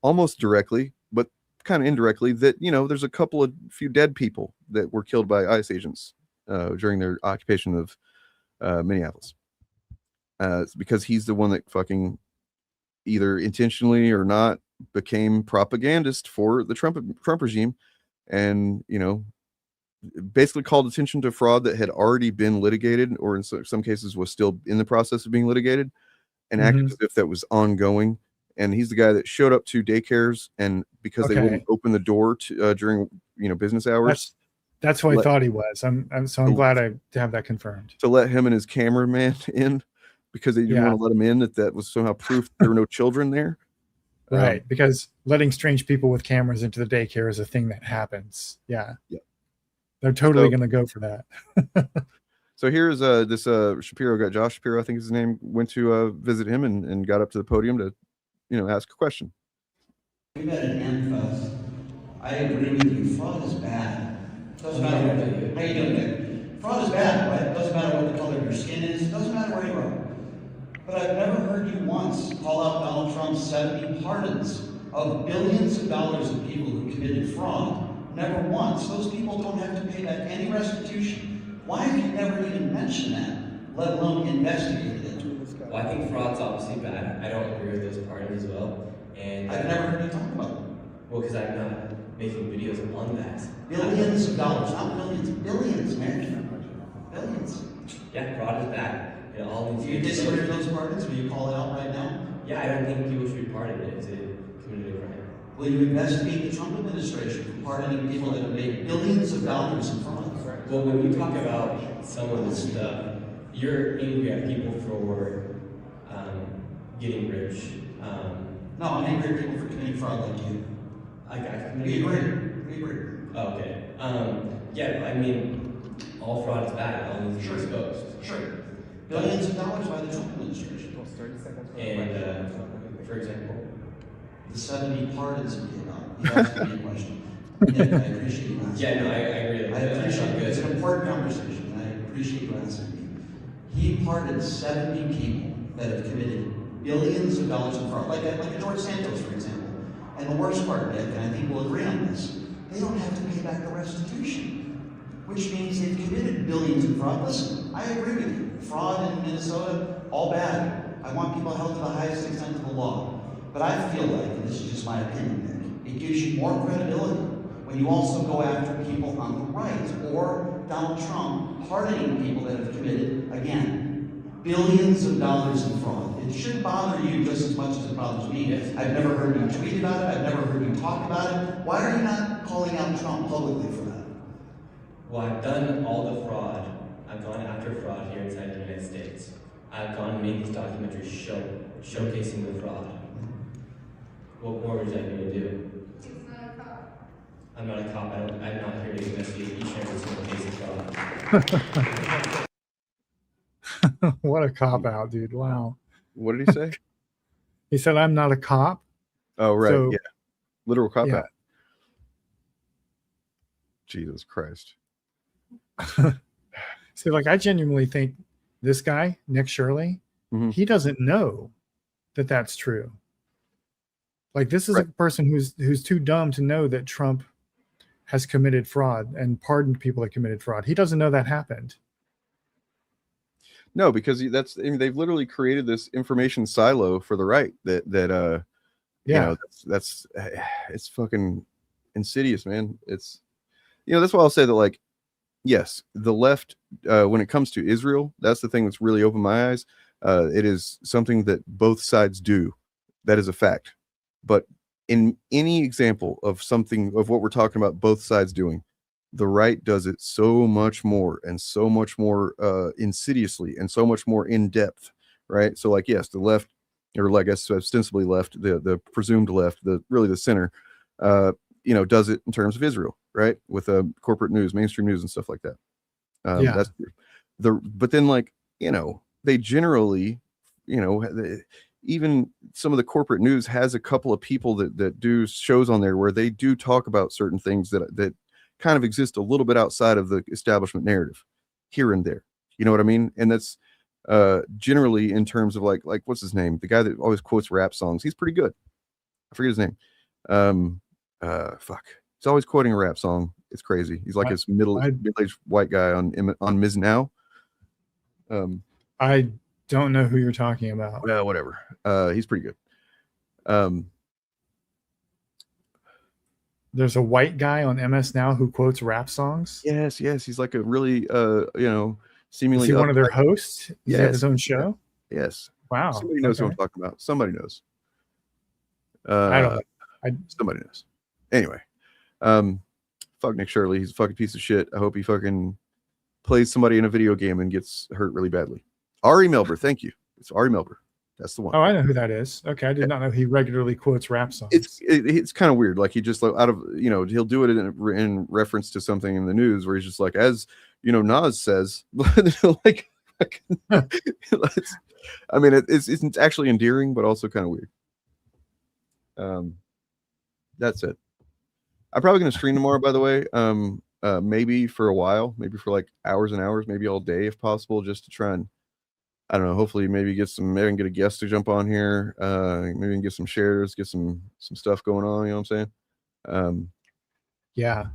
almost directly, but kind of indirectly, that, you know, there's a few dead people that were killed by ICE agents during their occupation of Minneapolis. It's because he's the one that fucking either intentionally or not became propagandist for the Trump regime, and, you know, basically called attention to fraud that had already been litigated, or in some cases was still in the process of being litigated, and acted as if that was ongoing. And he's the guy that showed up to daycares, and because they wouldn't open the door to during, you know, business hours. That's who I thought he was. I'm glad to have that confirmed. To let him and his cameraman in, because they didn't want to let him in, that was somehow proof there were no children there. Right, because letting strange people with cameras into the daycare is a thing that happens. Yeah. They're totally going to go for that. So here's this Shapiro guy, Josh Shapiro, I think is his name, went to visit him and got up to the podium to, you know, ask a question. We've had an AmFest. I agree with you. Fraud is bad. Doesn't matter what they do. How you doing, Nick? Fraud is bad, right? Doesn't matter what the color of your skin is. Doesn't matter where you are. But I've never heard you once call out Donald Trump's 70 pardons of billions of dollars of people who committed fraud. Never once. Those people don't have to pay back any restitution. Why have you never even mentioned that, let alone investigated it? Well, I think fraud's obviously bad. I don't agree with those parties as well. And I've never heard you talk about them. Well, because I'm not making videos on that. Billions of dollars, not millions, billions, man. Billions. Yeah, fraud is bad. It all needs Do you disagree with those parties? Will you call it out right now? Yeah, I don't think people should be pardoning it if they committed a crime. Will you investigate the Trump administration for pardoning people that have made billions of dollars in fraud? Well, when you talk about some of this stuff, you're angry at people for getting rich. No, I'm angry at people for committing fraud like you. We agree. Oh, okay. Yeah, I mean, all fraud is bad. It all needs to be exposed. Sure. Billions of dollars by the Trump administration. And, for example? The 70 pardons in Vietnam. You asked me a question. Nick, I appreciate you asking. Yeah, no, I agree. I appreciate it. It's an important conversation, and I appreciate you asking me. He pardoned 70 people that have committed billions of dollars in fraud, like a George Santos, for example. And the worst part, Nick, and I think we'll agree on this, they don't have to pay back the restitution, which means they've committed billions in fraud. Listen, I agree with you. Fraud in Minnesota, all bad. I want people held to the highest extent of the law. But I feel like, and this is just my opinion, Nick, it gives you more credibility when you also go after people on the right, or Donald Trump pardoning people that have committed, again, billions of dollars in fraud. It shouldn't bother you just as much as it bothers me. I've never heard you tweet about it. I've never heard you talk about it. Why are you not calling out Trump publicly for that? Well, I've done all the fraud. I've gone after fraud here inside the United States. I've gone and made these documentaries showcasing the fraud. What more would you like me to do? I'm not a cop. I'm not here to investigate each and every single case of fraud. What a cop out, dude. Wow. What did he say? He said, I'm not a cop. Oh, right. So- yeah. Literal cop Yeah. out. Jesus Christ. See, like, I genuinely think this guy, Nick Shirley, Mhm. he doesn't know that that's true. Like, this is a person who's too dumb to know that Trump has committed fraud and pardoned people that committed fraud. He doesn't know that happened. No, because that's, I mean, they've literally created this information silo for the right that you Yeah. know, that's it's fucking insidious, man. It's, you know, that's why I'll say that, like, yes, the left, when it comes to Israel, that's the thing that's really opened my eyes. It is something that both sides do. That is a fact. But in any example of something of what we're talking about, both sides doing, the right does it so much more and so much more insidiously and so much more in depth, right? So, like, yes, the left, or like I guess ostensibly left, the presumed left, really the center, you know, does it in terms of Israel, right? With corporate news, mainstream news, and stuff like that. Yeah. That's but then, like, you know, they generally, you know, even some of the corporate news has a couple of people that do shows on there where they do talk about certain things that kind of exist a little bit outside of the establishment narrative here and there. You know what I mean? And that's generally in terms of like what's his name? The guy that always quotes rap songs. He's pretty good. I forget his name. Fuck. He's always quoting a rap song. It's crazy. He's like this middle-aged white guy on Ms. Now. I don't know who you're talking about. Well, whatever. He's pretty good. There's a white guy on MS Now who quotes rap songs. Yes. He's like a really, you know, seemingly. Is he one of their hosts? Does he have Yes. his own show? Yes. Wow. Somebody knows who I'm Okay. talking about. Somebody knows. I don't know. Somebody knows. Anyway, fuck Nick Shirley. He's a fucking piece of shit. I hope he fucking plays somebody in a video game and gets hurt really badly. Ari Melber, thank you. It's Ari Melber. That's the one. Oh, I know who that is. Okay, I did not know he regularly quotes rap songs. It's kind of weird. Like, he just, like, out of, you know, he'll do it in reference to something in the news where he's just like, as you know, Nas says, like, I mean, it's actually endearing, but also kind of weird. That's it. I'm probably going to stream tomorrow, by the way. Maybe for a while, maybe for like hours and hours, maybe all day if possible, just to try and, I don't know, hopefully maybe maybe I can get a guest to jump on here. Maybe we can get some shares, get some stuff going on, you know what I'm saying? Yeah.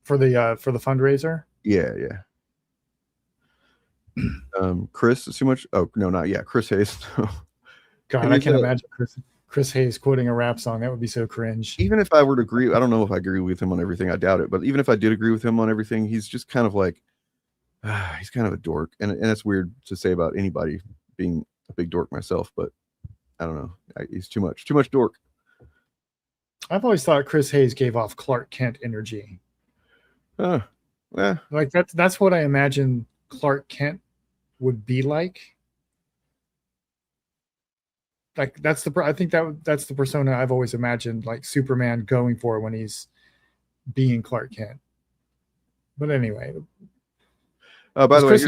For the fundraiser? Yeah. Chris is too much. Oh no, not yeah, Chris Hayes. God, I can't imagine Chris Hayes quoting a rap song. That would be so cringe. Even if I were to agree, I don't know if I agree with him on everything. I doubt it. But even if I did agree with him on everything, he's just kind of like, he's kind of a dork, and it's weird to say about anybody being a big dork myself. But I don't know. He's too much dork. I've always thought Chris Hayes gave off Clark Kent energy. Yeah. Like that's what I imagine Clark Kent would be like. Like I think that's the persona I've always imagined like Superman going for when he's being Clark Kent. But anyway, by the way,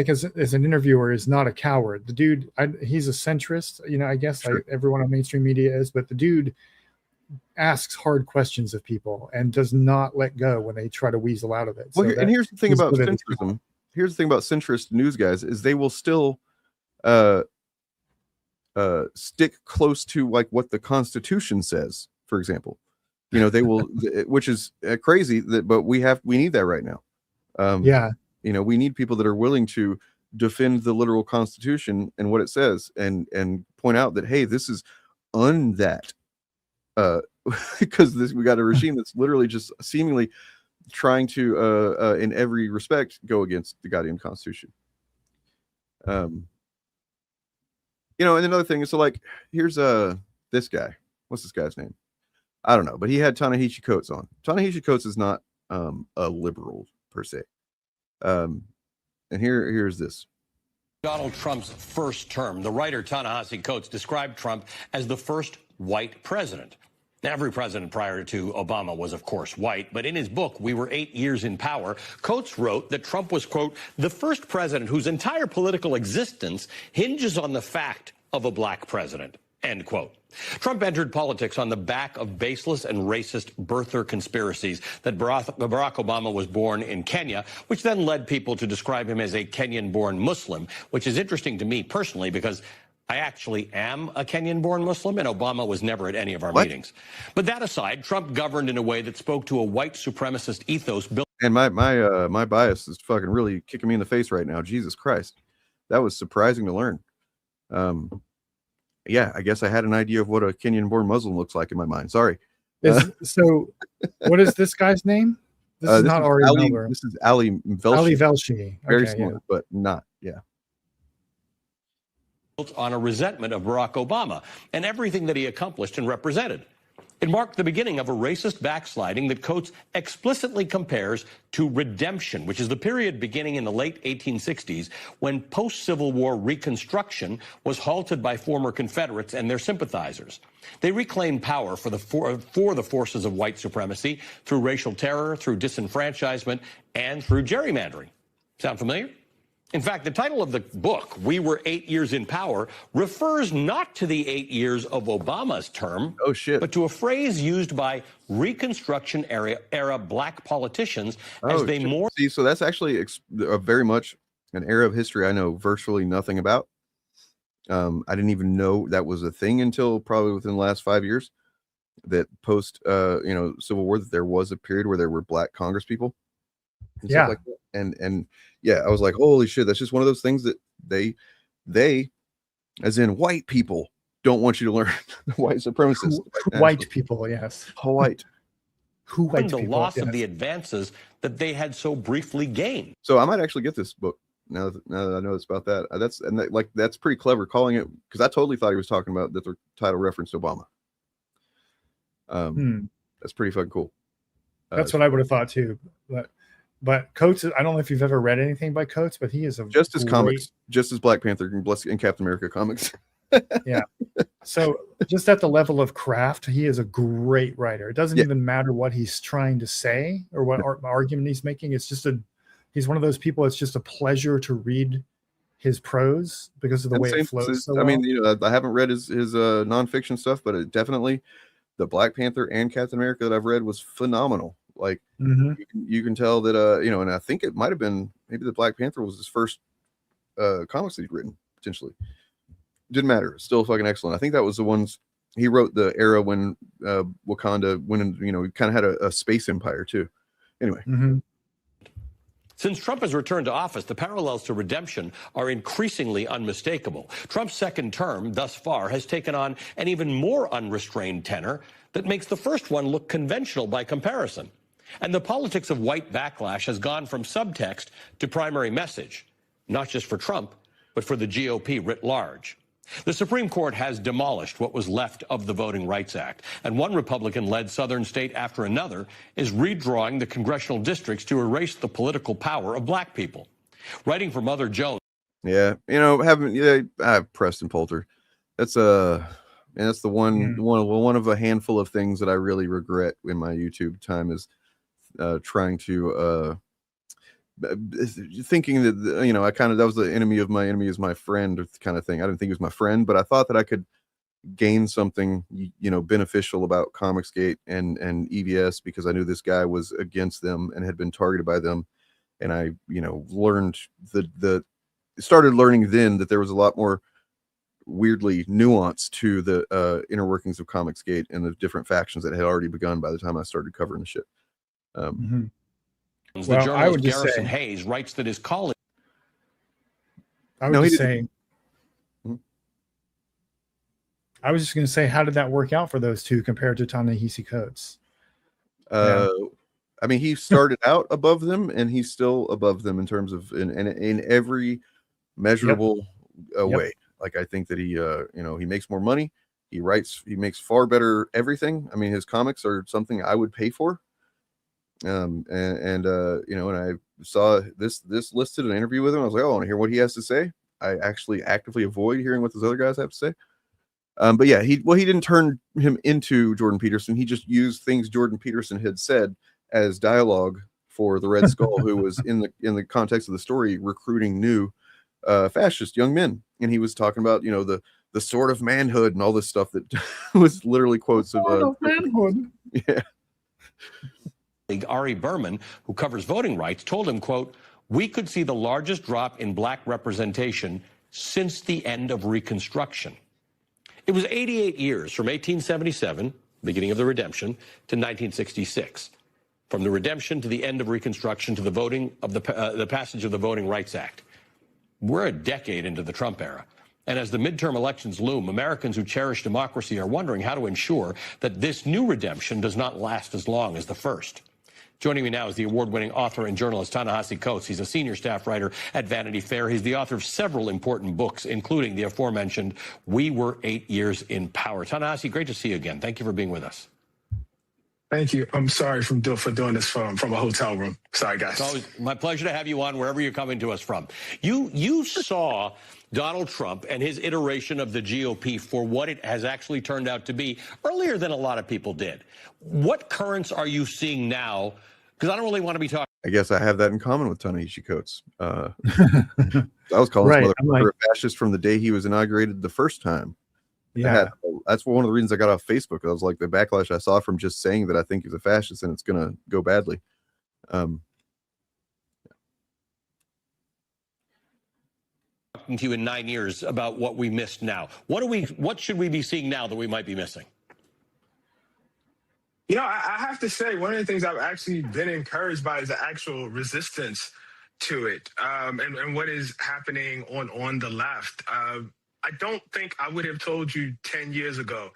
Chris Hayes as an interviewer is not a coward. The dude, he's a centrist, I guess like everyone on mainstream media is, but the dude asks hard questions of people and does not let go when they try to weasel out of it. Well, and here's the thing about centrism. Here's the thing about centrist news guys is they will still stick close to like what the Constitution says, for example. They will, which is crazy but we need that right now. We need people that are willing to defend the literal Constitution and what it says and point out that, hey, this is that because we got a regime that's literally just seemingly trying to in every respect go against the goddamn Constitution. And another thing is, so like, here's this guy. What's this guy's name? I don't know, but he had Ta-Nehisi Coates on. Ta-Nehisi Coates is not a liberal per se. And here's this. Donald Trump's first term. The writer Ta-Nehisi Coates described Trump as the first white president. Every president prior to Obama was, of course, white, but in his book, We Were 8 Years in Power, Coates wrote that Trump was, quote, the first president whose entire political existence hinges on the fact of a black president, end quote. Trump entered politics on the back of baseless and racist birther conspiracies that Barack Obama was born in Kenya, which then led people to describe him as a Kenyan-born Muslim, which is interesting to me personally because I actually am a Kenyan-born Muslim, and Obama was never at any of our meetings. But that aside, Trump governed in a way that spoke to a white supremacist ethos. And my bias is fucking really kicking me in the face right now. Jesus Christ, that was surprising to learn. Yeah, I guess I had an idea of what a Kenyan-born Muslim looks like in my mind. Sorry. So, what is this guy's name? This is not Ari Melber. This is Ali Velshi. Ali Velshi. Very smart, but not. Yeah. On a resentment of Barack Obama and everything that he accomplished and represented. It marked the beginning of a racist backsliding that Coates explicitly compares to redemption, which is the period beginning in the late 1860s when post-Civil War Reconstruction was halted by former Confederates and their sympathizers. They reclaimed power for the forces of white supremacy through racial terror, through disenfranchisement, and through gerrymandering. Sound familiar? In fact, the title of the book, We Were 8 Years in Power, refers not to the 8 years of Obama's term, but to a phrase used by Reconstruction era black politicians as they more... See, so that's actually very much an era of history I know virtually nothing about. I didn't even know that was a thing until probably within the last 5 years, that post, Civil War, that there was a period where there were black Congress people. And stuff like that. And yeah, I was like, holy shit, that's just one of those things that they as in white people don't want you to learn. White supremacists, white people, yes, white the loss of the advances that they had so briefly gained. So I might actually get this book now that I know it's about that. That's pretty clever calling it, because I totally thought he was talking about that the title referenced Obama. That's pretty fucking cool. That's what I would have thought too, but Coates, I don't know if you've ever read anything by Coates, but he is just as comics, just as Black Panther and Captain America comics. Yeah. So just at the level of craft, he is a great writer. It doesn't even matter what he's trying to say or what argument he's making. It's just he's one of those people. It's just a pleasure to read his prose because of the way it flows. So I mean, I haven't read his nonfiction stuff, but it definitely, the Black Panther and Captain America that I've read was phenomenal. Like you can tell that and I think it might have been maybe the Black Panther was his first comics that he'd written, potentially. Didn't matter, still fucking excellent. I think that was the ones he wrote, the era when Wakanda went and he kind of had a space empire too. Anyway. Since Trump has returned to office, the parallels to redemption are increasingly unmistakable. Trump's second term, thus far, has taken on an even more unrestrained tenor that makes the first one look conventional by comparison. And the politics of white backlash has gone from subtext to primary message, not just for Trump, but for the GOP writ large. The Supreme Court has demolished what was left of the Voting Rights Act, and one Republican-led southern state after another is redrawing the congressional districts to erase the political power of black people. Writing for Mother Jones. Yeah, Preston Poulter. That's that's the one of a handful of things that I really regret in my YouTube time is trying to thinking that I kind of, that was the enemy of my enemy is my friend kind of thing. I didn't think he was my friend, but I thought that I could gain something beneficial about Comicsgate and EBS because I knew this guy was against them and had been targeted by them, and I started learning then that there was a lot more weirdly nuance to the inner workings of Comicsgate and the different factions that had already begun by the time I started covering the shit. The journalist Garrison Hayes writes that his colleague. I was just going to say, how did that work out for those two compared to Ta-Nehisi Coates? I mean, he started out above them, and he's still above them in terms of in every measurable way. Like, I think that he makes more money. He makes far better everything. I mean, his comics are something I would pay for. And I saw this listed an interview with him. I was like, oh, I want to hear what he has to say. I actually actively avoid hearing what those other guys have to say. But yeah, he didn't turn him into Jordan Peterson. He just used things Jordan Peterson had said as dialogue for the Red Skull, who was in the context of the story recruiting new fascist young men, and he was talking about the sort of manhood and all this stuff that was literally quotes of manhood. Yeah. Ari Berman, who covers voting rights, told him, quote, "We could see the largest drop in black representation since the end of Reconstruction." It was 88 years from 1877, beginning of the redemption, to 1966. From the redemption to the end of Reconstruction to the voting of the passage of the Voting Rights Act. We're a decade into the Trump era. And as the midterm elections loom, Americans who cherish democracy are wondering how to ensure that this new redemption does not last as long as the first. Joining me now is the award-winning author and journalist Ta-Nehisi Coates. He's a senior staff writer at Vanity Fair. He's the author of several important books, including the aforementioned We Were 8 Years in Power. Ta-Nehisi, great to see you again. Thank you for being with us. Thank you. I'm sorry for doing this from a hotel room. Sorry, guys. It's always my pleasure to have you on wherever you're coming to us from. You saw Donald Trump and his iteration of the GOP for what it has actually turned out to be earlier than a lot of people did. What currents are you seeing now? Because I don't really want to be talking. I guess I have that in common with Ta-Nehisi Coates. I was calling his mother a fascist from the day he was inaugurated the first time. Yeah, that's one of the reasons I got off Facebook. I was like, the backlash I saw from just saying that I think he's a fascist and it's going to go badly. Talking to you in 9 years about what we missed now. What should we be seeing now that we might be missing? I have to say, one of the things I've actually been encouraged by is the actual resistance to it, and what is happening on the left. I don't think I would have told you 10 years ago,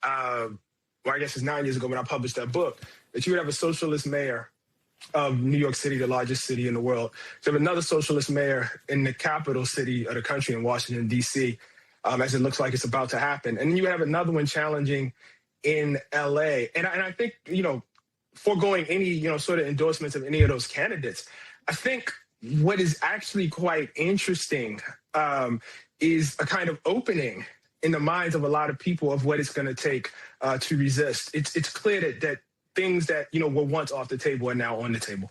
well, I guess it's 9 years ago when I published that book, that you would have a socialist mayor of New York City, the largest city in the world. So have another socialist mayor in the capital city of the country in Washington, D.C., as it looks like it's about to happen. And then you have another one challenging in L.A. And I think, foregoing any, sort of endorsements of any of those candidates, I think what is actually quite interesting is a kind of opening in the minds of a lot of people of what it's going to take to resist. It's clear that things that were once off the table are now on the table.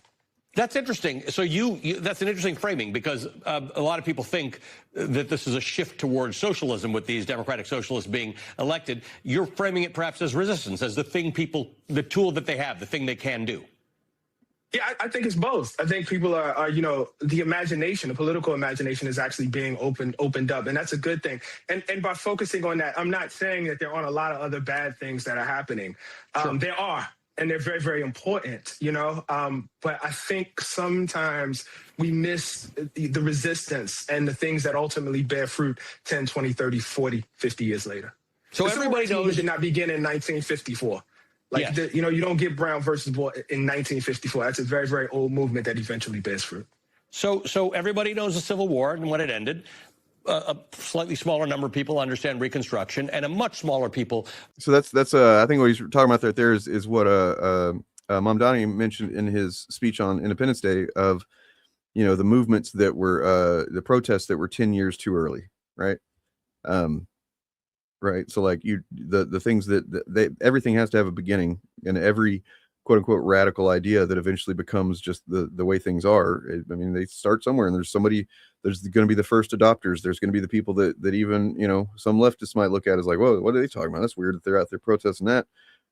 That's interesting. So that's an interesting framing, because a lot of people think that this is a shift towards socialism with these democratic socialists being elected. You're framing it perhaps as resistance, as the tool that they have, the thing they can do. Yeah, I think it's both. I think people are the imagination, the political imagination is actually being opened up, and that's a good thing. And by focusing on that, I'm not saying that there aren't a lot of other bad things that are happening. Sure. There are. and they're very, very important, you know. But I think sometimes we miss the resistance and the things that ultimately bear fruit 10, 20, 30, 40, 50 years later. So The civil everybody rights movement knows. did not begin in 1954. Like, Yes. you know, you don't get Brown versus Board in 1954. That's a very, very old movement that eventually bears fruit. So everybody knows the Civil War and when it ended. A slightly smaller number of people understand Reconstruction, and a much smaller people. So that's I think what he's talking about there is what Mamdani mentioned in his speech on Independence Day of, you know, the movements that were the protests that were 10 years too early, right? Right. So like the things that everything has to have a beginning, and every quote unquote radical idea that eventually becomes just the way things are. I mean, they start somewhere, and there's going to be the first adopters. There's going to be the people that even, you know, some leftists might look at as like, whoa, what are they talking about? That's weird that they're out there protesting that.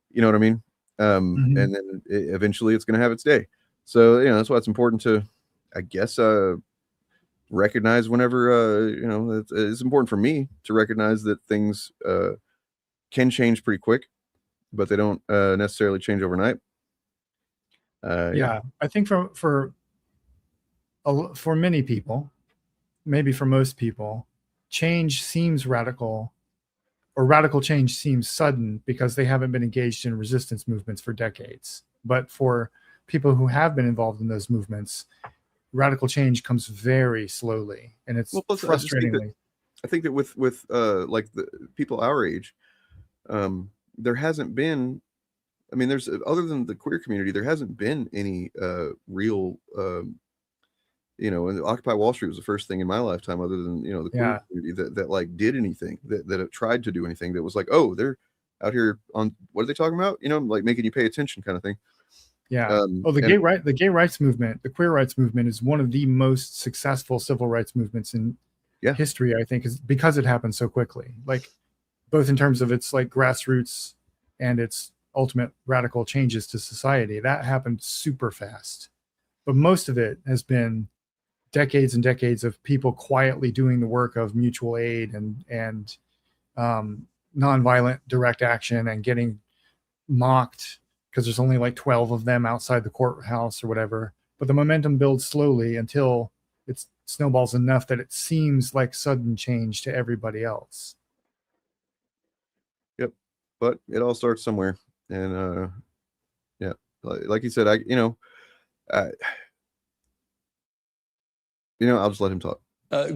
You know what I mean? And then eventually it's going to have its day. So, you know, that's why it's important to, I guess, recognize whenever, you know, it's important for me to recognize that things can change pretty quick, but they don't necessarily change overnight. Yeah, I think for many people, maybe for most people, change seems radical, or radical change seems sudden because they haven't been engaged in resistance movements for decades. But for people who have been involved in those movements, radical change comes very slowly, and it's frustratingly. I think that with like the people our age, there hasn't been. I mean, there's, other than the queer community, there hasn't been any real, you know, and Occupy Wall Street was the first thing in my lifetime, other than, you know, the queer community that like did anything, that tried to do anything, that was like, oh, they're out here on, what are they talking about? You know, like making you pay attention kind of thing. Yeah. The gay rights movement, the queer rights movement is one of the most successful civil rights movements in history, I think, is because it happened so quickly, like both in terms of its like grassroots and its ultimate radical changes to society. That happened super fast, but most of it has been decades and decades of people quietly doing the work of mutual aid and nonviolent direct action, and getting mocked because there's only like 12 of them outside the courthouse or whatever. But the momentum builds slowly until it snowballs enough that it seems like sudden change to everybody else. Yep. But it all starts somewhere. And yeah, like you said, I'll just let him talk.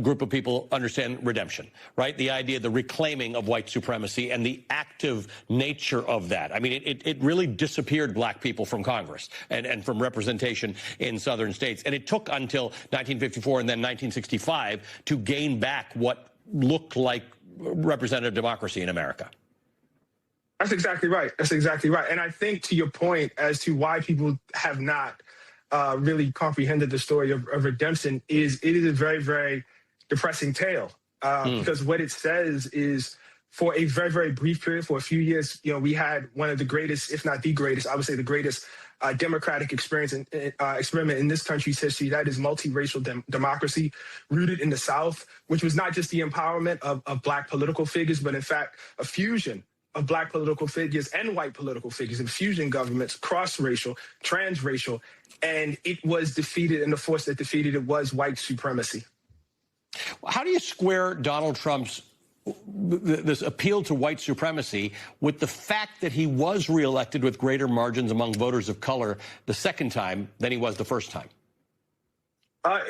Group of people understand redemption, right? The idea, the reclaiming of white supremacy and the active nature of that. I mean, it really disappeared black people from Congress and from representation in southern states. And it took until 1954 and then 1965 to gain back what looked like representative democracy in America. That's exactly right. That's exactly right. And I think, to your point as to why people have not really comprehended the story of redemption, it is a very, very depressing tale. Because what it says is, for a very, very brief period, for a few years, you know, we had one of the greatest, if not the greatest, I would say the greatest democratic experiment in this country's history. That is multiracial democracy rooted in the South, which was not just the empowerment of black political figures, but in fact, a fusion of black political figures and white political figures, and fusion governments, cross-racial, transracial, and it was defeated, and the force that defeated it was white supremacy. How do you square Donald Trump's this appeal to white supremacy with the fact that he was reelected with greater margins among voters of color the second time than he was the first time?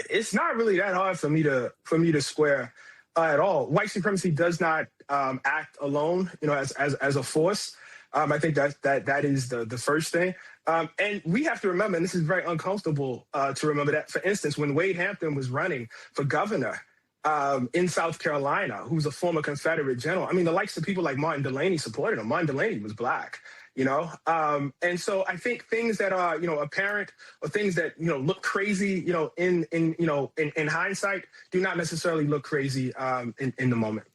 It's not really that hard for me to square at all. White supremacy does not act alone, you know, as a force. I think that is the first thing. And we have to remember, and this is very uncomfortable to remember, that, for instance, when Wade Hampton was running for governor in South Carolina, who's a former Confederate general, I mean, the likes of people like Martin Delany supported him. Martin Delany was black, you know? And so I think things that are, you know, apparent, or things that, you know, look crazy, you know, in hindsight, do not necessarily look crazy in the moment.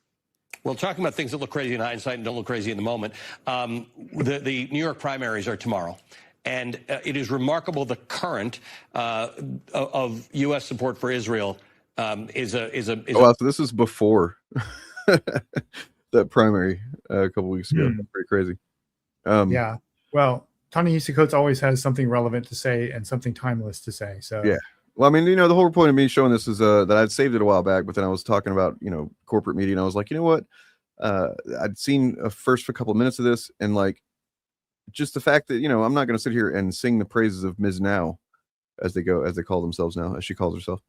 Well, talking about things that look crazy in hindsight and don't look crazy in the moment, the New York primaries are tomorrow. And it is remarkable the current of U.S. support for Israel is so this is before that primary a couple weeks ago. Pretty crazy. Yeah. Well, Ta-Nehisi Coates always has something relevant to say and something timeless to say. So Yeah. Well, I mean, the whole point of me showing this is that I'd saved it a while back, but then I was talking about, corporate media, and I was like, you know what? I'd seen a couple of minutes of this, and like, just the fact that, I'm not going to sit here and sing the praises of Ms. Now, as they call themselves now, as she calls herself.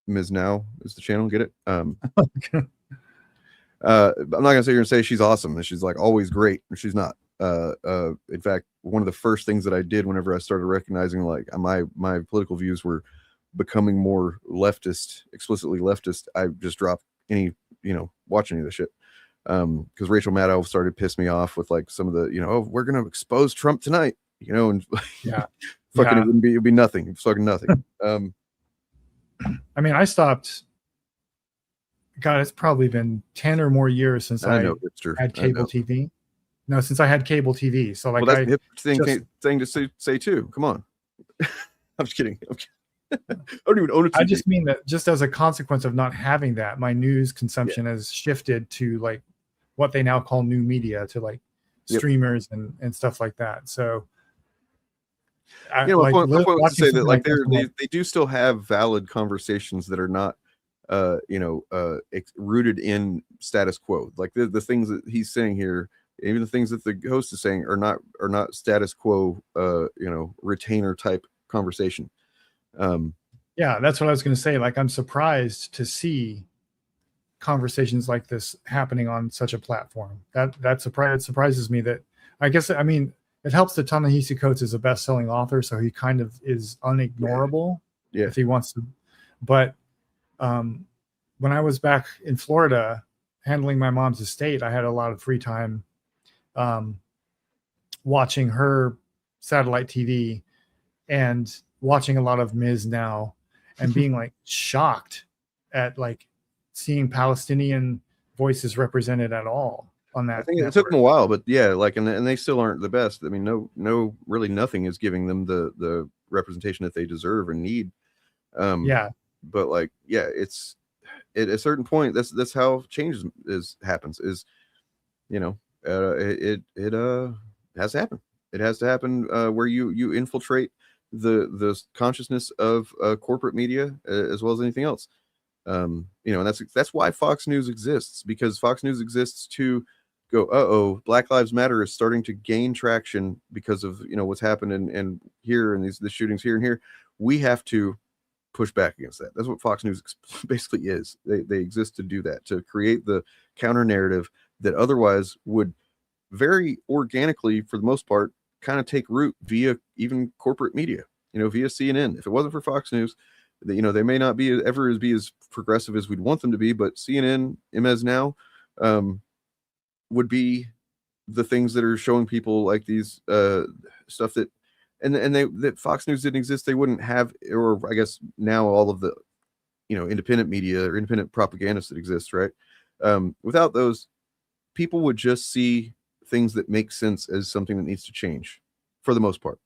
Ms. Now is the channel. Get it? I'm not going to sit here and say she's awesome and she's like always great. She's not. In fact, one of the first things that I did whenever I started recognizing like my political views were becoming more leftist, explicitly leftist, I just dropped watch any of the shit. Because Rachel Maddow started to piss me off with like some of the, we're gonna expose Trump tonight, and yeah, fucking it'd be nothing. It's fucking nothing. I mean, I stopped. God, it's probably been 10 or more years since I had cable TV. No, since I had cable TV. So like, well, that's the hip thing to say too. Come on. I'm just kidding. I don't even own a TV. I just mean that just as a consequence of not having that, my news consumption has shifted to like what they now call new media, to like streamers and stuff like that. So my point was to say that like they do still have valid conversations that are not rooted in status quo. Like the things that he's saying here, even the things that the host is saying are not status quo retainer type conversation. Yeah, that's what I was going to say. Like, I'm surprised to see conversations like this happening on such a platform. That surprises me. That I guess, I mean, it helps that Ta-Nehisi Coates is a best-selling author, so he kind of is unignorable if he wants to. But when I was back in Florida handling my mom's estate, I had a lot of free time watching her satellite TV and watching a lot of Ms. Now and being like shocked at like seeing Palestinian voices represented at all on that. I think it took them a while, but yeah, like, and they still aren't the best. I mean, really nothing is giving them the representation that they deserve and need. But like, yeah, it's at a certain point, that's how change happens. It has to happen. It has to happen where you infiltrate the consciousness of corporate media as well as anything else. And that's why Fox News exists, because Fox News exists to go, Black Lives Matter is starting to gain traction because of what's happened and here and the shootings here and here. We have to push back against that. That's what Fox News basically is. They exist to do that, to create the counter narrative that otherwise would very organically, for the most part, kind of take root via even corporate media, via CNN. If it wasn't for Fox News, they may not be as progressive as we'd want them to be, but CNN, MS Now, would be the things that are showing people like these stuff that, and that Fox News didn't exist, they wouldn't have, or I guess now all of the, independent media or independent propagandists that exist, right? Without those, people would just see things that make sense as something that needs to change, for the most part.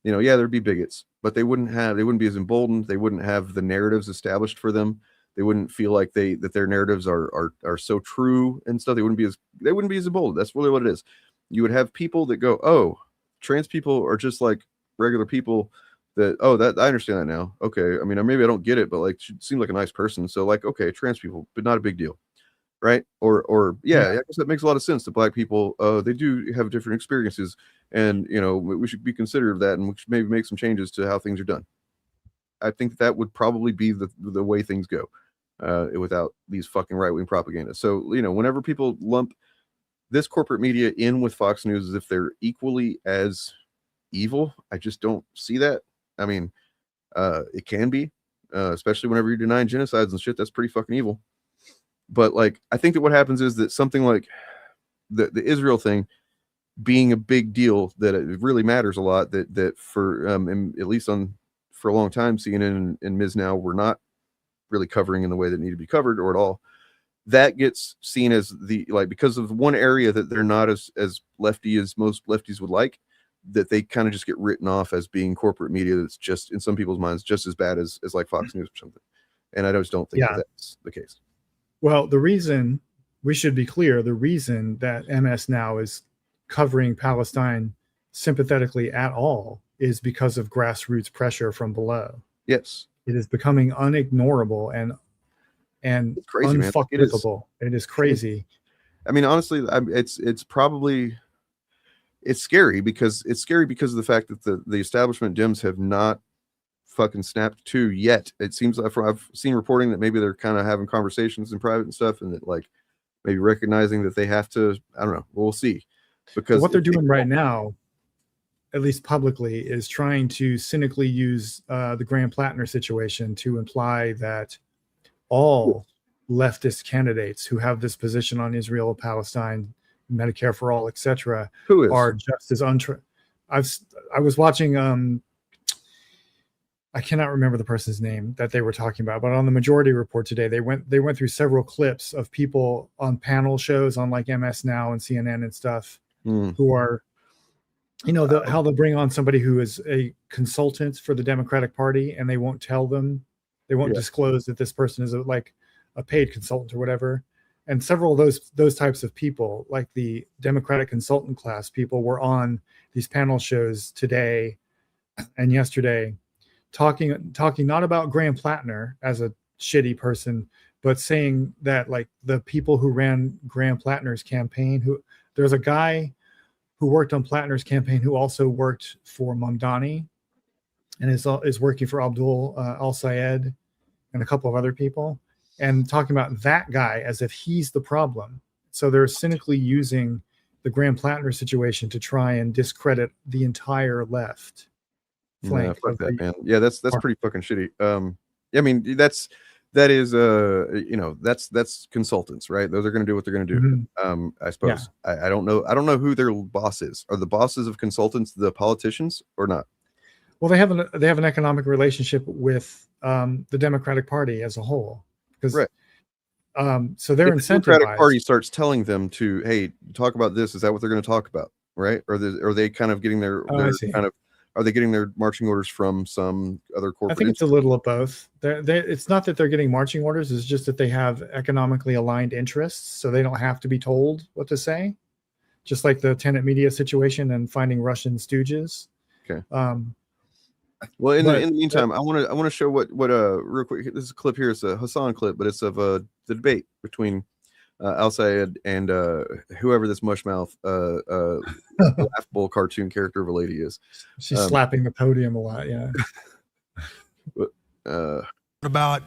There'd be bigots, but they wouldn't be as emboldened. They wouldn't have the narratives established for them. They wouldn't feel like that their narratives are so true and stuff. They wouldn't be as emboldened. That's really what it is. You would have people that go, oh, trans people are just like regular people. That I understand that now. Okay, I mean, maybe I don't get it, but like, she seemed like a nice person. So like, okay, trans people, but not a big deal. Right? Or I guess that makes a lot of sense. That Black people, they do have different experiences, and we should be considerate of that, and we should maybe make some changes to how things are done. I think that would probably be the way things go, without these fucking right-wing propaganda. So whenever people lump this corporate media in with Fox News as if they're equally as evil, I just don't see that. I mean, it can be, especially whenever you're denying genocides and shit. That's pretty fucking evil. But like, I think that what happens is that something like the Israel thing being a big deal, that it really matters a lot, that for at least for a long time, CNN and Ms. Now were not really covering in the way that needed to be covered or at all. That gets seen as because of one area that they're not as lefty as most lefties would like, that they kind of just get written off as being corporate media that's just, in some people's minds, just as bad as like Fox News or something. And I just don't think that's the case. Well, we should be clear, the reason that MS Now is covering Palestine sympathetically at all is because of grassroots pressure from below. Yes. It is becoming unignorable and It's crazy, man. Like, unfuckwithable. It is crazy. I mean, honestly, it's probably scary because of the fact that the establishment Dems have not fucking snapped to yet. It seems like I've seen reporting that maybe they're kind of having conversations in private and stuff, and that like maybe recognizing that they have to. I don't know. We'll see. Because what they're doing right now, at least publicly, is trying to cynically use the Graham Plattner situation to imply that all leftist candidates who have this position on Israel, Palestine, Medicare for all, etc., are just as I was watching. I cannot remember the person's name that they were talking about, but on the Majority Report today, they went through several clips of people on panel shows on like MS Now and CNN and stuff who are, how they'll bring on somebody who is a consultant for the Democratic Party, and they won't tell them, they won't disclose that this person is like a paid consultant or whatever. And several of those types of people, like the Democratic consultant class people, were on these panel shows today and yesterday, talking not about Graham Plattner as a shitty person, but saying that like the people who ran Graham Plattner's campaign, there's a guy who worked on Plattner's campaign who also worked for Mamdani and is working for Abdul al-Sayed and a couple of other people, and talking about that guy as if he's the problem. So they're cynically using the Graham Plattner situation to try and discredit the entire left flank. Yeah, fuck that, man. Yeah, that's pretty fucking shitty. I mean, that's consultants, right? Those are going to do what they're going to do. I suppose. I don't know who their boss is. Are the bosses of consultants the politicians or not? Well, they have an economic relationship with the Democratic Party as a whole, because so they're incentivized. The Democratic Party starts telling them to, hey, talk about this. Is that what they're going to talk about, right? Or are they kind of getting their are they getting their marching orders from some other corporate? I think it's a little of both. It's not that they're getting marching orders. It's just that they have economically aligned interests, so they don't have to be told what to say. Just like the Tenet Media situation and finding Russian stooges. Okay. Well, in the meantime, I want to show what real quick. This is a clip here. It's a Hassan clip, but it's of the debate between al-Sayed and whoever this mushmouth laughable cartoon character of a lady is. She's slapping the podium a lot. Yeah. About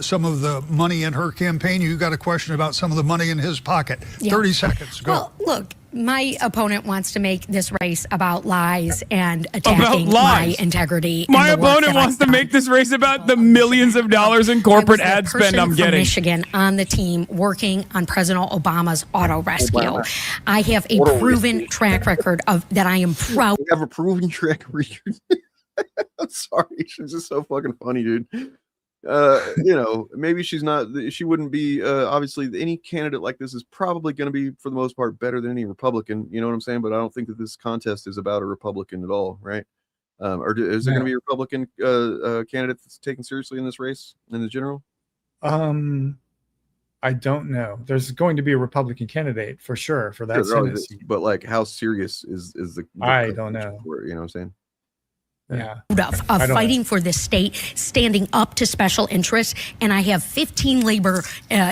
some of the money in her campaign. You got a question about some of the money in his pocket. 30 seconds. Go. Well, look, my opponent wants to make this race about lies and attacking my integrity. My opponent wants to make this race about the millions of dollars in corporate ad spend I'm getting. Michigan on the team working on President Obama's auto rescue. I have a proven track record of that. I am proud. We have a proven track record. I'm sorry, she's just so fucking funny, dude. Maybe she wouldn't be obviously any candidate like this is probably going to be for the most part better than any Republican, you know what I'm saying? But I don't think that this contest is about a Republican at all, right? Or is there going to be a Republican candidate that's taken seriously in this race in the general? I don't know. There's going to be a Republican candidate for sure for that Senate seat. But like, how serious is the I don't know. You know what I'm saying? Yeah. Of fighting for this state, standing up to special interests, and I have 15 labor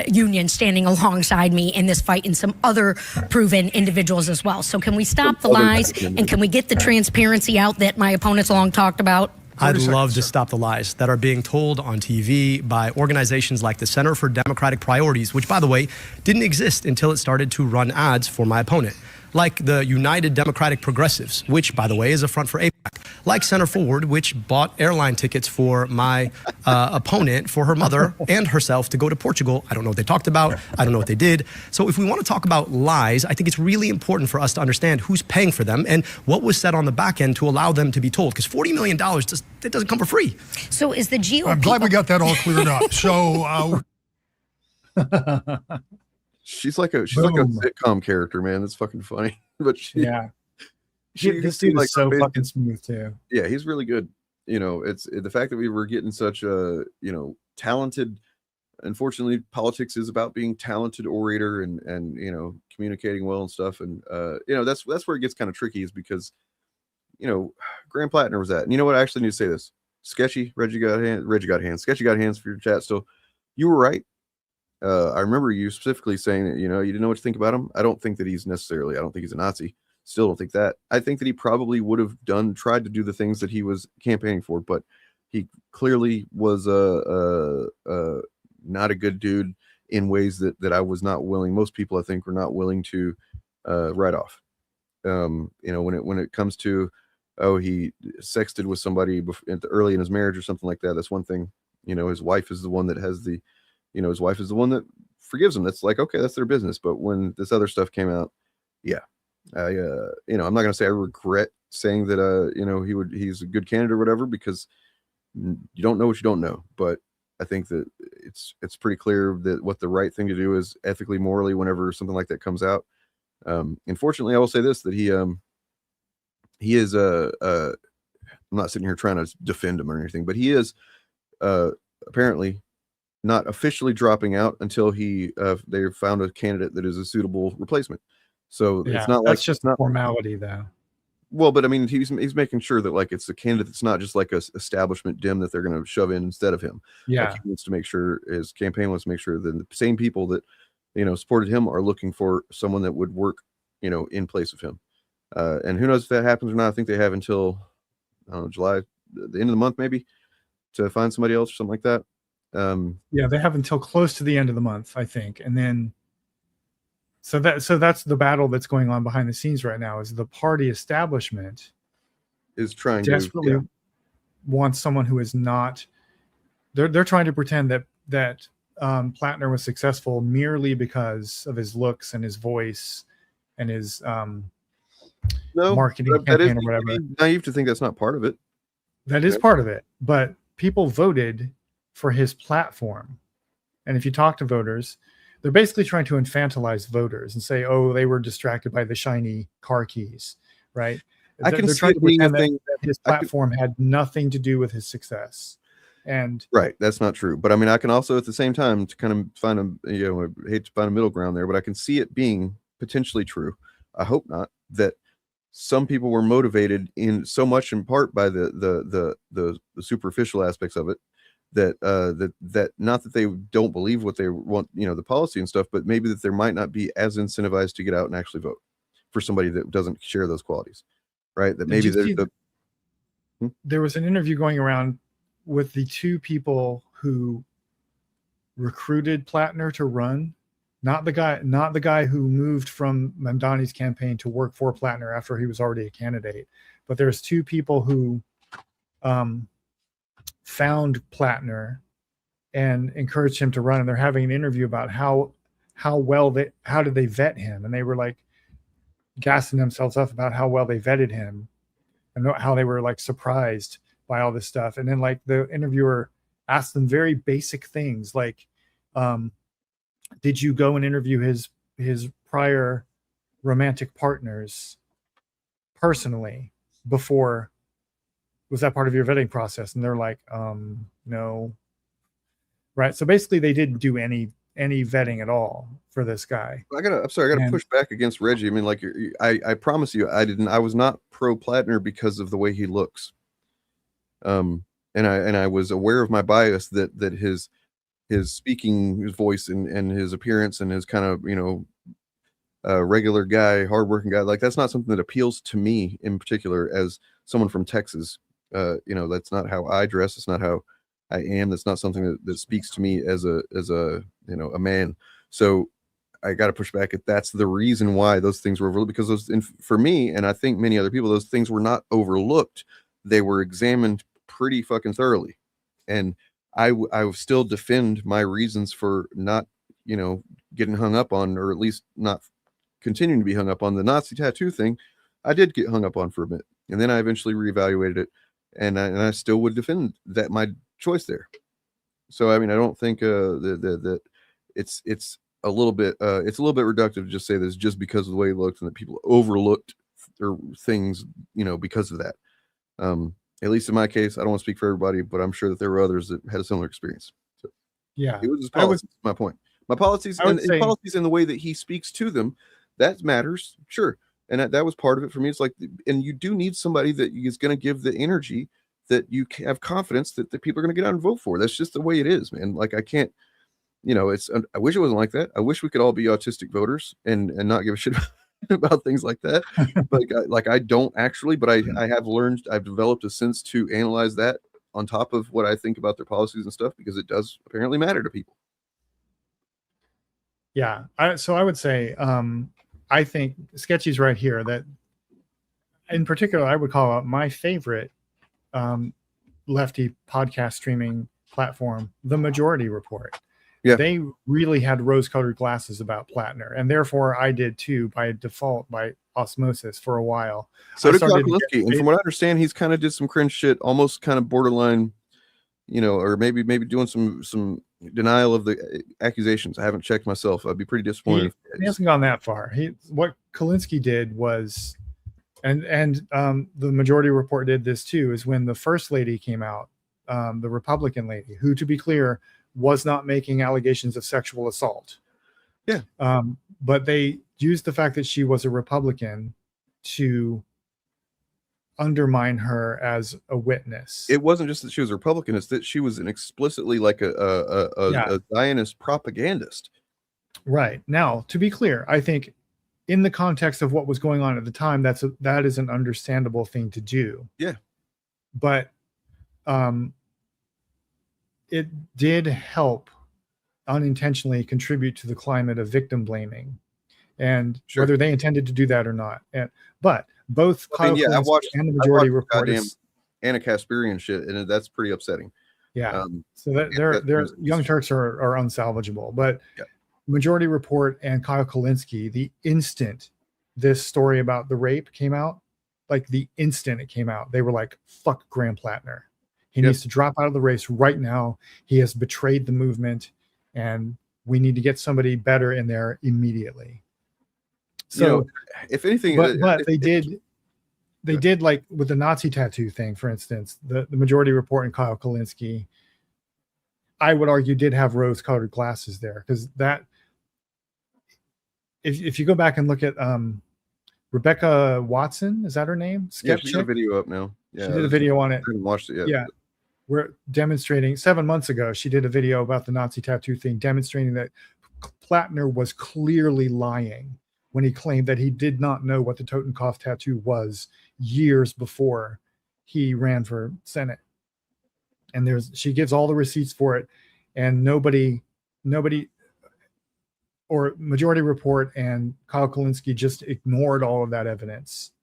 unions standing alongside me in this fight, and some other proven individuals as well. So can we stop the lies, and can we get the transparency out that my opponents long talked about? I'd love to stop the lies that are being told on TV by organizations like the Center for Democratic Priorities, which, by the way, didn't exist until it started to run ads for my opponent. Like the United Democratic Progressives, which, by the way, is a front for AIPAC. Like Center Forward, which bought airline tickets for my opponent, for her mother and herself to go to Portugal. I don't know what they talked about. I don't know what they did. So if we want to talk about lies, I think it's really important for us to understand who's paying for them and what was said on the back end to allow them to be told. Because $40 million, it doesn't come for free. So is the GOP... I'm glad we got that all cleared up. So... She's like a sitcom character, man. That's fucking funny. But this dude is so fucking smooth too. Yeah, he's really good. It's the fact that we were getting such a talented. Unfortunately, politics is about being talented orator and communicating well and stuff. And that's where it gets kind of tricky, is because Graham Plattner was that. And you know what? I actually need to say this. Sketchy, Reggie got hands. Sketchy got hands for your chat still. You were right. I remember you specifically saying that, you didn't know what to think about him. I don't think that he's necessarily, I don't think he's a Nazi. Still don't think that. I think that he probably would have tried to do the things that he was campaigning for, but he clearly was not a good dude in ways that I was not willing. Most people, I think, were not willing to write off. When it comes to, he sexted with somebody early in his marriage or something like that. That's one thing. His wife is the one that has the, his wife is the one that forgives him. That's like, okay, that's their business. But when this other stuff came out, yeah, I'm not going to say I regret saying that, he's a good candidate or whatever, because you don't know what you don't know. But I think that it's pretty clear that what the right thing to do is ethically, morally, whenever something like that comes out. Unfortunately, I will say this, that he is I'm not sitting here trying to defend him or anything, but he is apparently not officially dropping out until they found a candidate that is a suitable replacement. So it's not that's like just a formality, though. Well, but I mean, he's making sure that like it's a candidate that's not just like a establishment dim that they're going to shove in instead of him. Yeah, he wants to make sure, his campaign wants to make sure that the same people that supported him are looking for someone that would work in place of him. And who knows if that happens or not. I think they have until July, the end of the month, maybe, to find somebody else or something like that. Yeah, they have until close to the end of the month, I think, and then. So that's the battle that's going on behind the scenes right now. Is the party establishment is trying desperately wants someone who is not. They're trying to pretend that Plattner was successful merely because of his looks and his voice and his marketing campaign or whatever. Naive to think that's not part of it. That is part of it, but people voted for his platform, and if you talk to voters, they're basically trying to infantilize voters and say, "Oh, they were distracted by the shiny car keys," right? I can they're see trying to it being a pretend thing that his platform had nothing to do with his success, and right, that's not true. But I mean, I can also at the same time to kind of find I hate to find a middle ground there, but I can see it being potentially true. I hope not, that some people were motivated in so much in part by the superficial aspects of it. That not that they don't believe what they want, the policy and stuff, but maybe that there might not be as incentivized to get out and actually vote for somebody that doesn't share those qualities, right? That maybe there was an interview going around with the two people who recruited Plattner to run, not the guy who moved from Mamdani's campaign to work for Plattner after he was already a candidate, but there's two people who found Plattner and encouraged him to run, and they're having an interview about how did they vet him, and they were like gassing themselves up about how well they vetted him and how they were like surprised by all this stuff. And then like the interviewer asked them very basic things like, did you go and interview his prior romantic partners personally before? Was that part of your vetting process? And they're like, no. Right. So basically they didn't do any vetting at all for this guy. I gotta push back against Reggie. I mean, like I promise you, I was not pro Plattner because of the way he looks. And I was aware of my bias that his speaking, his voice and his appearance and his kind of, regular guy, hardworking guy, like that's not something that appeals to me in particular as someone from Texas. That's not how I dress. It's not how I am. That's not something that speaks to me as a a man. So I got to push back at that's the reason why those things were overlooked, because for me, and I think many other people, those things were not overlooked. They were examined pretty fucking thoroughly. And I would still defend my reasons for not, getting hung up on, or at least not continuing to be hung up on the Nazi tattoo thing. I did get hung up on for a bit, and then I eventually reevaluated it. And I still would defend that my choice there. So I mean, I don't think that it's a little bit reductive to just say this just because of the way he looked and that people overlooked or things because of that. At least in my case, I don't want to speak for everybody, but I'm sure that there were others that had a similar experience. So yeah, it was his policies. My point. My policies and policies in the way that he speaks to them, that matters. Sure. And that was part of it for me. It's like, and you do need somebody that is going to give the energy that you have confidence that the people are going to get out and vote for. That's just the way it is, man. Like, I can't, I wish it wasn't like that. I wish we could all be autistic voters and not give a shit about things like that. But I don't actually, but I have learned, I've developed a sense to analyze that on top of what I think about their policies and stuff, because it does apparently matter to people. Yeah. So I would say, I think Sketchy's right here that in particular, I would call out my favorite lefty podcast streaming platform, The Majority Report. Yeah. They really had rose-colored glasses about Plattner, and therefore I did too, by default, by osmosis for a while. So did Kowalski, and from what I understand, he's kind of did some cringe shit, almost kind of borderline, or maybe doing some denial of the accusations. I haven't checked myself. I'd be pretty disappointed. He hasn't gone that far. What Kowalski did was, and the Majority Report did this too, is when the first lady came out, the Republican lady, who, to be clear, was not making allegations of sexual assault. Yeah. But they used the fact that she was a Republican to undermine her as a witness. It wasn't just that she was a Republican; it's that she was an explicitly like a Zionist propagandist. Right. Now, to be clear, I think in the context of what was going on at the time, that is an understandable thing to do. Yeah. But it did help unintentionally contribute to the climate of victim blaming, and whether they intended to do that or not. But both Kyle I watched and the Majority Report Anna Kasparian shit, and that's pretty upsetting. Yeah. So their Young Turks are unsalvageable. But Majority Report and Kyle Kulinski, the instant this story about the rape came out, like the instant it came out, they were like, fuck Graham Plattner. He needs to drop out of the race right now. He has betrayed the movement, and we need to get somebody better in there immediately. So, if anything, but they did like with the Nazi tattoo thing, for instance, the Majority Report and Kyle Kulinski, I would argue, did have rose-colored glasses there, because that, if you go back and look at Rebecca Watson, is that her name? She did a video up now. Yeah, she did a video on it. I haven't watched it yet. Yeah. We're demonstrating 7 months ago. She did a video about the Nazi tattoo thing, demonstrating that Plattner was clearly lying when he claimed that he did not know what the Totenkopf tattoo was years before he ran for Senate. And she gives all the receipts for it, and nobody, or Majority Report and Kyle Kulinski just ignored all of that evidence.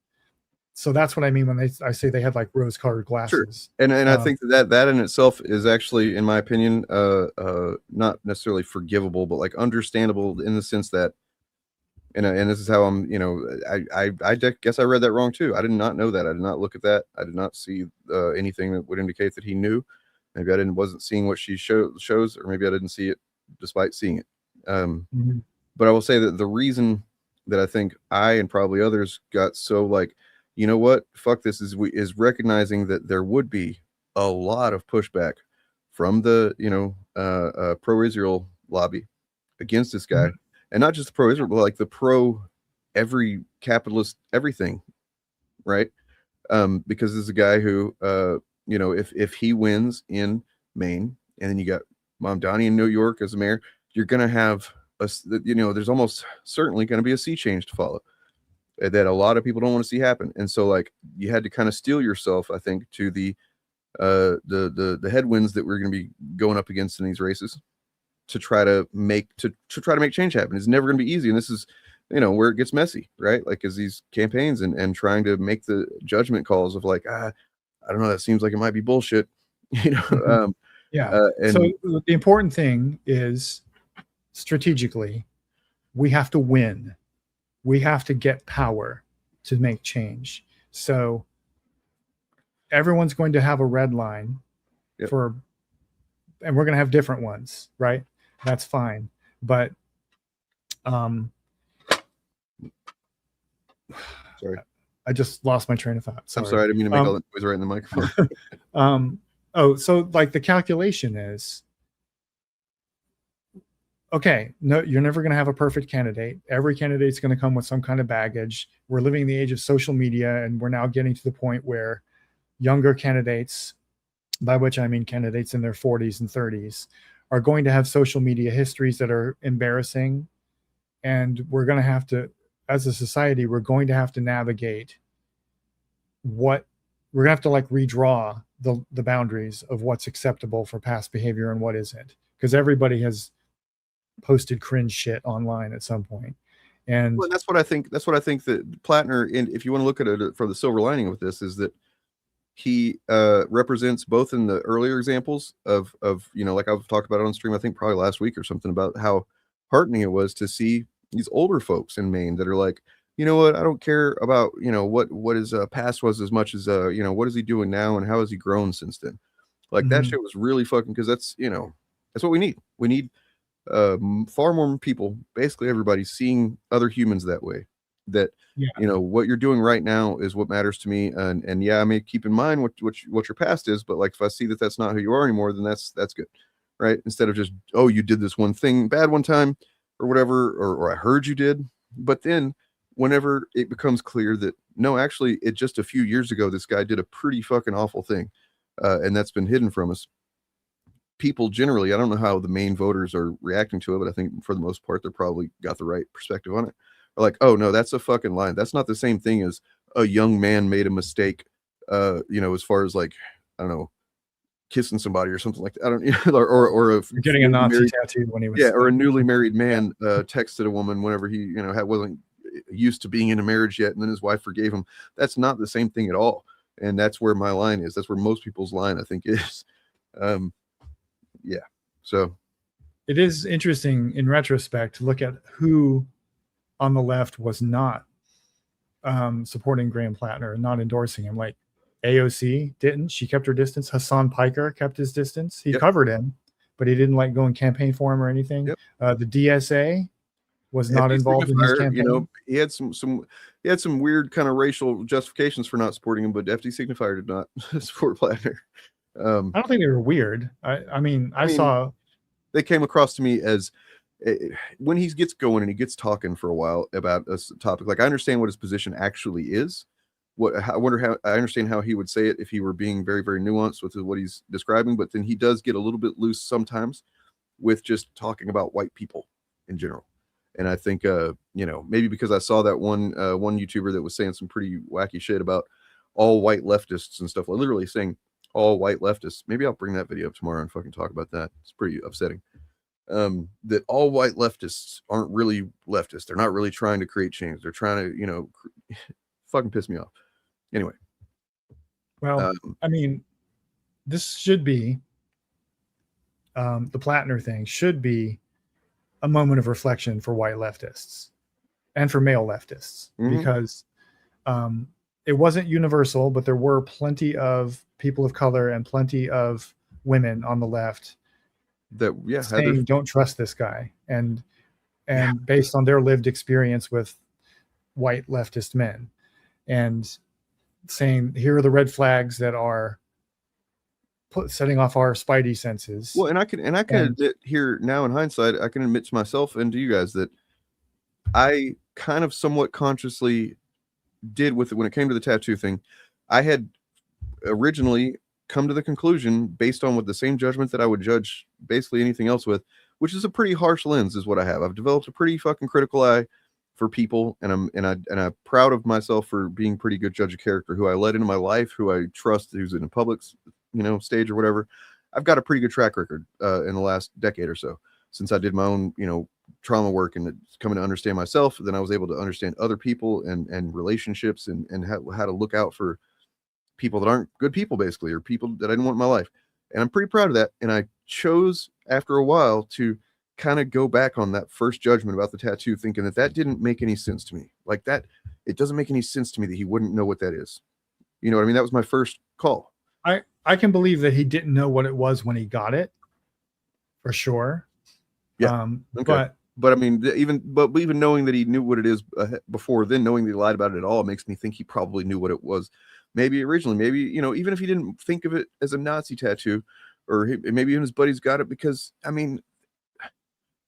So that's what I mean when I say they had like rose-colored glasses. Sure. And I think that in itself is actually, in my opinion, not necessarily forgivable, but like understandable in the sense that, and this is how I'm, I guess I read that wrong too. I did not know that. I did not look at that. I did not see anything that would indicate that he knew. Maybe I wasn't seeing what she shows, or maybe I didn't see it despite seeing it. But I will say that the reason that I think I and probably others got so like, you know what, fuck this, is recognizing that there would be a lot of pushback from the pro-Israel lobby against this guy, and not just the pro-Israel, but like the pro every capitalist everything, right? Because this is a guy who if he wins in Maine, and then you got Mamdani in New York as a mayor, you're gonna have there's almost certainly going to be a sea change to follow that a lot of people don't want to see happen. And so like you had to kind of steel yourself, I think, to the headwinds that we're going to be going up against in these races to try to make change happen. It's never going to be easy, and this is where it gets messy, right? Like as these campaigns and trying to make the judgment calls of like, I don't know, that seems like it might be bullshit. So the important thing is, strategically, we have to win. We have to get power to make change. So everyone's going to have a red line and we're going to have different ones, right? That's fine. But sorry, I just lost my train of thought. I'm sorry, I didn't mean to make all that noise right in the microphone. So like the calculation is, okay, no, you're never going to have a perfect candidate. Every candidate's going to come with some kind of baggage. We're living in the age of social media, and we're now getting to the point where younger candidates, by which I mean candidates in their 40s and 30s, are going to have social media histories that are embarrassing. And we're going to have to, as a society, we're going to have to navigate what we're going to have to like redraw the boundaries of what's acceptable for past behavior and what isn't, because everybody has posted cringe shit online at some point. And well, that's what I think that Plattner, and if you want to look at it for the silver lining with this, is that he represents both in the earlier examples of like I've talked about it on stream, I think probably last week or something, about how heartening it was to see these older folks in Maine that are like, you know what, I don't care about what his past was as much as what is he doing now and how has he grown since then. Like that shit was really fucking, because that's that's what we need. We need far more people, basically everybody, seeing other humans that way. That what you're doing right now is what matters to me, and yeah, I may keep in mind what your past is, but like if I see that that's not who you are anymore, then that's good, right? Instead of just, oh, you did this one thing bad one time or whatever, or I heard you did, but then whenever it becomes clear that no, actually, it just a few years ago this guy did a pretty fucking awful thing, and that's been hidden from us. People generally, I don't know how the main voters are reacting to it, but I think for the most part, they're probably got the right perspective on it. Are like, oh no, that's a fucking line. That's not the same thing as a young man made a mistake, as far as like, I don't know, kissing somebody or something like that. I don't, or getting a Nazi tattoo when he was, or a newly married man texted a woman whenever he, wasn't used to being in a marriage yet, and then his wife forgave him. That's not the same thing at all. And that's where my line is. That's where most people's line, I think, is. Yeah. So it is interesting in retrospect to look at who on the left was not supporting Graham Plattner and not endorsing him. Like AOC didn't. She kept her distance. Hassan Piker kept his distance. He covered him, but he didn't like go and campaign for him or anything. The DSA was not involved in his campaign. He had some weird kind of racial justifications for not supporting him, but FD Signifier did not support Plattner. I don't think they were weird. I mean, they came across to me as when he gets going and he gets talking for a while about a topic. Like, I understand what his position actually is. I understand how he would say it if he were being very, very nuanced with what he's describing. But then he does get a little bit loose sometimes with just talking about white people in general. And I think, maybe because I saw that one YouTuber that was saying some pretty wacky shit about all white leftists and stuff, literally saying all white leftists. Maybe I'll bring that video up tomorrow and fucking talk about that. It's pretty upsetting. That all white leftists aren't really leftists. They're not really trying to create change. They're trying to, fucking piss me off. Anyway. Well, I mean, this should be, the Plattner thing should be a moment of reflection for white leftists and for male leftists, because it wasn't universal, but there were plenty of people of color and plenty of women on the left that saying don't trust this guy, and based on their lived experience with white leftist men, and saying here are the red flags that are setting off our spidey senses. Well, and I can admit here now in hindsight, I can admit to myself and to you guys that I kind of somewhat consciously did with it when it came to the tattoo thing. I had originally come to the conclusion, based on what the same judgment that I would judge basically anything else with, which is a pretty harsh lens, is what I have. I've developed a pretty fucking critical eye for people, and I'm proud of myself for being a pretty good judge of character, who I let into my life, who I trust, who's in a public stage or whatever. I've got a pretty good track record in the last decade or so, since I did my own trauma work and coming to understand myself. Then I was able to understand other people and relationships and how to look out for people that aren't good people, basically, or people that I didn't want in my life. And I'm pretty proud of that. And I chose after a while to kind of go back on that first judgment about the tattoo, thinking that didn't make any sense to me. Like that, it doesn't make any sense to me that he wouldn't know what that is. You know what I mean? That was my first call. I can believe that he didn't know what it was when he got it, for sure. Yeah. Okay. But I mean, even knowing that he knew what it is before then, knowing that he lied about it at all, makes me think he probably knew what it was. Maybe originally, maybe, even if he didn't think of it as a Nazi tattoo, or maybe even his buddies got it because, I mean,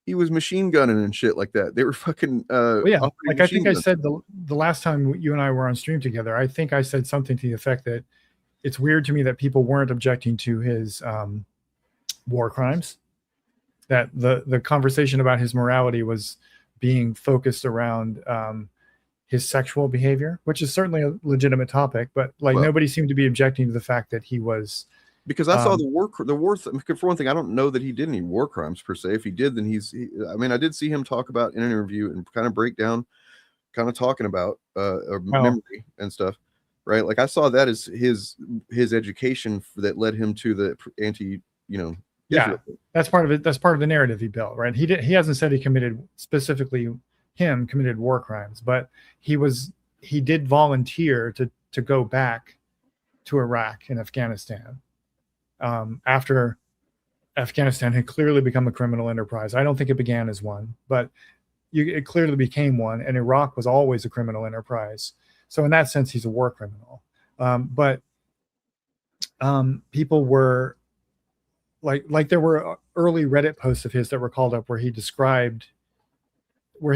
he was machine gunning and shit like that. They were fucking Well, yeah, operating like I think I machine said the last time you and I were on stream together, I think I said something to the effect that it's weird to me that people weren't objecting to his war crimes, that the conversation about his morality was being focused around his sexual behavior, which is certainly a legitimate topic, but like nobody seemed to be objecting to the fact that he was. Because I saw the war. For one thing, I don't know that he did any war crimes per se. If he did, then I mean, I did see him talk about in an interview and kind of break down, kind of talking about memory and stuff, right? Like I saw that as his education that led him to the anti, Yeah, that's part of it. That's part of the narrative he built, right? He hasn't said he committed war crimes, but he did volunteer to go back to Iraq and Afghanistan after Afghanistan had clearly become a criminal enterprise. I don't think it began as one, but it clearly became one, and Iraq was always a criminal enterprise. So in that sense, he's a war criminal. But people were like there were early Reddit posts of his that were called up where he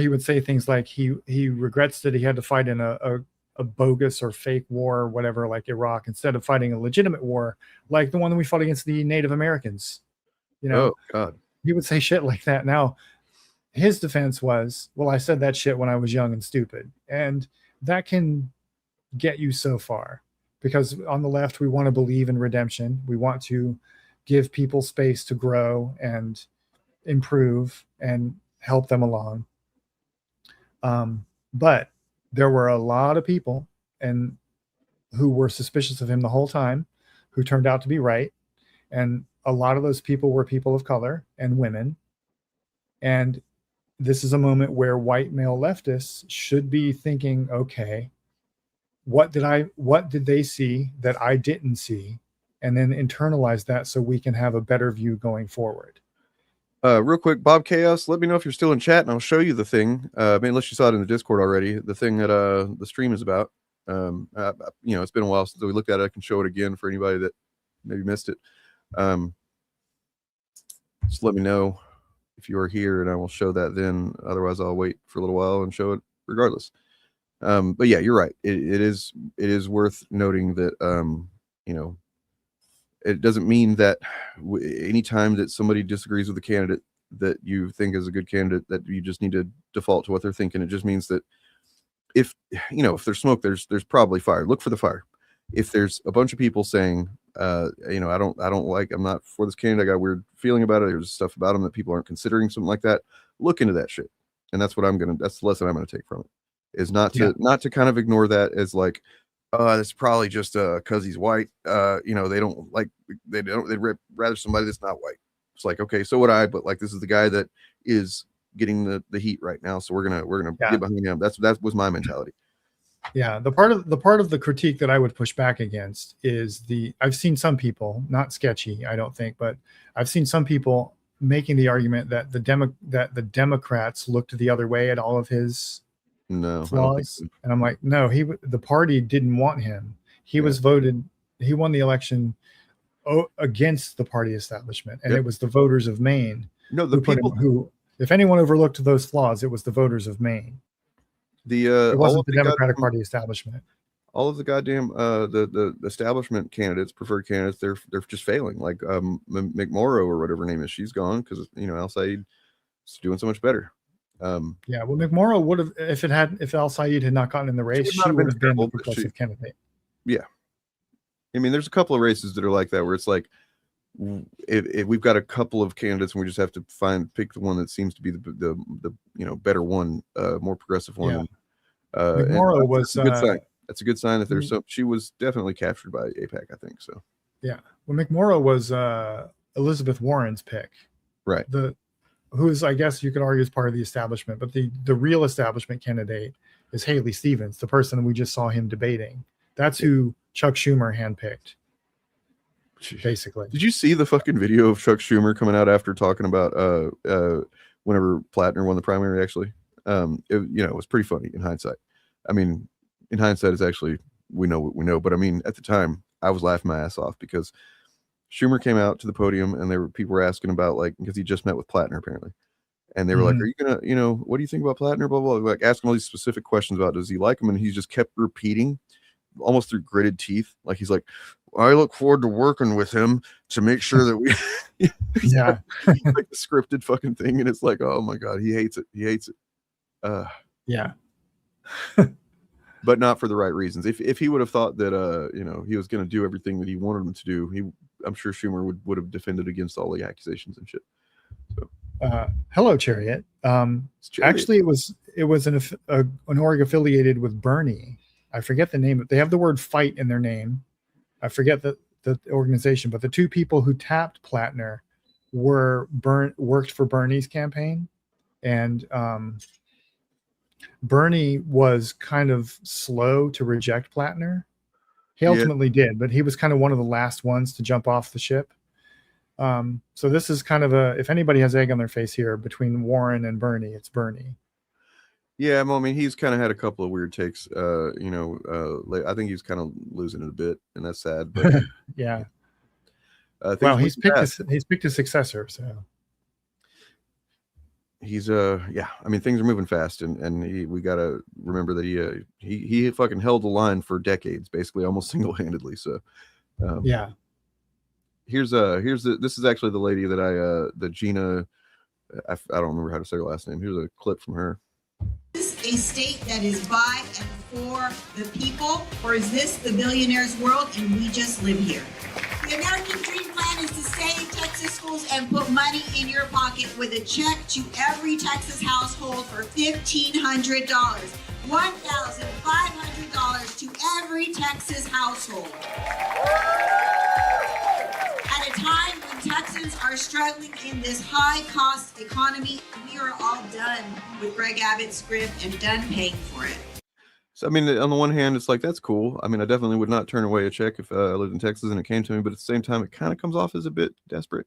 would say things like he regrets that he had to fight in a bogus or fake war or whatever, like Iraq, instead of fighting a legitimate war like the one that we fought against the Native Americans. Oh God. He would say shit like that. Now his defense was, well, I said that shit when I was young and stupid. And that can get you so far, because on the left, we want to believe in redemption. We want to give people space to grow and improve and help them along. But there were a lot of people who were suspicious of him the whole time, who turned out to be right. And a lot of those people were people of color and women. And this is a moment where white male leftists should be thinking, okay, what did they see that I didn't see? And then internalize that so we can have a better view going forward. Real quick, Bob Chaos, let me know if you're still in chat and I'll show you the thing. Unless you saw it in the Discord already, the thing that the stream is about. It's been a while since we looked at it. I can show it again for anybody that maybe missed it. Just let me know if you are here and I will show that then. Otherwise, I'll wait for a little while and show it regardless. But yeah, you're right. It is worth noting that, it doesn't mean that anytime that somebody disagrees with a candidate that you think is a good candidate, that you just need to default to what they're thinking. It just means that if there's smoke, there's probably fire. Look for the fire. If there's a bunch of people saying, I'm not for this candidate, I got a weird feeling about it, there's stuff about him that people aren't considering, something like that, look into that shit. And that's what that's the lesson I'm going to take from it, is not to kind of ignore that as like, it's probably just because he's white. They'd rather somebody that's not white. It's like, okay, so would I, but like this is the guy that is getting the heat right now, so we're gonna get behind him. That was my mentality. Yeah, the part of the critique that I would push back against is I've seen some people, not sketchy, I don't think, but I've seen some people making the argument that the Democrats looked the other way at all of his flaws. And I'm like, no, the party didn't want him. He won the election against the party establishment, and it was the voters of Maine who, if anyone overlooked those flaws, it was the voters of Maine. It wasn't the Democratic Party establishment. All of the goddamn the establishment candidates, preferred candidates, they're just failing. Like McMorrow or whatever her name is, she's gone because Al Said is doing so much better. Yeah, well, McMorrow would have, if Al Said had not gotten in the race, she would have been the progressive candidate. Yeah, I mean, there's a couple of races that are like that, where it's like, if we've got a couple of candidates and we just have to pick the one that seems to be the better one, more progressive one. Yeah. McMorrow was a good sign. That's a good sign that there's she was definitely captured by AIPAC, I think so. Yeah, well, McMorrow was Elizabeth Warren's pick, right? Who's, I guess you could argue, is part of the establishment, but the real establishment candidate is Haley Stevens, the person we just saw him debating. That's who Chuck Schumer handpicked, basically. Did you see the fucking video of Chuck Schumer coming out after talking about whenever Plattner won the primary? Actually, it was pretty funny in hindsight. I mean, in hindsight, it's actually, we know what we know, but I mean, at the time, I was laughing my ass off because Schumer came out to the podium and people were asking about, like, because he just met with Plattner apparently, And they were like, "Are you gonna, what do you think about Plattner?" Blah blah. Like asking all these specific questions about, does he like him? And he just kept repeating, almost through gritted teeth, like he's like, "I look forward to working with him to make sure that we." Yeah, like the scripted fucking thing, and it's like, oh my god, he hates it. He hates it. Yeah. But not for the right reasons. If he would have thought that he was going to do everything that he wanted him to do, I'm sure Schumer would have defended against all the accusations and shit. So hello, Chariot. Actually, it was an org affiliated with Bernie. I forget the name. They have the word "fight" in their name. I forget the organization, but the two people who tapped Plattner worked for Bernie's campaign, and Bernie was kind of slow to reject Plattner. He ultimately did, but he was kind of one of the last ones to jump off the ship. So this is kind of if anybody has egg on their face here between Warren and Bernie, it's Bernie. Yeah, I mean, he's kind of had a couple of weird takes. I think he's kind of losing it a bit, and that's sad. But yeah. Well, he's picked a successor, so he's I mean, things are moving fast, and we got to remember that he fucking held the line for decades, basically almost single-handedly. So yeah. This is actually the lady that the Gina, I don't remember how to say her last name. Here's a clip from her. Is this a state that is by and for the people, or is this the billionaires' world and we just live here? The American Dream Plan is to save Texas schools and put money in your pocket with a check to every Texas household for $1,500. $1,500 to every Texas household. At a time when Texans are struggling in this high-cost economy, we are all done with Greg Abbott's script and done paying for it. So, I mean, on the one hand, it's like, that's cool. I mean, I definitely would not turn away a check if I lived in Texas and it came to me, but at the same time, it kind of comes off as a bit desperate,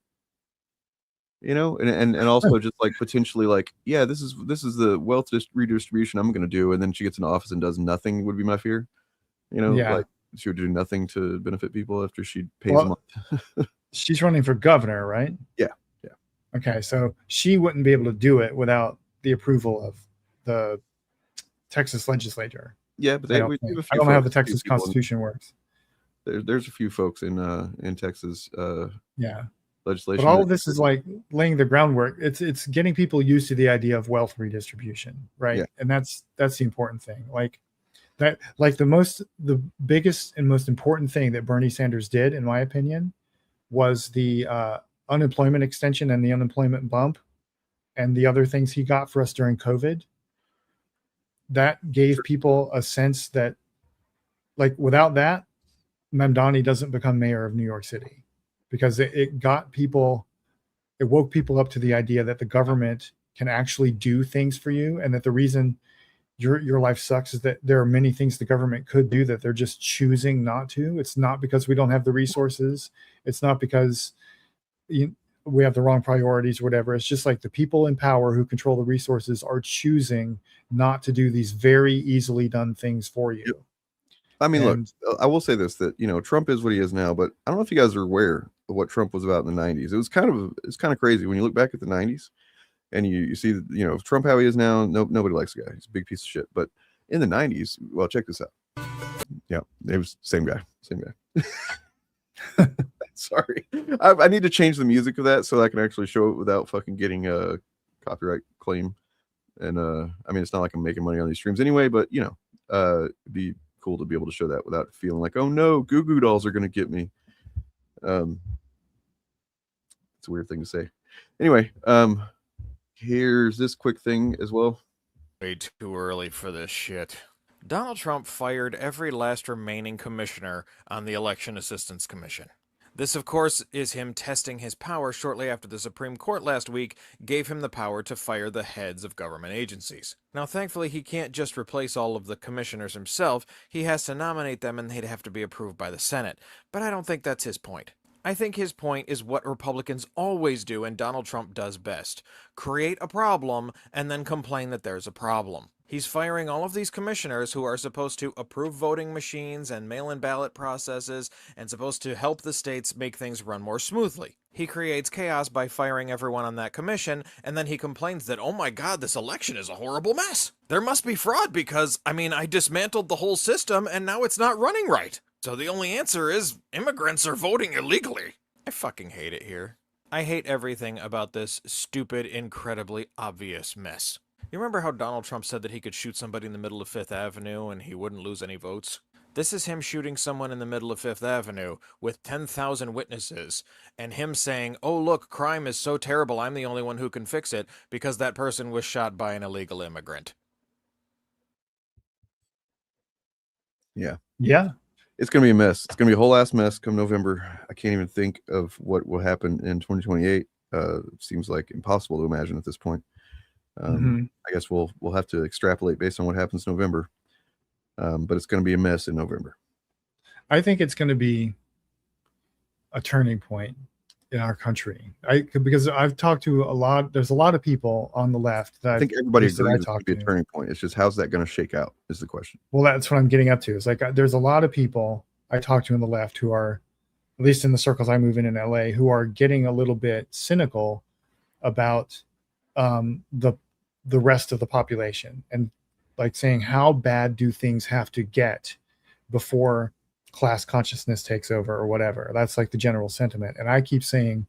and also just like potentially like, yeah, this is the wealth redistribution I'm going to do. And then she gets in office and does nothing would be my fear, like she would do nothing to benefit people after she pays them off. She's running for governor, right? Yeah. Okay, so she wouldn't be able to do it without the approval of the Texas legislature. Yeah, but I don't know how the Texas Constitution works. There's a few folks in Texas. Legislation. But all of this is like laying the groundwork. It's getting people used to the idea of wealth redistribution, right? Yeah. And that's the important thing. Like the biggest and most important thing that Bernie Sanders did, in my opinion, was the unemployment extension and the unemployment bump and the other things he got for us during COVID. That gave people a sense that, like, without that, Mamdani doesn't become mayor of New York City, because it woke people up to the idea that the government can actually do things for you, and that the reason your life sucks is that there are many things the government could do that they're just choosing not to. It's not because we don't have the resources. It's not because we have the wrong priorities or whatever. It's just like the people in power who control the resources are choosing not to do these very easily done things for you. I mean, look, I will say this, that, Trump is what he is now, but I don't know if you guys are aware of what Trump was about in the 90s. It's kind of crazy when you look back at the 90s and you see that, Trump how he is now, nobody likes the guy. He's a big piece of shit. But in the 90s, well, check this out. Yeah, it was same guy. Sorry. I need to change the music of that so that I can actually show it without fucking getting a copyright claim. And I mean, it's not like I'm making money on these streams anyway, but it'd be cool to be able to show that without feeling like, oh no, Goo Goo Dolls are gonna get me. It's a weird thing to say. Anyway, here's this quick thing as well. Way too early for this shit. Donald Trump fired every last remaining commissioner on the Election Assistance Commission. This, of course, is him testing his power shortly after the Supreme Court last week gave him the power to fire the heads of government agencies. Now, thankfully, he can't just replace all of the commissioners himself. He has to nominate them, and they'd have to be approved by the Senate. But I don't think that's his point. I think his point is what Republicans always do and Donald Trump does best. Create a problem and then complain that there's a problem. He's firing all of these commissioners who are supposed to approve voting machines and mail-in ballot processes and supposed to help the states make things run more smoothly. He creates chaos by firing everyone on that commission, and then he complains that, oh my god, this election is a horrible mess. There must be fraud because, I dismantled the whole system and now it's not running right. So the only answer is immigrants are voting illegally. I fucking hate it here. I hate everything about this stupid, incredibly obvious mess. You remember how Donald Trump said that he could shoot somebody in the middle of Fifth Avenue and he wouldn't lose any votes? This is him shooting someone in the middle of Fifth Avenue with 10,000 witnesses, and him saying, oh look, crime is so terrible, I'm the only one who can fix it, because that person was shot by an illegal immigrant. Yeah. Yeah. It's going to be a mess. It's going to be a whole ass mess come November. I can't even think of what will happen in 2028. It seems like impossible to imagine at this point. I guess we'll have to extrapolate based on what happens in November. But it's going to be a mess in November. I think it's going to be a turning point in our country. Because I've talked to there's a lot of people on the left that I think everybody that agrees I it's going talked to be a to. turning point. It's just how's that going to shake out is the question. Well, that's what I'm getting up to. It's like there's a lot of people I talk to on the left who are, at least in the circles I move in LA, who are getting a little bit cynical about the rest of the population, and like saying, how bad do things have to get before class consciousness takes over or whatever. That's like the general sentiment. And I keep saying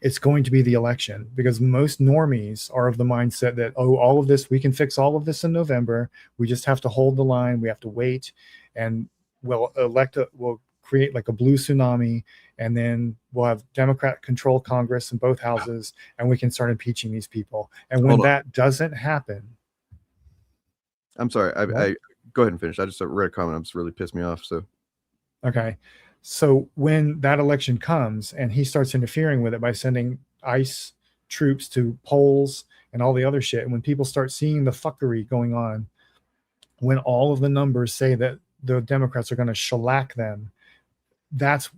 it's going to be the election, because most normies are of the mindset that, oh, all of this, we can fix all of this in November. We just have to hold the line. We have to wait, and we'll create like a blue tsunami, and then we'll have Democrat controlled Congress in both houses, and we can start impeaching these people. And when that doesn't happen, I'm sorry. I go ahead and finish. I just read a comment. I'm just really pissed me off. So, okay. So when that election comes and he starts interfering with it by sending ICE troops to polls and all the other shit, and when people start seeing the fuckery going on, when all of the numbers say that the Democrats are going to shellac them, that's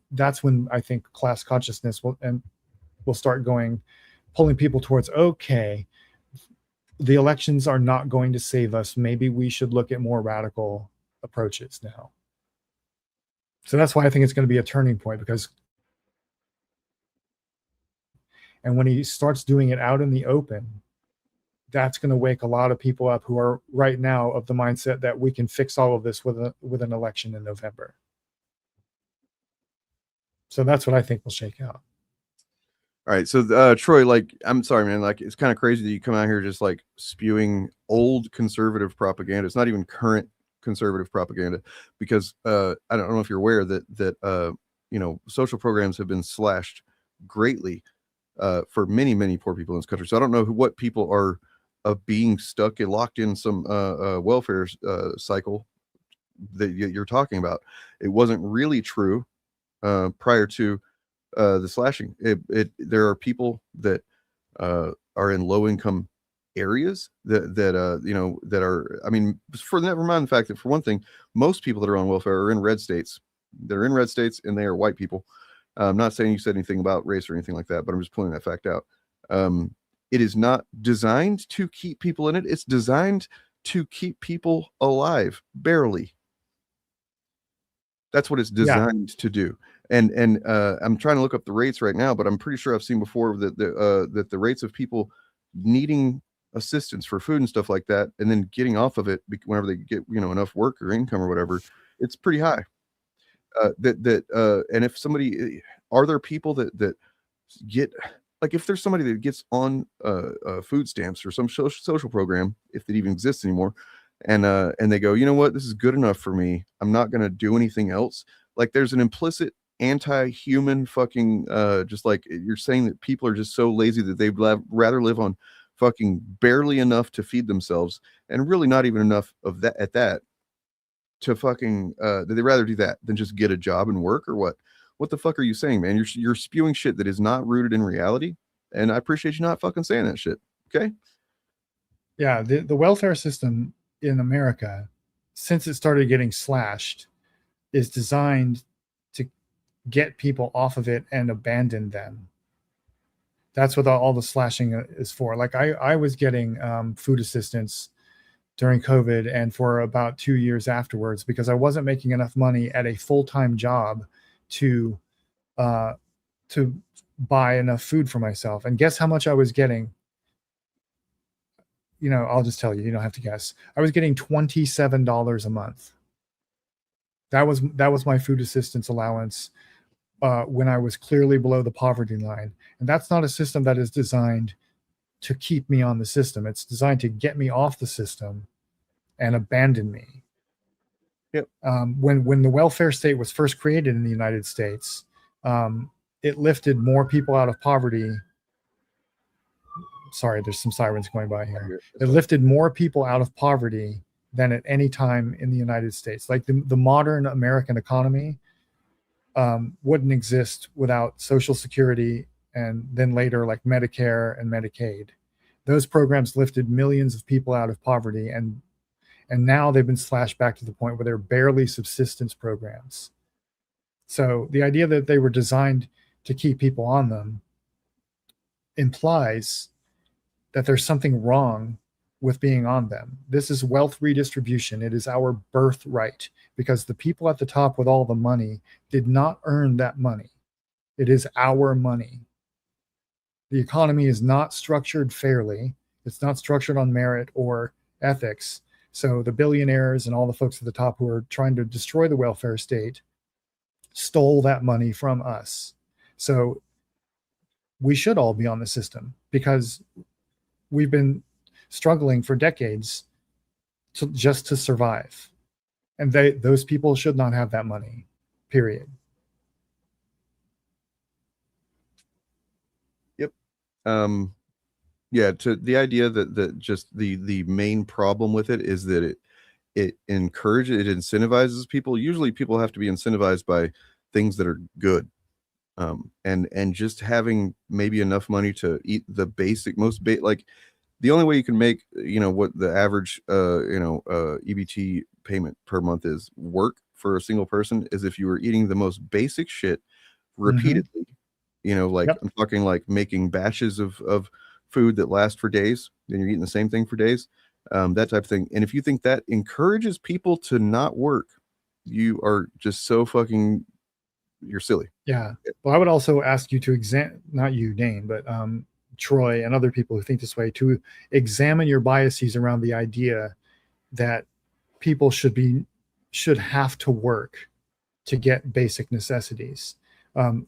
when I think class consciousness will start pulling people towards, okay, the elections are not going to save us. Maybe we should look at more radical approaches now. So that's why I think it's going to be a turning point, and when he starts doing it out in the open, that's going to wake a lot of people up who are right now of the mindset that we can fix all of this with an election in November. So that's what I think will shake out. all right. So, Troy, like, I'm sorry, man. Like, it's kind of crazy that you come out here just like spewing old conservative propaganda. It's not even current conservative propaganda, because I don't know if you're aware that social programs have been slashed greatly for many poor people in this country. So I don't know what people are being stuck and locked in some welfare cycle that you're talking about. It wasn't really true prior to the slashing. There are people that are in low income areas that are, I mean, for never mind the fact that, for one thing, most people that are on welfare are in red states. They're in red states and they are white people. I'm not saying you said anything about race or anything like that, but I'm just pointing that fact out. It is not designed to keep people in it. It's designed to keep people alive, barely. That's what it's designed to do. And I'm trying to look up the rates right now, but I'm pretty sure I've seen before that the rates of people needing assistance for food and stuff like that, and then getting off of it whenever they get enough work or income or whatever, it's pretty high. And if somebody, are there people that get, like, if there's somebody that gets on food stamps or some social program, if it even exists anymore, and they go, you know what, this is good enough for me, I'm not going to do anything else. Like, there's an implicit anti-human fucking just like you're saying that people are just so lazy that they'd rather live on fucking barely enough to feed themselves, and really not even enough of that at that to fucking that they'd rather do that than just get a job and work. Or what the fuck are you saying, man? You're spewing shit that is not rooted in reality, and I appreciate you not fucking saying that shit. Okay. Yeah, the welfare system in America, since it started getting slashed, is designed to get people off of it and abandon them. That's what all the slashing is for. Like, I was getting food assistance during COVID and for about 2 years afterwards, because I wasn't making enough money at a full-time job to buy enough food for myself. And guess how much I was getting? You know, I'll just tell you, you don't have to guess. I was getting $27 a month. That was my food assistance allowance when I was clearly below the poverty line. And that's not a system that is designed to keep me on the system. It's designed to get me off the system and abandon me. Yep. When the welfare state was first created in the United States, it lifted more people out of poverty. Sorry, there's some sirens going by here. It lifted more people out of poverty than at any time in the United States. Like the modern American economy wouldn't exist without Social Security and then later like Medicare and Medicaid. Those programs lifted millions of people out of poverty, and now they've been slashed back to the point where they're barely subsistence programs. So the idea that they were designed to keep people on them implies that there's something wrong with being on them. This is wealth redistribution. It is our birthright, because the people at the top with all the money did not earn that money. It is our money. The economy is not structured fairly. It's not structured on merit or ethics. So the billionaires and all the folks at the top who are trying to destroy the welfare state stole that money from us. So we should all be on the system, because we've been struggling for decades just to survive. And those people should not have that money, period. Yep. Yeah, to the idea that just the main problem with it is that it incentivizes people. Usually people have to be incentivized by things that are good. And just having maybe enough money to eat the basic, like the only way you can make, what the average, EBT payment per month is work for a single person is if you were eating the most basic shit repeatedly, I'm talking like making batches of food that last for days, then you're eating the same thing for days, that type of thing. And if you think that encourages people to not work, you are just so fucking, you're silly. Yeah. Well, I would also ask you to not you, Dane, but Troy and other people who think this way, to examine your biases around the idea that people should have to work to get basic necessities.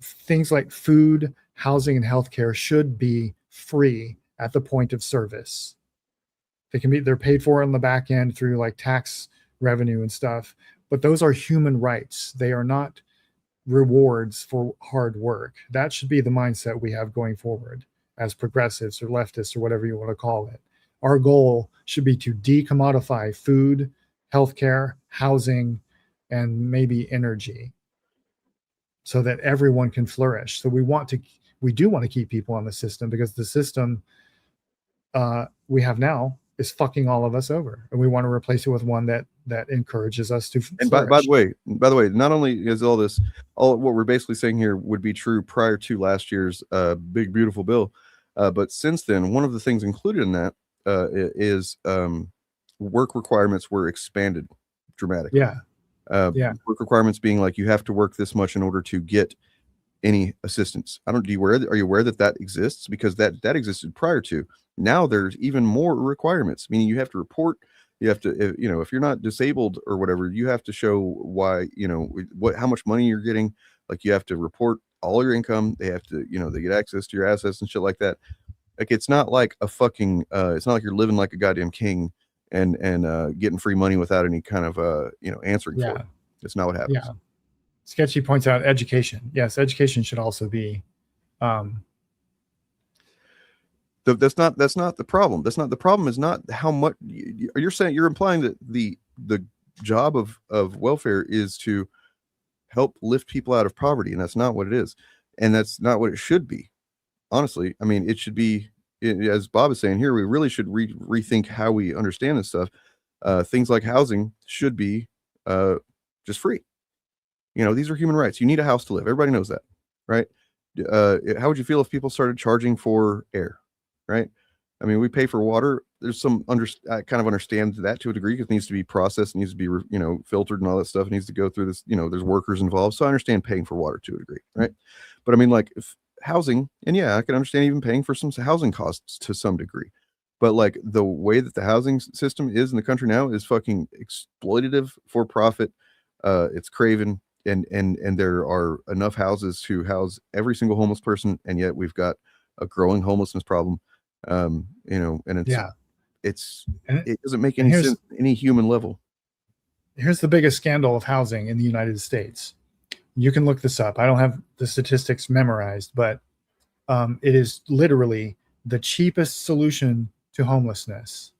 Things like food, housing, and healthcare should be free at the point of service. They're paid for in the back end through like tax revenue and stuff, but those are human rights. They are not rewards for hard work. That should be the mindset we have going forward as progressives or leftists or whatever you want to call it. Our goal should be to decommodify food, healthcare, housing, and maybe energy, so that everyone can flourish. So we do want to keep people on the system, because the system we have now is fucking all of us over, and we want to replace it with one that encourages us to flourish. And by the way, not only is all what we're basically saying here would be true prior to last year's big beautiful bill, but since then, one of the things included in that is work requirements were expanded dramatically. Yeah. Work requirements being like you have to work this much in order to get any assistance. Are you aware that exists? Because that existed prior to. Now there's even more requirements, meaning you have to report. You have to, if you're not disabled or whatever, you have to show why, how much money you're getting. Like you have to report all your income. They have to, they get access to your assets and shit like that. Like it's not like a fucking, it's not like you're living like a goddamn king and getting free money without any kind of answering for it. That's not what happens. Yeah. Sketchy points out education. Yes, education should also be. That's not the problem. The problem is not how much you're implying that the job of welfare is to help lift people out of poverty, and that's not what it is, and that's not what it should be. Honestly, I mean, it should be, as Bob is saying here, we really should rethink how we understand this stuff. Things like housing should be just free. These are human rights. You need a house to live. Everybody knows that, right? How would you feel if people started charging for air? Right? I mean, we pay for water. there's some I kind of understand that to a degree, because it needs to be processed, needs to be filtered and all that stuff. It needs to go through this. There's workers involved, so I understand paying for water to a degree, right? But I mean, like, if housing, and yeah, I can understand even paying for some housing costs to some degree. But like the way that the housing system is in the country now is fucking exploitative, for profit. It's craven, and there are enough houses to house every single homeless person, and yet we've got a growing homelessness problem. And it doesn't make any sense at any human level. Here's the biggest scandal of housing in the United States. You can look this up. I don't have the statistics memorized, but it is literally the cheapest solution to homelessness.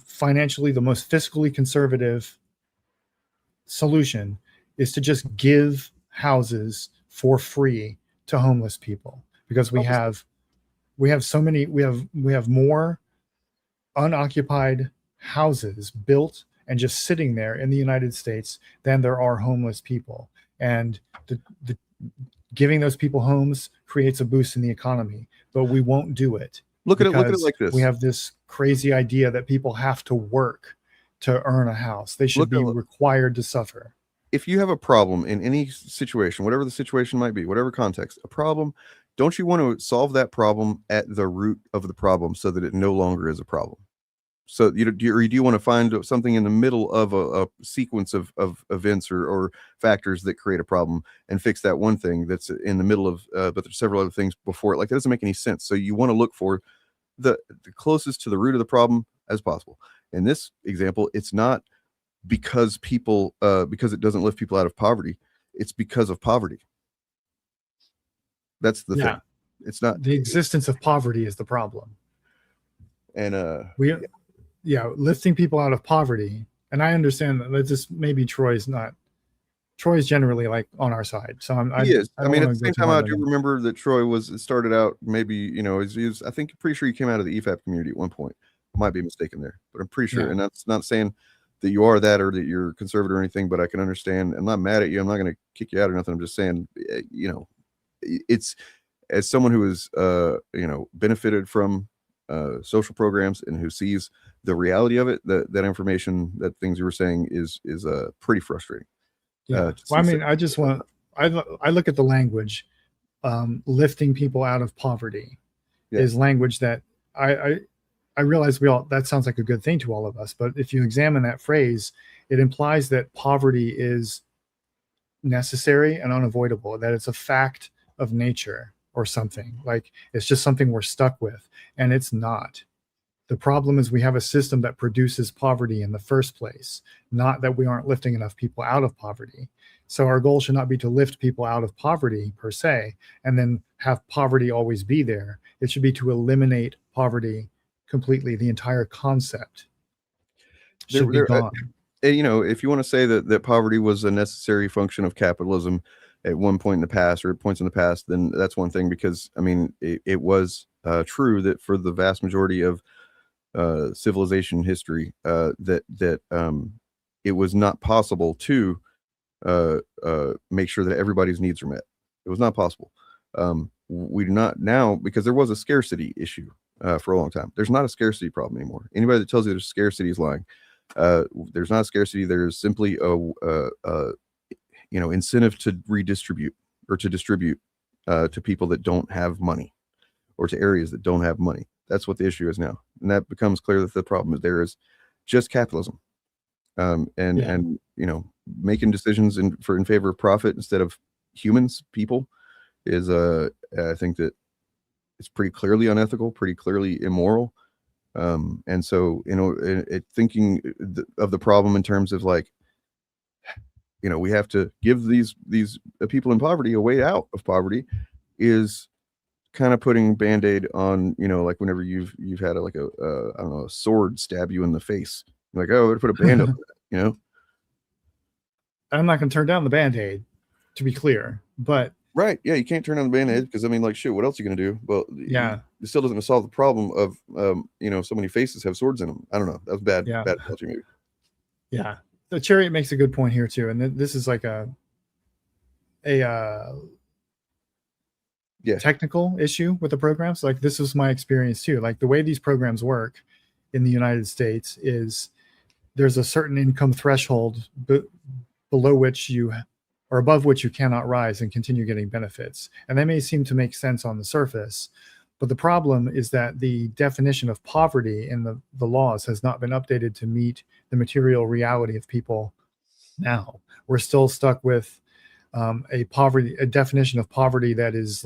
Financially, the most fiscally conservative solution is to just give houses for free to homeless people, because we have so many, we have more unoccupied houses built and just sitting there in the United States than there are homeless people. And the giving those people homes creates a boost in the economy, but we won't do it. Look at it like this. We have this crazy idea that people have to work to earn a house. They should be required to suffer. If you have a problem in any situation, whatever the situation might be, whatever context, a problem, don't you want to solve that problem at the root of the problem so that it no longer is a problem? So do you want to find something in the middle of a sequence of events or factors that create a problem and fix that one thing that's in the middle of, but there's several other things before it? Like, that doesn't make any sense. So you want to look for the closest to the root of the problem as possible. In this example, it's not because because it doesn't lift people out of poverty. It's because of poverty. That's the thing. It's not the existence of poverty is the problem. And lifting people out of poverty. And I understand that just maybe Troy's generally like on our side. So he is. I mean, at the same time, I do remember that Troy started out maybe, I think pretty sure he came out of the EFAP community at one point. I might be mistaken there, but I'm pretty sure. Yeah. And that's not saying that you are that or that you're conservative or anything, but I can understand. I'm not mad at you. I'm not going to kick you out or nothing. I'm just saying, it's, as someone who is, benefited from social programs and who sees the reality of it, that information, that things you were saying is pretty frustrating. Yeah. Well, I mean, I look at the language, lifting people out of poverty is language that I realize that sounds like a good thing to all of us, but if you examine that phrase, it implies that poverty is necessary and unavoidable, that it's a fact of nature or something, like it's just something we're stuck with, and it's not. The problem is we have a system that produces poverty in the first place, not that we aren't lifting enough people out of poverty. So our goal should not be to lift people out of poverty per se, and then have poverty always be there. It should be to eliminate poverty completely. The entire concept should be gone. If you want to say that poverty was a necessary function of capitalism at one point in the past or at points in the past, then that's one thing, because I mean, it was true that for the vast majority of civilization history, that it was not possible to make sure that everybody's needs are met. It was not possible. We do not now, because there was a scarcity issue for a long time. There's not a scarcity problem anymore. Anybody that tells you there's scarcity is lying. There's not a scarcity. There's simply a incentive to redistribute or to distribute to people that don't have money, or to areas that don't have money. That's what the issue is now, and that becomes clear that the problem is there is just capitalism, and making decisions in favor of profit instead of humans, people, is I think that it's pretty clearly unethical, pretty clearly immoral, and so thinking of the problem in terms of like, we have to give these people in poverty a way out of poverty is kind of putting Band-Aid on, like whenever you've had a sword stab you in the face, you're like, oh, better put a band on that, I'm not going to turn down the Band-Aid, to be clear, but right, yeah, you can't turn on the Band-Aid, because I mean, like, shit, what else are you going to do? Well, yeah, it still doesn't solve the problem of so many faces have swords in them. I don't know, that was bad analogy maybe. Yeah, the Chariot makes a good point here too, and this is like a technical issue with the programs. Like, this was my experience too. Like, the way these programs work in the United States is there's a certain income threshold below which you or above which you cannot rise and continue getting benefits. And that may seem to make sense on the surface, but the problem is that the definition of poverty in the laws has not been updated to meet the material reality of people now. We're still stuck with a definition of poverty that is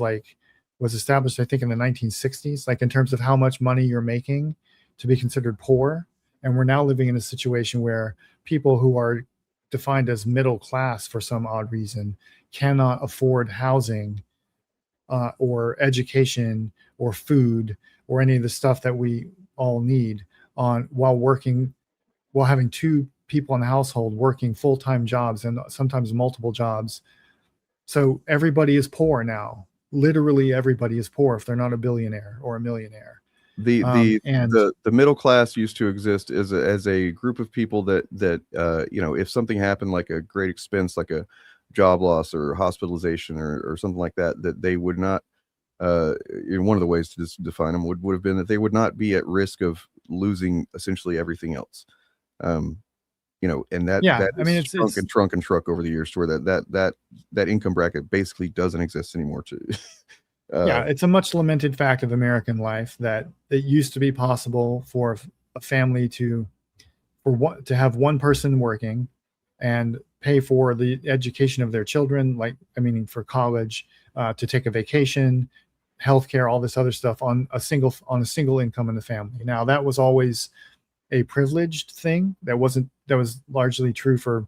was established, I think, in the 1960s, like in terms of how much money you're making to be considered poor. And we're now living in a situation where people who are defined as middle class for some odd reason cannot afford housing or education or food or any of the stuff that we all need while having two people in the household working full-time jobs and sometimes multiple jobs. So everybody is poor now. Literally everybody is poor if they're not a billionaire or a millionaire. The middle class used to exist as a group of people that if something happened, like a great expense, like a job loss or hospitalization or something like that, that they would not one of the ways to just define them would have been that they would not be at risk of losing essentially everything else. And it's shrunk and shrunk over the years to where that income bracket basically doesn't exist anymore. It's a much lamented fact of American life that it used to be possible for a family to have one person working and pay for the education of their children, for college, to take a vacation, healthcare, all this other stuff on a single income in the family. Now that was always a privileged thing. That was largely true for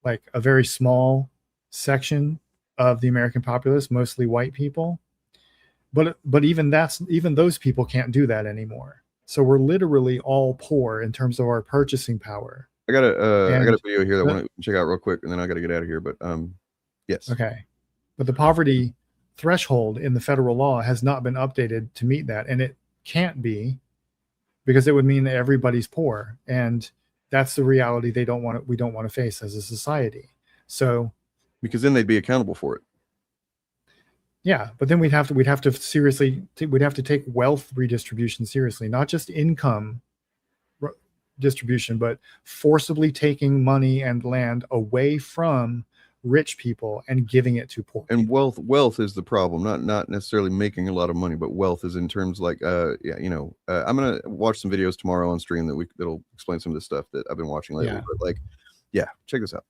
like a very small section of the American populace, mostly white people. But even those people can't do that anymore. So we're literally all poor in terms of our purchasing power. I got a video here that I want to check out real quick, and then I got to get out of here. But yes. Okay. But the poverty threshold in the federal law has not been updated to meet that, and it can't be, because it would mean that everybody's poor, and that's the reality we don't want to face as a society. So because then they'd be accountable for it. Yeah, but then we'd have to take wealth redistribution seriously, not just income distribution, but forcibly taking money and land away from rich people and giving it to poor. And wealth is the problem, not necessarily making a lot of money, but wealth is in terms like I'm gonna watch some videos tomorrow on stream that'll explain some of the stuff that I've been watching lately. But check this out.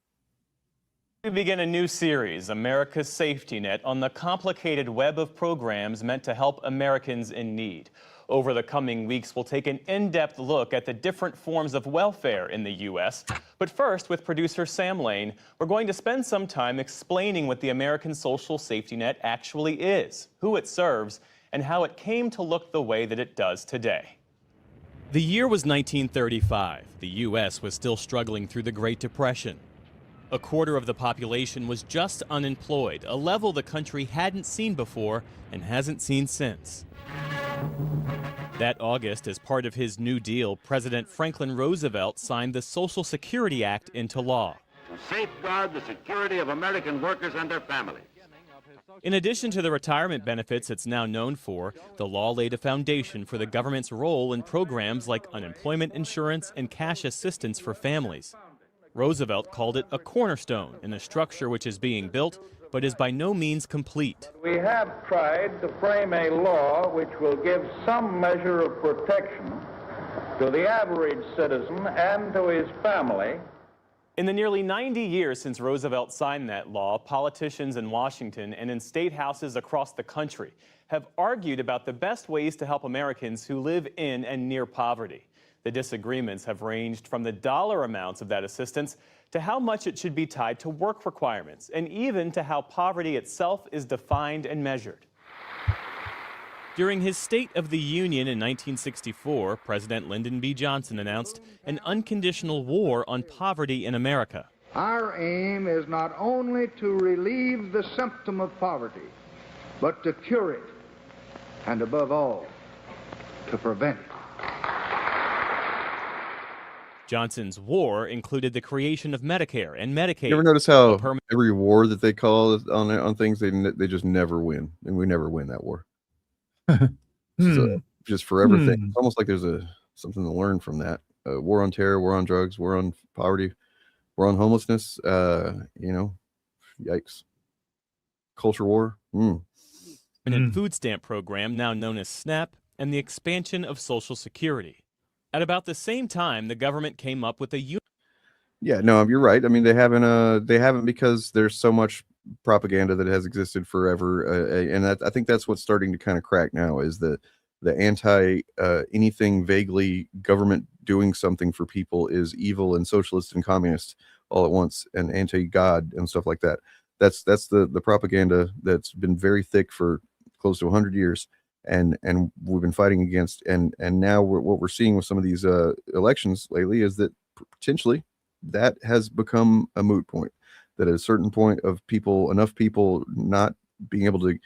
We begin a new series, America's Safety Net, on the complicated web of programs meant to help Americans in need. Over the coming weeks, we'll take an in-depth look at the different forms of welfare in the U.S. But first, with producer Sam Lane, we're going to spend some time explaining what the American Social Safety Net actually is, who it serves, and how it came to look the way that it does today. The year was 1935. The U.S. was still struggling through the Great Depression. A quarter of the population was just unemployed, a level the country hadn't seen before and hasn't seen since. That August, as part of his New Deal, President Franklin Roosevelt signed the Social Security Act into law. To safeguard the security of American workers and their families. In addition to the retirement benefits it's now known for, the law laid a foundation for the government's role in programs like unemployment insurance and cash assistance for families. Roosevelt called it a cornerstone in a structure which is being built, but is by no means complete. We have tried to frame a law which will give some measure of protection to the average citizen and to his family. In the nearly 90 years since Roosevelt signed that law, politicians in Washington and in state houses across the country have argued about the best ways to help Americans who live in and near poverty. The disagreements have ranged from the dollar amounts of that assistance to how much it should be tied to work requirements, and even to how poverty itself is defined and measured. During his State of the Union in 1964, President Lyndon B. Johnson announced an unconditional war on poverty in America. Our aim is not only to relieve the symptom of poverty, but to cure it, and above all, to prevent it. Johnson's war included the creation of Medicare and Medicaid. You ever notice how every war that they call on things, they just never win, and we never win that war. So, just for everything, it's almost like there's a something to learn from that. War on terror, war on drugs, war on poverty, war on homelessness. Yikes. Culture war. And food stamp program, now known as SNAP, and the expansion of Social Security. At about the same time, the government came up with a Yeah, no, you're right. I mean, they haven't because there's so much propaganda that has existed forever, and I think that's what's starting to kind of crack now is the anti anything vaguely government doing something for people is evil and socialist and communist all at once, and anti-God and stuff like that. That's the propaganda that's been very thick for close to 100 years, and we've been fighting against, and now what we're seeing with some of these elections lately is that potentially that has become a moot point. That at a certain point of enough people not being able to,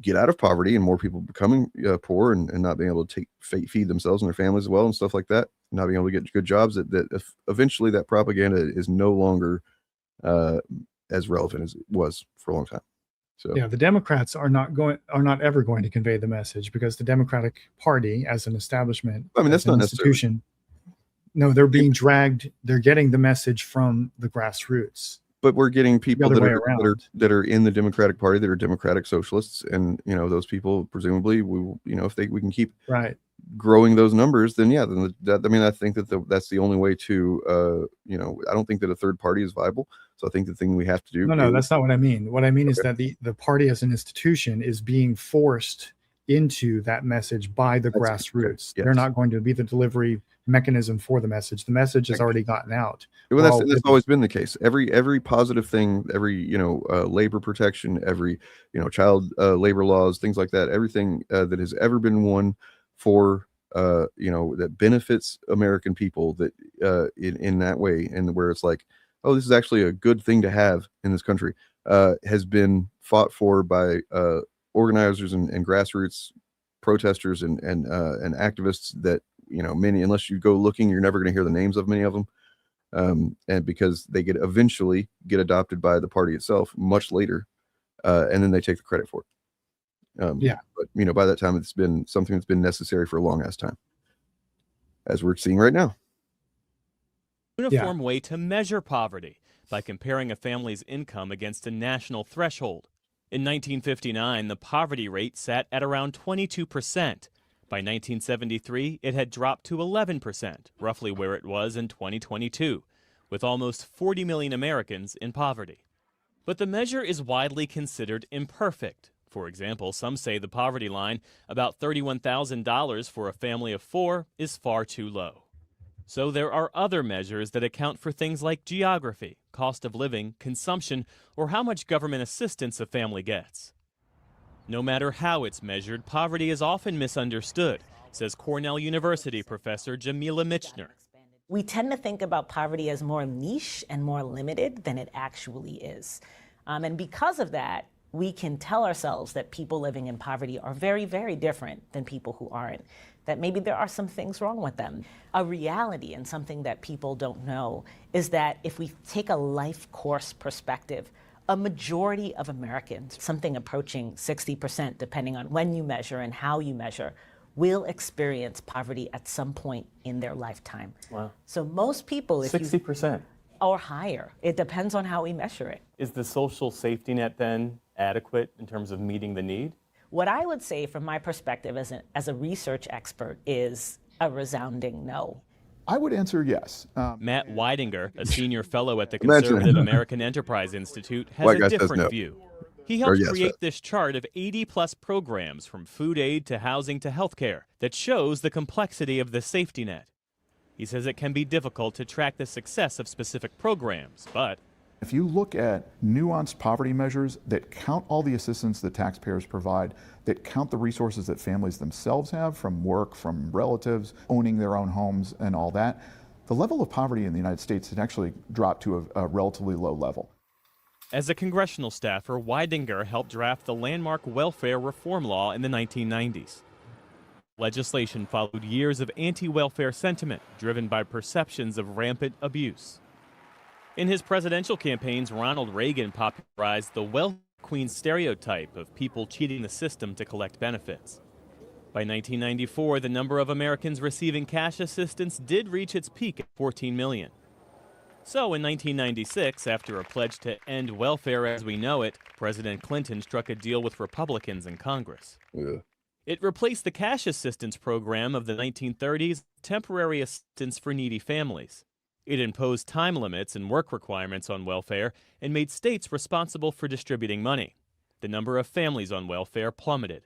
get out of poverty, and more people becoming poor and not being able to feed themselves and their families as well and stuff like that, not being able to get good jobs, that eventually that propaganda is no longer as relevant as it was for a long time. So yeah, the Democrats are not ever going to convey the message, because the Democratic Party as an establishment, I mean, that's not institution. No, they're being dragged. They're getting the message from the grassroots. But we're getting people that are in the Democratic Party that are democratic socialists, and those people presumably if we can keep growing those numbers, then yeah, I think that's the only way to I don't think that a third party is viable. So I think the thing we have to do. No, that's not what I mean. What I mean is that the party as an institution is being forced into that message by the grassroots. Yes. They're not going to be the delivery mechanism for the message. The message has already gotten out. Well, that's always been the case. Every positive thing, every labor protection, every child labor laws, things like that, everything that has ever been won for that benefits American people, that in that way, and where it's like, oh, this is actually a good thing to have in this country, has been fought for by organizers and grassroots protesters and activists that many, unless you go looking, you're never going to hear the names of many of them, and because they eventually get adopted by the party itself much later, and then they take the credit for it. But by that time, it's been something that's been necessary for a long ass time, as we're seeing right now. Uniform way to measure poverty by comparing a family's income against a national threshold. In 1959, the poverty rate sat at around 22%. By 1973, it had dropped to 11%, roughly where it was in 2022, with almost 40 million Americans in poverty. But the measure is widely considered imperfect. For example, some say the poverty line, about $31,000 for a family of 4, is far too low. So there are other measures that account for things like geography, cost of living, consumption, or how much government assistance a family gets. No matter how it's measured, poverty is often misunderstood, says Cornell University professor Jamila Michener. We tend to think about poverty as more niche and more limited than it actually is. And because of that, we can tell ourselves that people living in poverty are very, very different than people who aren't, that maybe there are some things wrong with them. A reality, and something that people don't know, is that if we take a life course perspective, a majority of Americans, something approaching 60%, depending on when you measure and how you measure, will experience poverty at some point in their lifetime. Wow. So most people, if 60%. Or higher. It depends on how we measure it. Is the social safety net then adequate in terms of meeting the need? What I would say from my perspective as a research expert is a resounding no. I would answer yes. Matt Weidinger, a senior fellow at the Conservative American Enterprise Institute, has a different view. He helped create this chart of 80-plus programs from food aid to housing to healthcare that shows the complexity of the safety net. He says it can be difficult to track the success of specific programs, but if you look at nuanced poverty measures that count all the assistance that taxpayers provide, that count the resources that families themselves have from work, from relatives, owning their own homes and all that, the level of poverty in the United States had actually dropped to a relatively low level. As a congressional staffer, Weidinger helped draft the landmark welfare reform law in the 1990s. Legislation followed years of anti-welfare sentiment driven by perceptions of rampant abuse. In his presidential campaigns, Ronald Reagan popularized the wealth queen stereotype of people cheating the system to collect benefits. By 1994, the number of Americans receiving cash assistance did reach its peak at 14 million. So in 1996, after a pledge to end welfare as we know it, President Clinton struck a deal with Republicans in Congress. Yeah. It replaced the cash assistance program of the 1930s, temporary assistance for needy families. It imposed time limits and work requirements on welfare and made states responsible for distributing money. The number of families on welfare plummeted.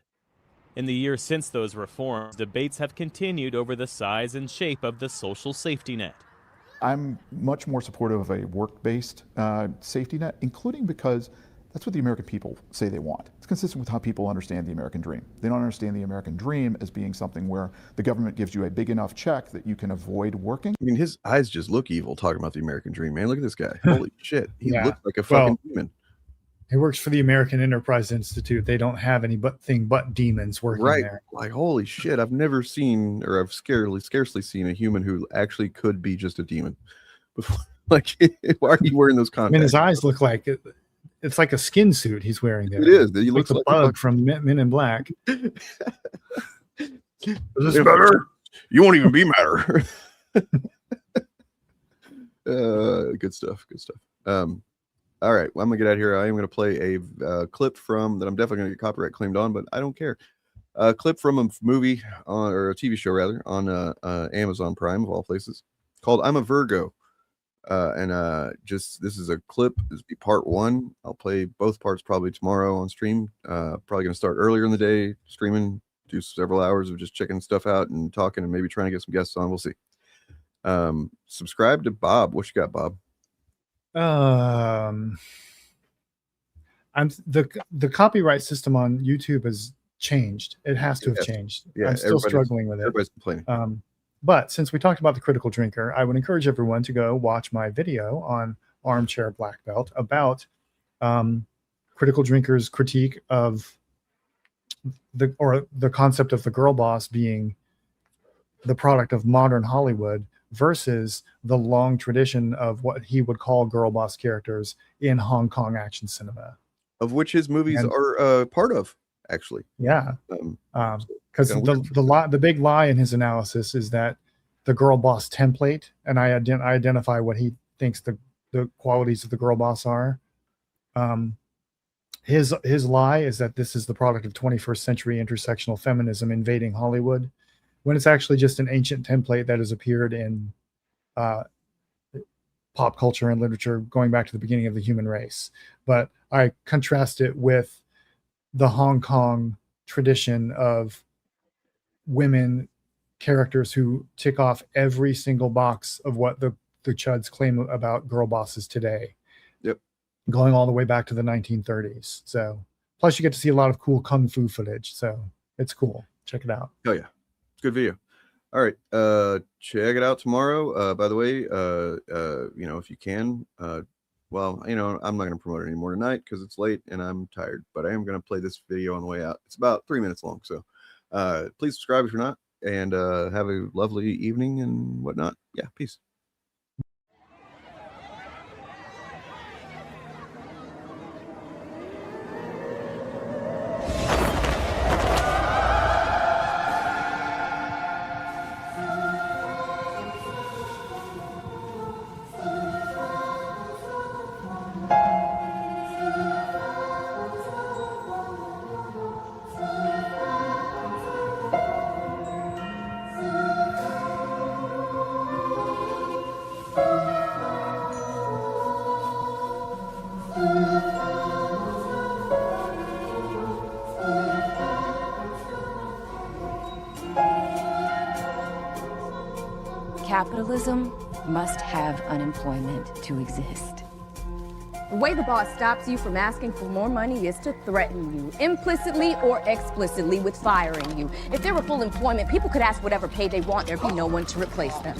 In the years since those reforms, debates have continued over the size and shape of the social safety net. I'm much more supportive of a work-based safety net, including because that's what the American people say they want. It's consistent with how people understand the American dream. They don't understand the American dream as being something where the government gives you a big enough check that you can avoid working. I mean, his eyes just look evil talking about the American dream, man. Look at this guy. Holy shit. He Yeah. looks like a fucking demon. He works for the American Enterprise Institute. They don't have any but demons working Right. there. Like, holy shit. I've never seen, or I've scarcely seen a human who actually could be just a demon before. Like, why are you wearing those I contacts? mean, his eyes look like it's like a skin suit he's wearing there. It is. He He looks looks like a a bug from Men in Black. Is this Yeah, better? You won't even be matter. Good stuff. Good stuff. All right, well, I'm gonna get out of here. I am gonna play a clip from that I'm definitely gonna get copyright claimed on, but I don't care. A clip from a movie or a TV show rather on Amazon Prime of all places called "I'm a Virgo," just this is a clip. This will be part 1. I'll play both parts probably tomorrow on stream. Probably gonna start earlier in the day streaming. Do several hours of just checking stuff out and talking and maybe trying to get some guests on. We'll see. Subscribe to Bob. What you got, Bob? I'm the copyright system on YouTube has changed. It has to have changed. Yeah, I'm still struggling with it. Everybody's complaining. But since we talked about the critical drinker, I would encourage everyone to go watch my video on Armchair Black Belt about critical drinker's critique of the concept of the girl boss being the product of modern Hollywood versus the long tradition of what he would call girl boss characters in Hong Kong action cinema, of which his movies are part of, actually. Yeah, because the big lie in his analysis is that the girl boss template, and I identify what he thinks the qualities of the girl boss are. His lie is that this is the product of 21st century intersectional feminism invading Hollywood, when it's actually just an ancient template that has appeared in pop culture and literature going back to the beginning of the human race. But I contrast it with the Hong Kong tradition of women characters who tick off every single box of what the chuds claim about girl bosses today. Yep. Going all the way back to the 1930s. So plus you get to see a lot of cool kung fu footage. So it's cool. Check it out. Oh yeah. Good video. All right, check it out tomorrow. By the way, if you can, well, I'm not going to promote it anymore tonight because it's late and I'm tired, but I am going to play this video on the way out. It's about 3 minutes long, so please subscribe if you're not, and have a lovely evening and whatnot. Yeah, peace. Capitalism must have unemployment to exist. The way the boss stops you from asking for more money is to threaten you, implicitly or explicitly, with firing you. If there were full employment, people could ask whatever pay they want. There'd be no one to replace them.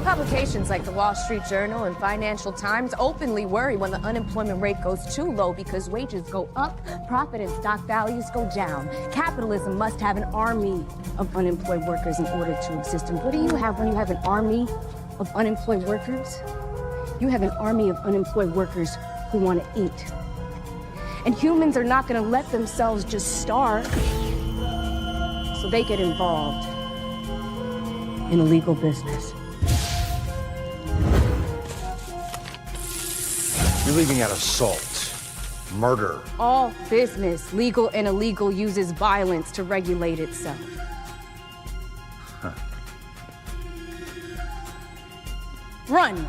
Publications like the Wall Street Journal and Financial Times openly worry when the unemployment rate goes too low because wages go up, profit and stock values go down. Capitalism must have an army of unemployed workers in order to exist. And what do you have when you have an army of unemployed workers? You have an army of unemployed workers who want to eat. And humans are not going to let themselves just starve. So they get involved in illegal business. You're leaving out assault, murder. All business, legal and illegal, uses violence to regulate itself. Huh. Run!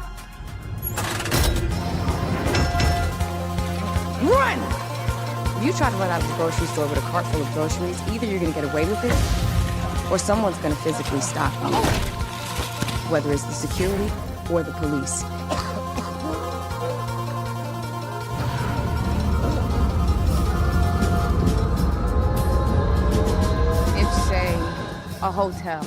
Run! If you try to run out of the grocery store with a cart full of groceries, either you're gonna get away with it, or someone's gonna physically stop you. Whether it's the security or the police. If, say, a hotel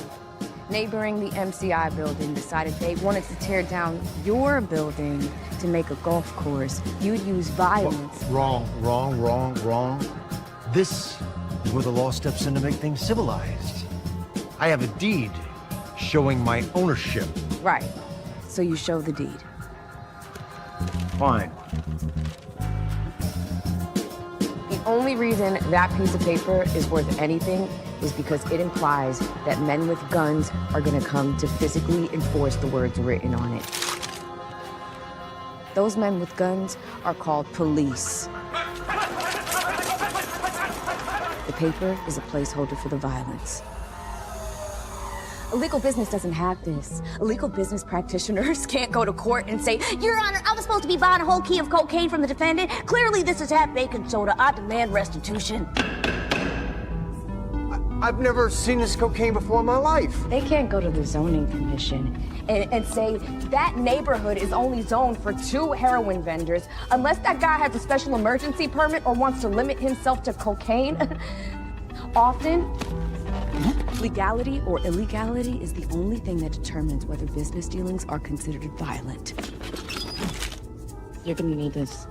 neighboring the MCI building decided they wanted to tear down your building to make a golf course, you'd use violence. Wrong. This is where the law steps in to make things civilized. I have a deed showing my ownership. Right. So you show the deed. Fine. The only reason that piece of paper is worth anything is because it implies that men with guns are gonna come to physically enforce the words written on it. Those men with guns are called police. The paper is a placeholder for the violence. Illegal business doesn't have this. Illegal business practitioners can't go to court and say, Your Honor, I was supposed to be buying a whole key of cocaine from the defendant. Clearly this is half baking soda. I demand restitution. I've never seen this cocaine before in my life. They can't go to the zoning commission and say that neighborhood is only zoned for 2 heroin vendors unless that guy has a special emergency permit or wants to limit himself to cocaine. Often, legality or illegality is the only thing that determines whether business dealings are considered violent. You're gonna need this.